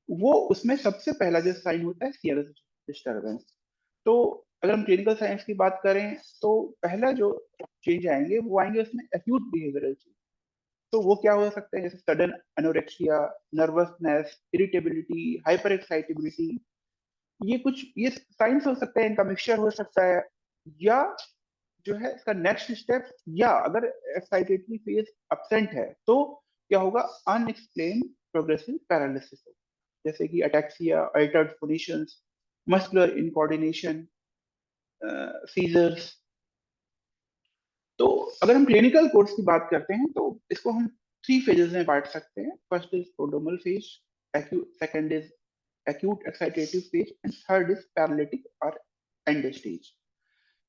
H: वो उसमें सबसे पहला जो साइन होता है सीरियस डिस्टर्बेंस। तो अगर हम क्लिनिकल साइंस की बात करें तो पहला जो चेंज आएंगे वो आएंगे उसमें एक्यूट बिहेवियरल चेंज। तो वो क्या हो सकते हैं, जैसे sudden anorexia, nervousness, irritability, hyper excitability, ये साइंस हो सकते हैं, इनका मिक्सचर हो सकता है। या जो है इसका नेक्स्ट स्टेप, या अगर एक्साइटेटरी फेज एब्सेंट है तो क्या होगा, अनएक्सप्लेन प्रोग्रेसिव पैरालिसिस, जैसे कि ataxia, altered positions, muscular incoordination, seizures. तो अगर हम क्लिनिकल कोर्स की बात करते हैं तो इसको हम 3 फेजेस में बांट सकते हैं। First is prodromal phase, second is acute excitative phase, and third is paralytic or end stage.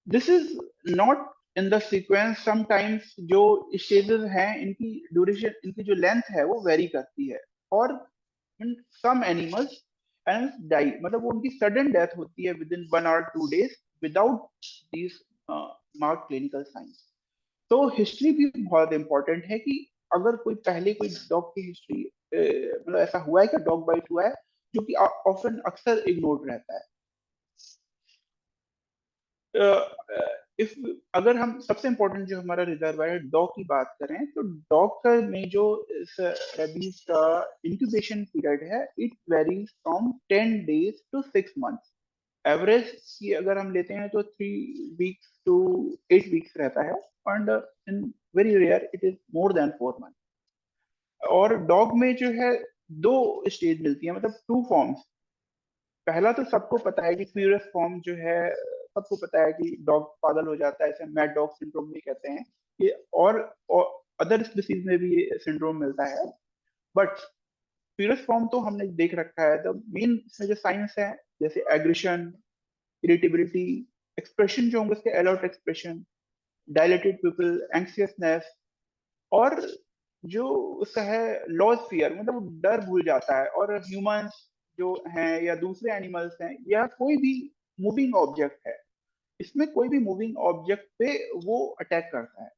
H: This is not in the sequence. Sometimes जो stages हैं इनकी ड्यूरेशन, इनकी जो लेंथ है वो वेरी करती है, और some animals die, मतलब वो उनकी सडन डेथ होती है within 1 or 2 days without these marked clinical signs. तो हिस्ट्री भी बहुत इंपॉर्टेंट है कि अगर कोई पहले कोई डॉग की हिस्ट्री मतलब ऐसा हुआ है कि डॉग बाइट हुआ है, जो कि ऑफन अक्सर इग्नोर्ड रहता है। इफ अगर हम सबसे इंपॉर्टेंट जो हमारा रिजर्वायर है डॉग की बात करें, तो डॉग का में जो रेबीज का इंक्यूबेशन पीरियड है, it varies from 10 days to 6 months। Average की अगर हम लेते हैं तो 3 weeks to 8 weeks रहता है, and in very rare it is more than 4 months। और डॉग में जो है 2 स्टेज मिलती है, मतलब 2 फॉर्म्स। पहला तो सबको पता है कि प्यूरेस्ट फॉर्म जो है, सबको पता है कि डॉग पागल हो जाता है, इसे मैड डॉग सिंड्रोम भी कहते हैं ये, और अदर स्पीसीज में भी ये सिंड्रोम मिलता है। बट प्यूरेस्ट फॉर्म तो हमने देख रखा है। द मेन इसमें जो साइंस है, जैसे एग्रेशन, इरिटेबिलिटी, एक्सप्रेशन जो होंगे उसके अलर्ट एक्सप्रेशन, डायलेटेड पिपल, एंक्सियसनेस, और जो उसका है लॉस फियर, मतलब वो डर भूल जाता है। और ह्यूमंस जो हैं या दूसरे एनिमल्स हैं या कोई भी मूविंग ऑब्जेक्ट है, इसमें कोई भी मूविंग ऑब्जेक्ट पे वो अटैक करता है,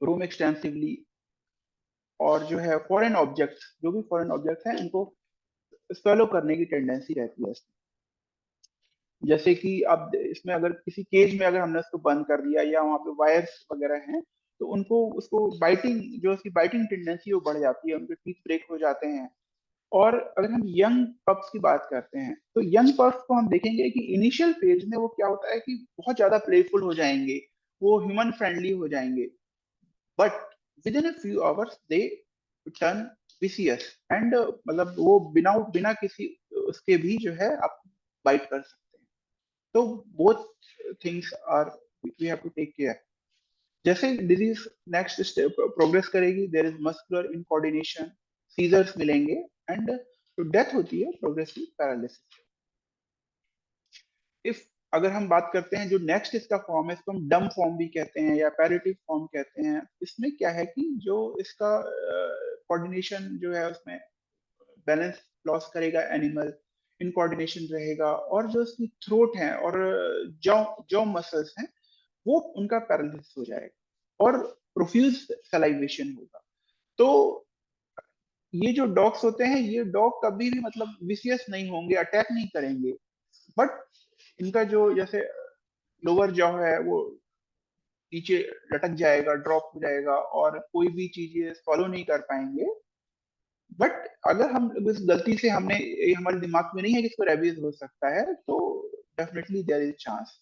H: रोम एक्सटेंसिवली। और जो है फॉरेन ऑब्जेक्ट्स, जो भी फॉरेन ऑब्जेक्ट्स हैं, इनको स्वेलो करने की टेंडेंसी रहती है इसमें। जैसे कि अब इसमें अगर किसी केज में अगर हमने उसको बंद कर दिया या वहां पे वायर्स वगैरह हैं, तो उसको बाइटिंग, जो उसकी बाइटिंग टेंडेंसी वो बढ़ जाती है, उनके टीथ ब्रेक हो जाते हैं। और अगर हम यंग पप्स की बात करते हैं, तो यंग पप्स को हम देखेंगे कि इनिशियल फेज में वो क्या होता है कि बहुत ज्यादा प्लेफुल हो जाएंगे, वो ह्यूमन फ्रेंडली हो जाएंगे, but with in a few hours they turn vicious, and मतलब वो बिना किसी उसके भी जो है आप बाइट कर सकते हैं। तो both things are we have to take care. जैसे डिजीज नेक्स्ट स्टेप प्रोग्रेस करेगी, there is muscular incoordination, seizures मिलेंगे, एंड तो डेथ होती है प्रोग्रेसिव पैरालिसिस। इफ अगर हम बात करते हैं जो नेक्स्ट इसका फॉर्म है, इसको हम डम फॉर्म भी कहते हैं या पैरेटिव फॉर्म कहते हैं। इसमें क्या है कि जो इसका कोऑर्डिनेशन जो है उसमें बैलेंस लॉस करेगा एनिमल, इनकोऑर्डिनेशन रहेगा, और जो इसकी थ्रोट है और जॉ जॉ मसल्स हैं वो उनका पैरालिसिस हो जाएगा और प्रोफ्यूज सलाइवेशन होगा। तो ये जो डॉग्स होते हैं, ये डॉग कभी भी मतलब विशियस नहीं होंगे, अटैक नहीं करेंगे, बट इनका जो जैसे लोअर जॉ है वो नीचे लटक जाएगा, ड्रॉप हो जाएगा और कोई भी चीजें फॉलो नहीं कर पाएंगे। बट अगर हम इस गलती से हमने, ये हमारे दिमाग में नहीं है कि इसको रेबीज हो सकता है, तो डेफिनेटली देयर इज चांस।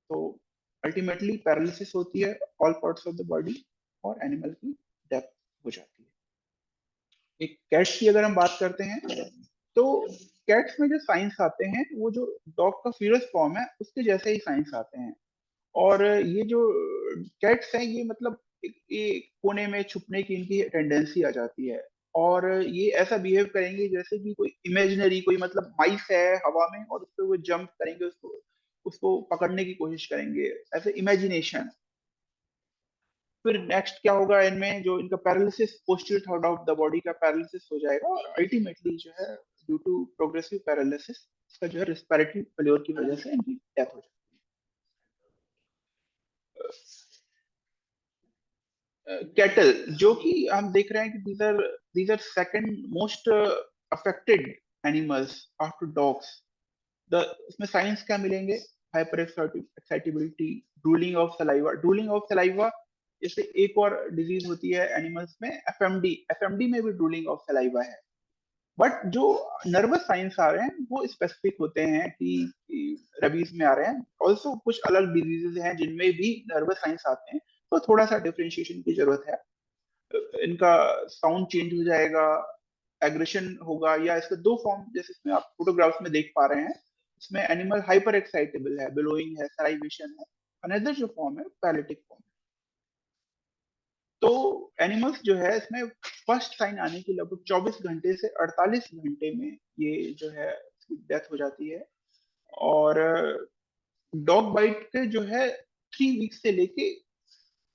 H: तो अल्टीमेटली पैरालिसिस होती है all parts of the body और एनिमल की डेथ हो जाती है। एक कैट्स की अगर हम बात करते हैं, तो कैट्स में जो साइंस आते हैं वो जो डॉग का फीरस फॉर्म है उसके जैसे ही साइंस आते हैं। और ये जो कैट्स हैं ये मतलब ये कोने में छुपने की इनकी टेंडेंसी आ जाती है, और ये ऐसा बिहेव करेंगे जैसे कि कोई इमेजिनरी कोई मतलब माइस है हवा में और उस पर वो जंप करेंगे, उसको उसको पकड़ने की कोशिश करेंगे, ऐसे इमेजिनेशन। फिर नेक्स्ट क्या होगा, इनमें जो इनका paralysis, posterior third of the body का पैरालिसिस हो जाएगा, और अल्टीमेटली जो है ड्यू टू प्रोग्रेसिव पैरालिसिस इसका जो है रिस्पिरेटरी फेल्योर की वजह से इनकी डेथ हो जाएगी। कैटल जो कि हम देख रहे हैं कि these are second most affected animals after dogs। The इसमें साइंस क्या मिलेंगे, hyper excitability, drooling of saliva. Drooling of saliva जैसे एक और डिजीज होती है एनिमल्स में, एफएमडी, एफएमडी में भी ड्रूलिंग ऑफ सलाइवा है। बट जो नर्वस साइंस आ रहे हैं वो स्पेसिफिक होते हैं कि रेबीज में आ रहे हैं। ऑल्सो कुछ अलग डिजीजेज हैं जिनमें भी नर्वस साइंस आते हैं, तो थोड़ा सा डिफरेंशिएशन की जरूरत है। इनका साउंड चेंज हो जाएगा, एग्रेशन होगा, या इसके दो फॉर्म जैसे इसमें आप फोटोग्राफ्स में देख पा रहे हैं, इसमें एनिमल हाइपर एक्साइटेबल है, बिलोइंग है, सलाइवेशन है। अनदर जो फॉर्म है पैरेटिक फॉर्म। तो एनिमल्स जो है इसमें फर्स्ट साइन आने की लगभग 24 घंटे से 48 घंटे में ये जो है डेथ हो जाती है। और डॉग बाइट के जो है 3 वीक से लेके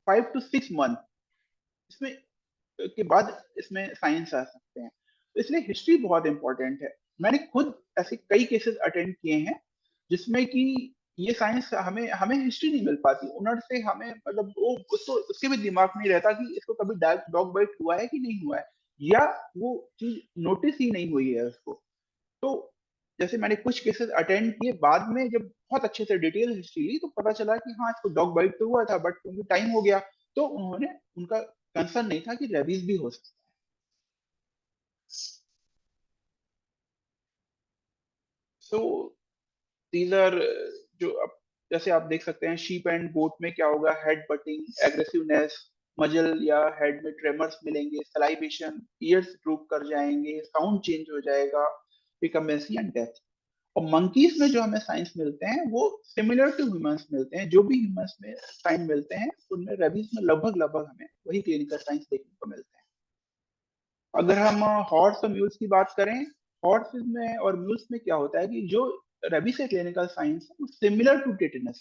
H: 5 to 6 मंथ इसमें के बाद इसमें साइंस आ सकते हैं। तो इसलिए हिस्ट्री बहुत इंपॉर्टेंट है। मैंने खुद ऐसे कई केसेस अटेंड किए हैं जिसमें कि ये साइंस हमें हमें हिस्ट्री नहीं मिल पाती उनर से, हमें मतलब वो उसको उसके भी दिमाग में नहीं रहता कि इसको कभी डॉग बाइट हुआ है कि नहीं हुआ है, या वो चीज नोटिस ही नहीं हुई है उसको। तो जैसे मैंने कुछ केसेस अटेंड किए, बाद में जब बहुत अच्छे से डिटेल हिस्ट्री ली तो पता चला कि हाँ इसको डॉग बाइट तो हुआ था, बट क्योंकि टाइम हो गया तो उन्होंने, उनका कंसर्न नहीं था कि रेबीज भी हो सकता है। सो दीज आर जो अब जैसे आप देख सकते हैं शीप एंड गोट में क्या होगा, हेड बटिंग, एग्रेसिवनेस, मजल या हेड में ट्रेमर्स मिलेंगे, सलाइवेशन, ईयर्स ड्रूप कर जाएंगे, साउंड चेंज हो जाएगा, रिकम्बेंसी एंड डेथ। और मंकीज में जो हमें साइंस मिलते हैं वो सिमिलर टू ह्यूमंस मिलते हैं। जो भी ह्यूमंस में साइन मिलते हैं उनमें रेबीज में लगभग लगभग हमें वही क्लिनिकल साइंस देखने को मिलते हैं। अगर हम हॉर्स और म्यूल्स की बात करें, हॉर्स में और म्यूल्स में क्या होता है कि जो रेबीज से क्लिनिकल साइंस है सिमिलर टू टेटनस।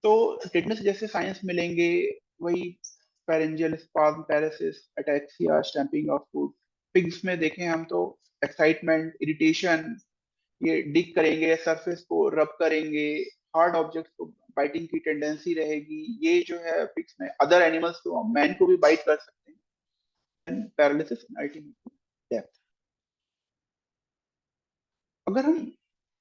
H: तो टेटनस जैसे साइंस मिलेंगे वही pharyngeal spasm, paresis, ataxia, stamping of food. Pigs में देखें हम तो एक्साइटमेंट, इरिटेशन, ये डिग करेंगे, सरफेस को रब करेंगे, हार्ड ऑब्जेक्ट्स को बाइटिंग की टेंडेंसी रहेगी। ये जो है पिग्स में, अदर एनिमल्स को, मैन को भी बाइट कर सकते हैं। Paralysis, ultimately death. अगर हम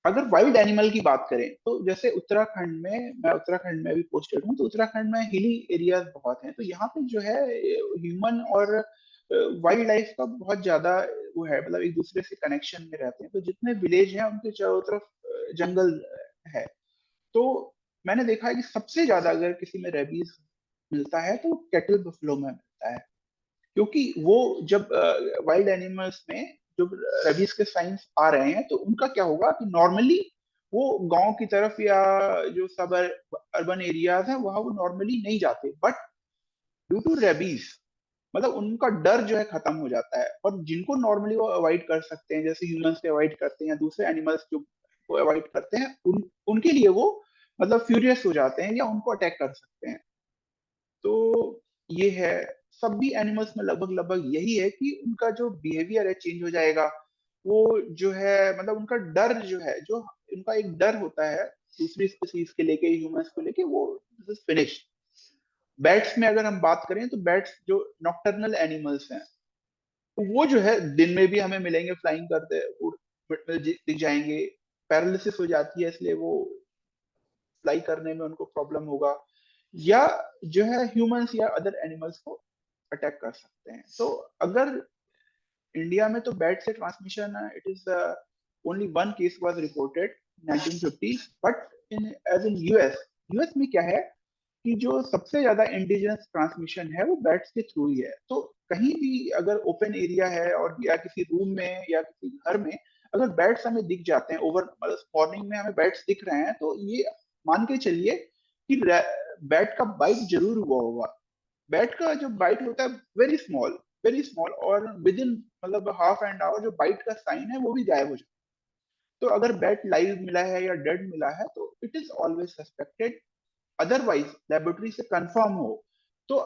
H: अगर वाइल्ड एनिमल की बात करें तो जैसे उत्तराखंड में, मैं उत्तराखंड में भी पोस्टेड हूँ, तो उत्तराखंड में हिली एरियाज बहुत हैं, तो यहाँ पे जो है ह्यूमन और वाइल्ड लाइफ का बहुत ज्यादा वो है, मतलब एक दूसरे से कनेक्शन में रहते हैं। तो जितने विलेज हैं उनके चारों तरफ जंगल है। तो मैंने देखा है कि सबसे ज्यादा अगर किसी में रेबीज मिलता है तो कैटल बफलो में मिलता है, क्योंकि वो जब वाइल्ड एनिमल्स में जो रेबीज के साइंस आ रहे हैं तो उनका क्या होगा कि नॉर्मली वो गांव की तरफ या जो सब अर्बन एरियाज हैं वहां वो नॉर्मली नहीं जाते, बट ड्यू टू रेबीज मतलब उनका डर जो है खत्म हो जाता है। और जिनको नॉर्मली वो अवॉइड कर सकते हैं, जैसे ह्यूमंस से अवॉइड करते हैं या दूसरे एनिमल्स जो को अवॉइड करते हैं, उनके लिए वो मतलब फ्यूरियस हो जाते हैं या उनको अटैक कर सकते हैं। तो ये है, सब भी एनिमल्स में लगभग लगभग यही है कि उनका जो बिहेवियर है चेंज हो जाएगा। वो जो है मतलब उनका डर जो है, जो उनका एक डर होता है दूसरी स्पीसीज के लेके, ह्यूमंस को लेके, वो दिस इज फिनिश्ड। बैट्स में अगर हम बात करें तो बैट्स जो नॉक्टर्नल एनिमल्स हैं, तो वो जो है दिन में भी हमें मिलेंगे, फ्लाइंग करते दिख जाएंगे। पैरालिसिस हो जाती है इसलिए वो फ्लाई करने में उनको प्रॉब्लम होगा, या जो है ह्यूमंस या अदर एनिमल्स को अटैक कर सकते हैं। तो अगर इंडिया में तो बैट से transmission, it is only one case was reported 1950, but in as in US, US में क्या है कि जो सबसे ज्यादा इंडिजिनस ट्रांसमिशन है वो बैट्स के थ्रू ही है। तो कहीं भी अगर ओपन एरिया है और या किसी रूम में या किसी घर में अगर बैट्स हमें दिख जाते हैं, ओवर मॉर्निंग में हमें बैट्स दिख रहे हैं, तो ये मान के चलिए कि बैट का बाइट जरूर हुआ होगा। बैट का जो बाइट होता है वेरी स्मॉल, वेरी स्मॉल, और विद इन मतलब हाफ एन आवर जो बाइट का साइन है वो भी गायब हो जाता है। तो अगर बैट लाइव मिला है या डेड मिला है तो it is always suspected, otherwise laboratory से कंफर्म हो तो,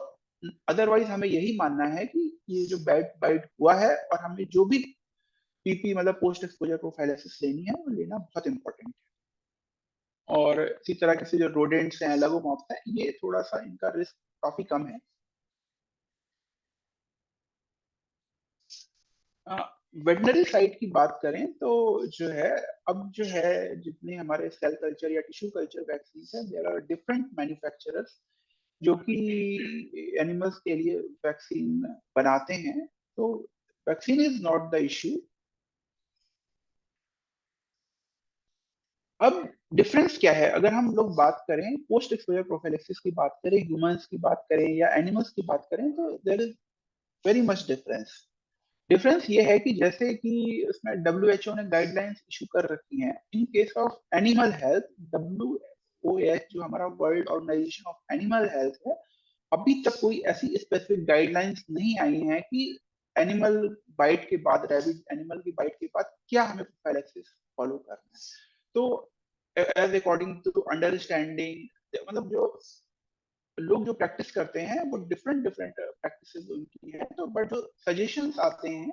H: अदरवाइज हमें यही मानना है कि ये जो बैट बाइट हुआ है, और हमें जो भी पीपी मतलब पोस्ट एक्सपोजर प्रोफाइलिसिस लेनी है वो लेना बहुत इंपॉर्टेंट है। और इसी तरह से जो रोडेंट्स हैं, लगोमॉर्फ्स हैं, ये थोड़ा सा इनका रिस्क काफी कम है। वेटनरी साइड की बात करें तो जो है, अब जो है जितने हमारे सेल कल्चर या टिश्यू कल्चर वैक्सीन है, देयर आर डिफरेंट मैन्युफैक्चरर्स जो कि एनिमल्स के लिए वैक्सीन बनाते हैं। तो vaccine is not the issue. अब डिफरेंस क्या है, अगर हम लोग बात करें पोस्ट एक्सपोजर प्रोफाइलिसिस की बात करें, ह्यूमंस की बात करें या एनिमल्स की बात करें, तो there is very much difference. Difference ये है कि जैसे कि उसमें WHO ने गाइडलाइंस इशू कर रखी हैं in case of animal health. WOH जो हमारा world organisation of animal health है, अभी तक कोई ऐसी स्पेसिफिक गाइडलाइंस नहीं आई हैं कि एनिमल बाइट के बाद, रैबिड एनिमल की बाइट के बाद क्या हमें प्रोफाइलैक्सिस फॉलो करना है। तो एज अकॉर्डिंग टू अंडरस्टैंडिंग, मतलब जो लोग जो प्रैक्टिस करते हैं वो डिफरेंट डिफरेंट प्रैक्टिसेस उनकी है। तो बट जो सजेशंस आते हैं,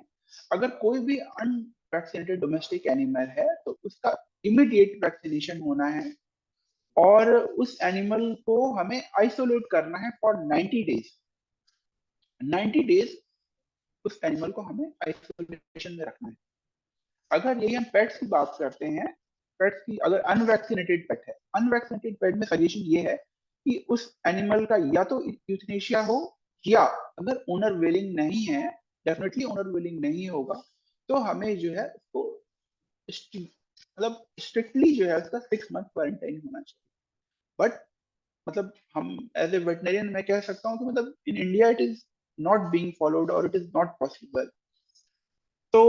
H: अगर कोई भी अनवैक्सीनेटेड डोमेस्टिक एनिमल है तो उसका इमीडिएट वैक्सीनेशन होना है, और उस एनिमल को हमें आइसोलेट करना है फॉर 90 डेज। 90 डेज उस एनिमल को हमें आइसोलेशन में रखना है। अगर यही हम पेट्स की बात करते हैं, पेट्स की अगर अनवैक्सीनेटेड पेट है, अनवैक्सीनेटेड पेट में सजेशन ये है कि उस एनिमल का या तो यूथनेशिया हो, या अगर ओनर विलिंग नहीं है, डेफिनेटली ओनर विलिंग नहीं होगा, तो हमें जो है उसको मतलब स्ट्रिक्टली जो है उसका 6 मंथ क्वारंटाइन होना चाहिए। बट मतलब हम एज ए वेटनरियन मैं कह सकता हूँ कि मतलब in India it is not being followed और इट इज नॉट पॉसिबल। तो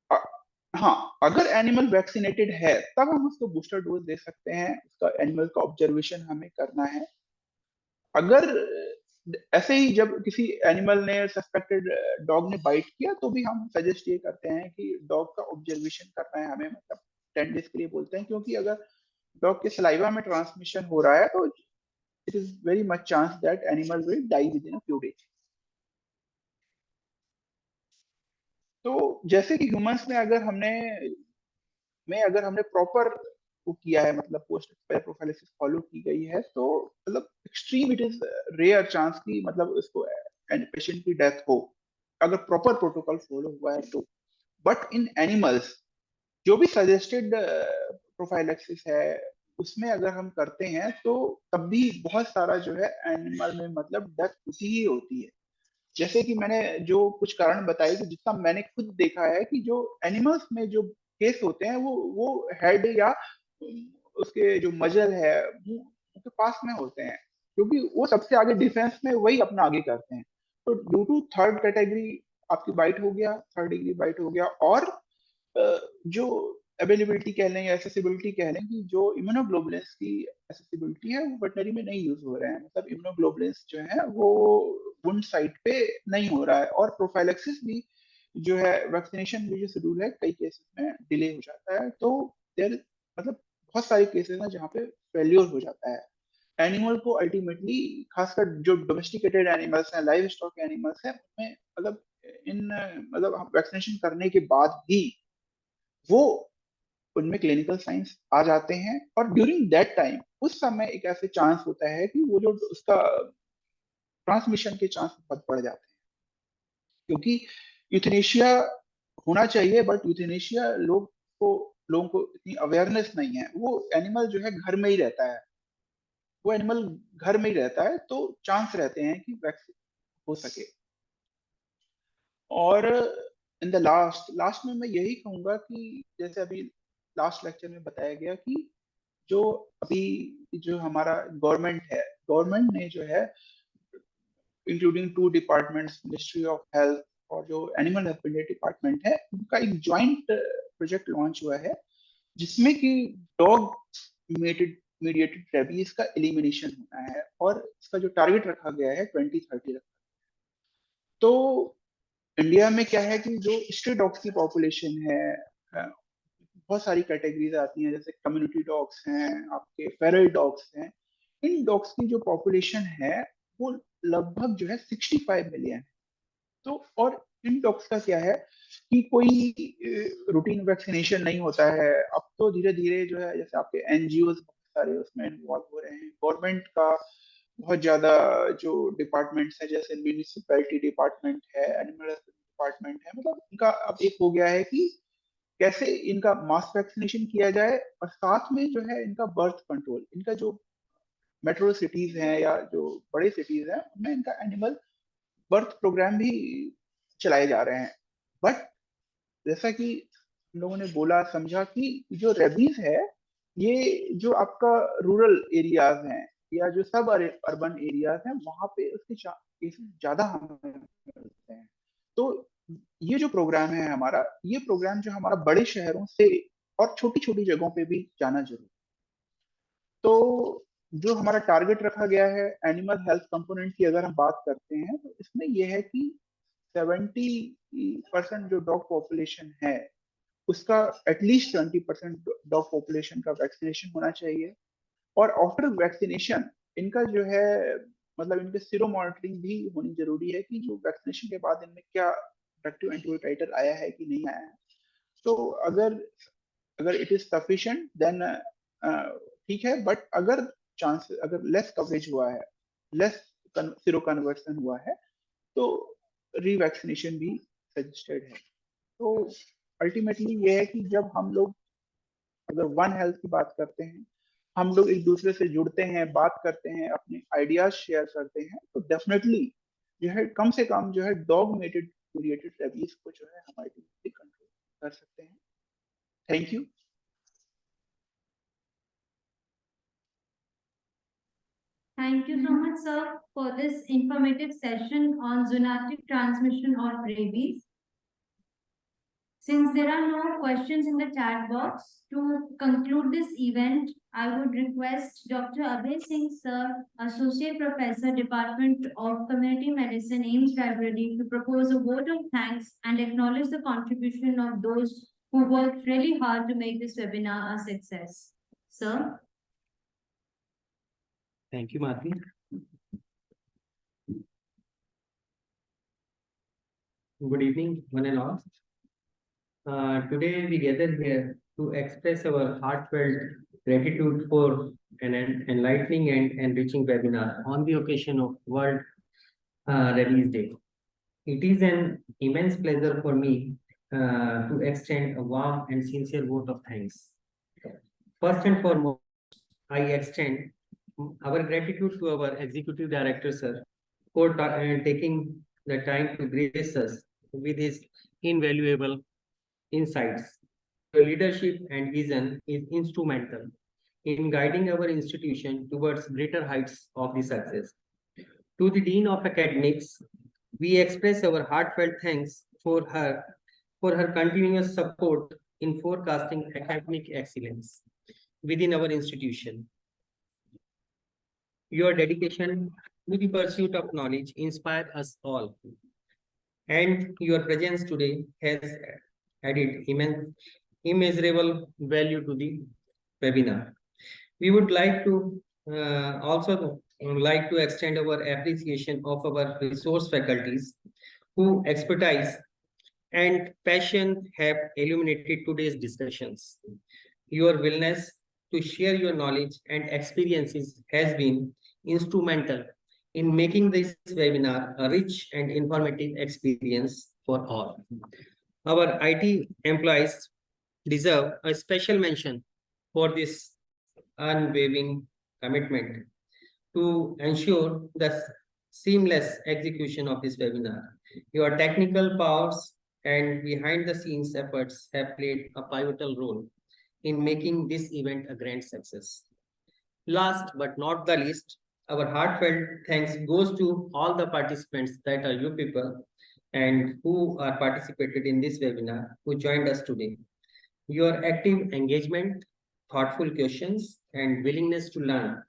H: अ- हाँ, अगर एनिमल वैक्सीनेटेड है तब हम उसको बूस्टर डोज दे सकते हैं, उसका एनिमल का ऑब्जर्वेशन हमें करना है। अगर ऐसे ही जब किसी एनिमल ने, सस्पेक्टेड डॉग ने बाइट किया, तो भी हम सजेस्ट ये करते हैं कि डॉग का ऑब्जर्वेशन करना है हमें, मतलब 10 डेज के लिए बोलते हैं, क्योंकि अगर डॉग के सलाइवा में ट्रांसमिशन हो रहा है तो it is very much chance that animal will die within a few days. तो जैसे कि ह्यूमंस में अगर हमने प्रॉपर वो किया है, मतलब पोस्ट प्रोफाइलिसिस फॉलो की गई है, तो मतलब extreme it is rare chance की मतलब उसको पेशेंट की डेथ हो, अगर प्रॉपर प्रोटोकॉल फॉलो हुआ है तो। बट इन एनिमल्स जो भी सजेस्टेड प्रोफाइलिसिस है उसमें अगर हम करते हैं तो तब भी बहुत सारा जो है एनिमल में मतलब डेथ होती ही होती है। जैसे कि मैंने जो कुछ कारण बताए कि जितना मैंने खुद देखा है कि जो एनिमल्स में जो केस होते हैं वो हेड या उसके जो मजल है मुंह के पास में होते हैं, क्योंकि वो सबसे आगे डिफेंस में वही अपना आगे करते हैं। तो ड्यू टू थर्ड कैटेगरी आपकी बाइट हो गया, थर्ड डिग्री बाइट हो गया, और जो अवेलेबिलिटी कह लें या एसेसिबिलिटी कह लें कि जो इम्यूनोग्लोबुलिन्स की एसेसिबिलिटी है वो वेटनरी में नहीं यूज हो रहे हैं, मतलब इम्यूनोग्लोबुलिन्स जो है वो वुंड साइट पे नहीं हो रहा है। और प्रोफाइलैक्सिस भी जो है वैक्सीनेशन में जो शेड्यूल है कई केसेस में डिले हो जाता है। तो देयर मतलब बहुत सारे केसेस हैं जहाँ पे फेल्योर हो जाता है। एनिमल को अल्टीमेटली, खासकर जो डोमेस्टिकेटेड एनिमल्स हैं, लाइव स्टॉक एनिमल्स हैं, उनमें मतलब इन मतलब वैक्सीनेशन करने के बाद भी वो उनमें क्लिनिकल साइंस आ जाते हैं, और ड्यूरिंग दैट टाइम उस समय एक ऐसे चांस होता है कि वो जो उसका ट्रांसमिशन के चांस बहुत बढ़ जाते हैं। क्योंकि यूथेनेशिया होना चाहिए, बट यूथेनेशिया लोगों को इतनी अवेयरनेस नहीं है। वो एनिमल जो है घर में ही रहता है, वो एनिमल घर में ही रहता है, तो चांस रहते हैं कि वैक्सीन हो सके। और इन द लास्ट में मैं यही कहूंगा कि जैसे अभी लास्ट लेक्चर में बताया गया कि जो अभी जो हमारा गवर्नमेंट ने जो है including 2 departments, ministry of health और जो एनिमल हस्बेंड्री डिपार्टमेंट है, उनका एक ज्वाइंट प्रोजेक्ट लॉन्च हुआ है जिसमें कि डॉग मीडिएटेड रेबीज का एलिमिनेशन होना है, और इसका जो टारगेट रखा गया है 2030 रखा। तो इंडिया में क्या है कि जो स्ट्रे डॉग्स की पॉपुलेशन है, बहुत सारी कैटेगरीज आती हैं, जैसे कम्युनिटी डॉग्स हैं, आपके फेरल डॉग्स हैं। इन डॉग्स की जो पॉपुलेशन है वो लगभग जो है 65 मिलियन। तो और इन डॉग्स का क्या है कि कोई रूटीन वैक्सीनेशन नहीं होता है। अब तो धीरे धीरे जो है, जैसे आपके एनजीओ सारे उसमें इन्वॉल्व हो रहे हैं, गवर्नमेंट का बहुत ज्यादा जो डिपार्टमेंट्स है, जैसे म्यूनिसिपैलिटी डिपार्टमेंट है, एनिमल डिपार्टमेंट है, मतलब इनका अब एक हो गया है कि कैसे इनका मास वैक्सीनेशन किया जाए, और साथ में जो है इनका बर्थ कंट्रोल, इनका जो मेट्रो सिटीज हैं या जो बड़े सिटीज हैं उनमें इनका एनिमल बर्थ प्रोग्राम भी चलाए जा रहे हैं। बट जैसा कि हम लोगों ने बोला समझा कि जो रेबीज है, ये जो आपका रूरल एरियाज हैं या जो सब अर्बन एरियाज हैं, वहां पे उसके केसेस ज्यादा हमें मिलते हैं। तो ये जो प्रोग्राम है हमारा, ये प्रोग्राम जो हमारा बड़े शहरों से और छोटी छोटी जगहों पे भी जाना जरूरी। तो जो हमारा टारगेट रखा गया है एनिमल हेल्थ कंपोनेंट की, अगर हम बात करते हैं तो इसमें यह है कि 70% जो डॉग पॉपुलेशन है उसका एटलीस्ट 20% डॉग पॉपुलेशन का वैक्सीनेशन होना चाहिए। और आफ्टर वैक्सीनेशन इनका जो है मतलब इनके सीरो मॉनिटरिंग भी होनी जरूरी है कि जो वैक्सीनेशन के बाद इनमें क्या प्रोटेक्टिव एंटीबॉडी टाइटर आया है कि नहीं आया है। तो अगर इट इज सफिशिएंट देन ठीक है, बट अगर लेस कवरेज हुआ है, लेस सीरो कन्वर्सन हुआ है, तो रीवैक्सीनेशन भी सजेस्टेड है। तो अल्टीमेटली ये है कि जब हम लोग अगर वन हेल्थ की बात करते हैं, हम लोग एक दूसरे से जुड़ते हैं, बात करते हैं, अपने आइडियाज शेयर करते हैं, तो डेफिनेटली जो है कम से कम जो है डॉग मीडिएटेड रेबीज को जो है हम अल्टीमेटली कंट्रोल कर सकते हैं। Thank you.
A: Thank you so much, sir, for this informative session on zoonotic transmission of rabies. Since there are no questions in the chat box, to conclude this event, I would request Dr. Abhay Singh, sir, Associate Professor, Department of Community Medicine, AIIMS Rae Bareli, to propose a vote of thanks and acknowledge the contribution of those who worked really hard to make this webinar a success. Sir?
I: Thank you, Madhvi. Good evening, one and all. Today we gather here to express our heartfelt gratitude for an enlightening and enriching webinar on the occasion of World Rabies Day. It is an immense pleasure for me to extend a warm and sincere vote of thanks. First and foremost, I extend our gratitude to our Executive Director, sir, for taking the time to grace us with his invaluable insights. Your leadership and vision is instrumental in guiding our institution towards greater heights of the success. To the Dean of Academics, we express our heartfelt thanks for her continuous support in forecasting academic excellence within our institution. Your dedication to the pursuit of knowledge inspires us all. and your presence today has added immeasurable value to the webinar. We would like to also like to extend our appreciation of our resource faculties who expertise and passion have illuminated today's discussions. Your willingness to share your knowledge and experiences has been instrumental in making this webinar a rich and informative experience for all. Our IT employees deserve a special mention for this unwavering commitment to ensure the seamless execution of this webinar. Your technical powers and behind the scenes efforts have played a pivotal role in making this event a grand success. Last but not the least, our heartfelt thanks goes to all the participants that are you people and who are participated in this webinar, who joined us today. Your active engagement, thoughtful questions, and willingness to learn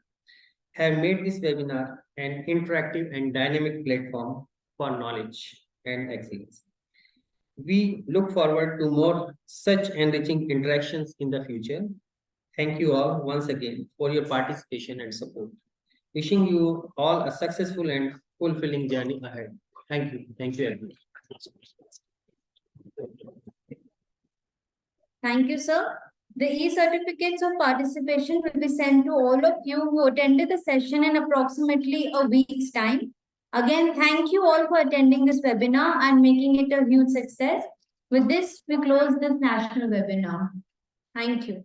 I: have made this webinar an interactive and dynamic platform for knowledge and excellence. We look forward to more such enriching interactions in the future. Thank you all once again for your participation and support. Wishing you all a successful and fulfilling journey ahead. Thank you. Thank you, everyone.
A: Thank you, sir. The e-certificates of participation will be sent to all of you who attended the session in approximately a week's time. Again, thank you all for attending this webinar and making it a huge success. With this, we close this national webinar. Thank you.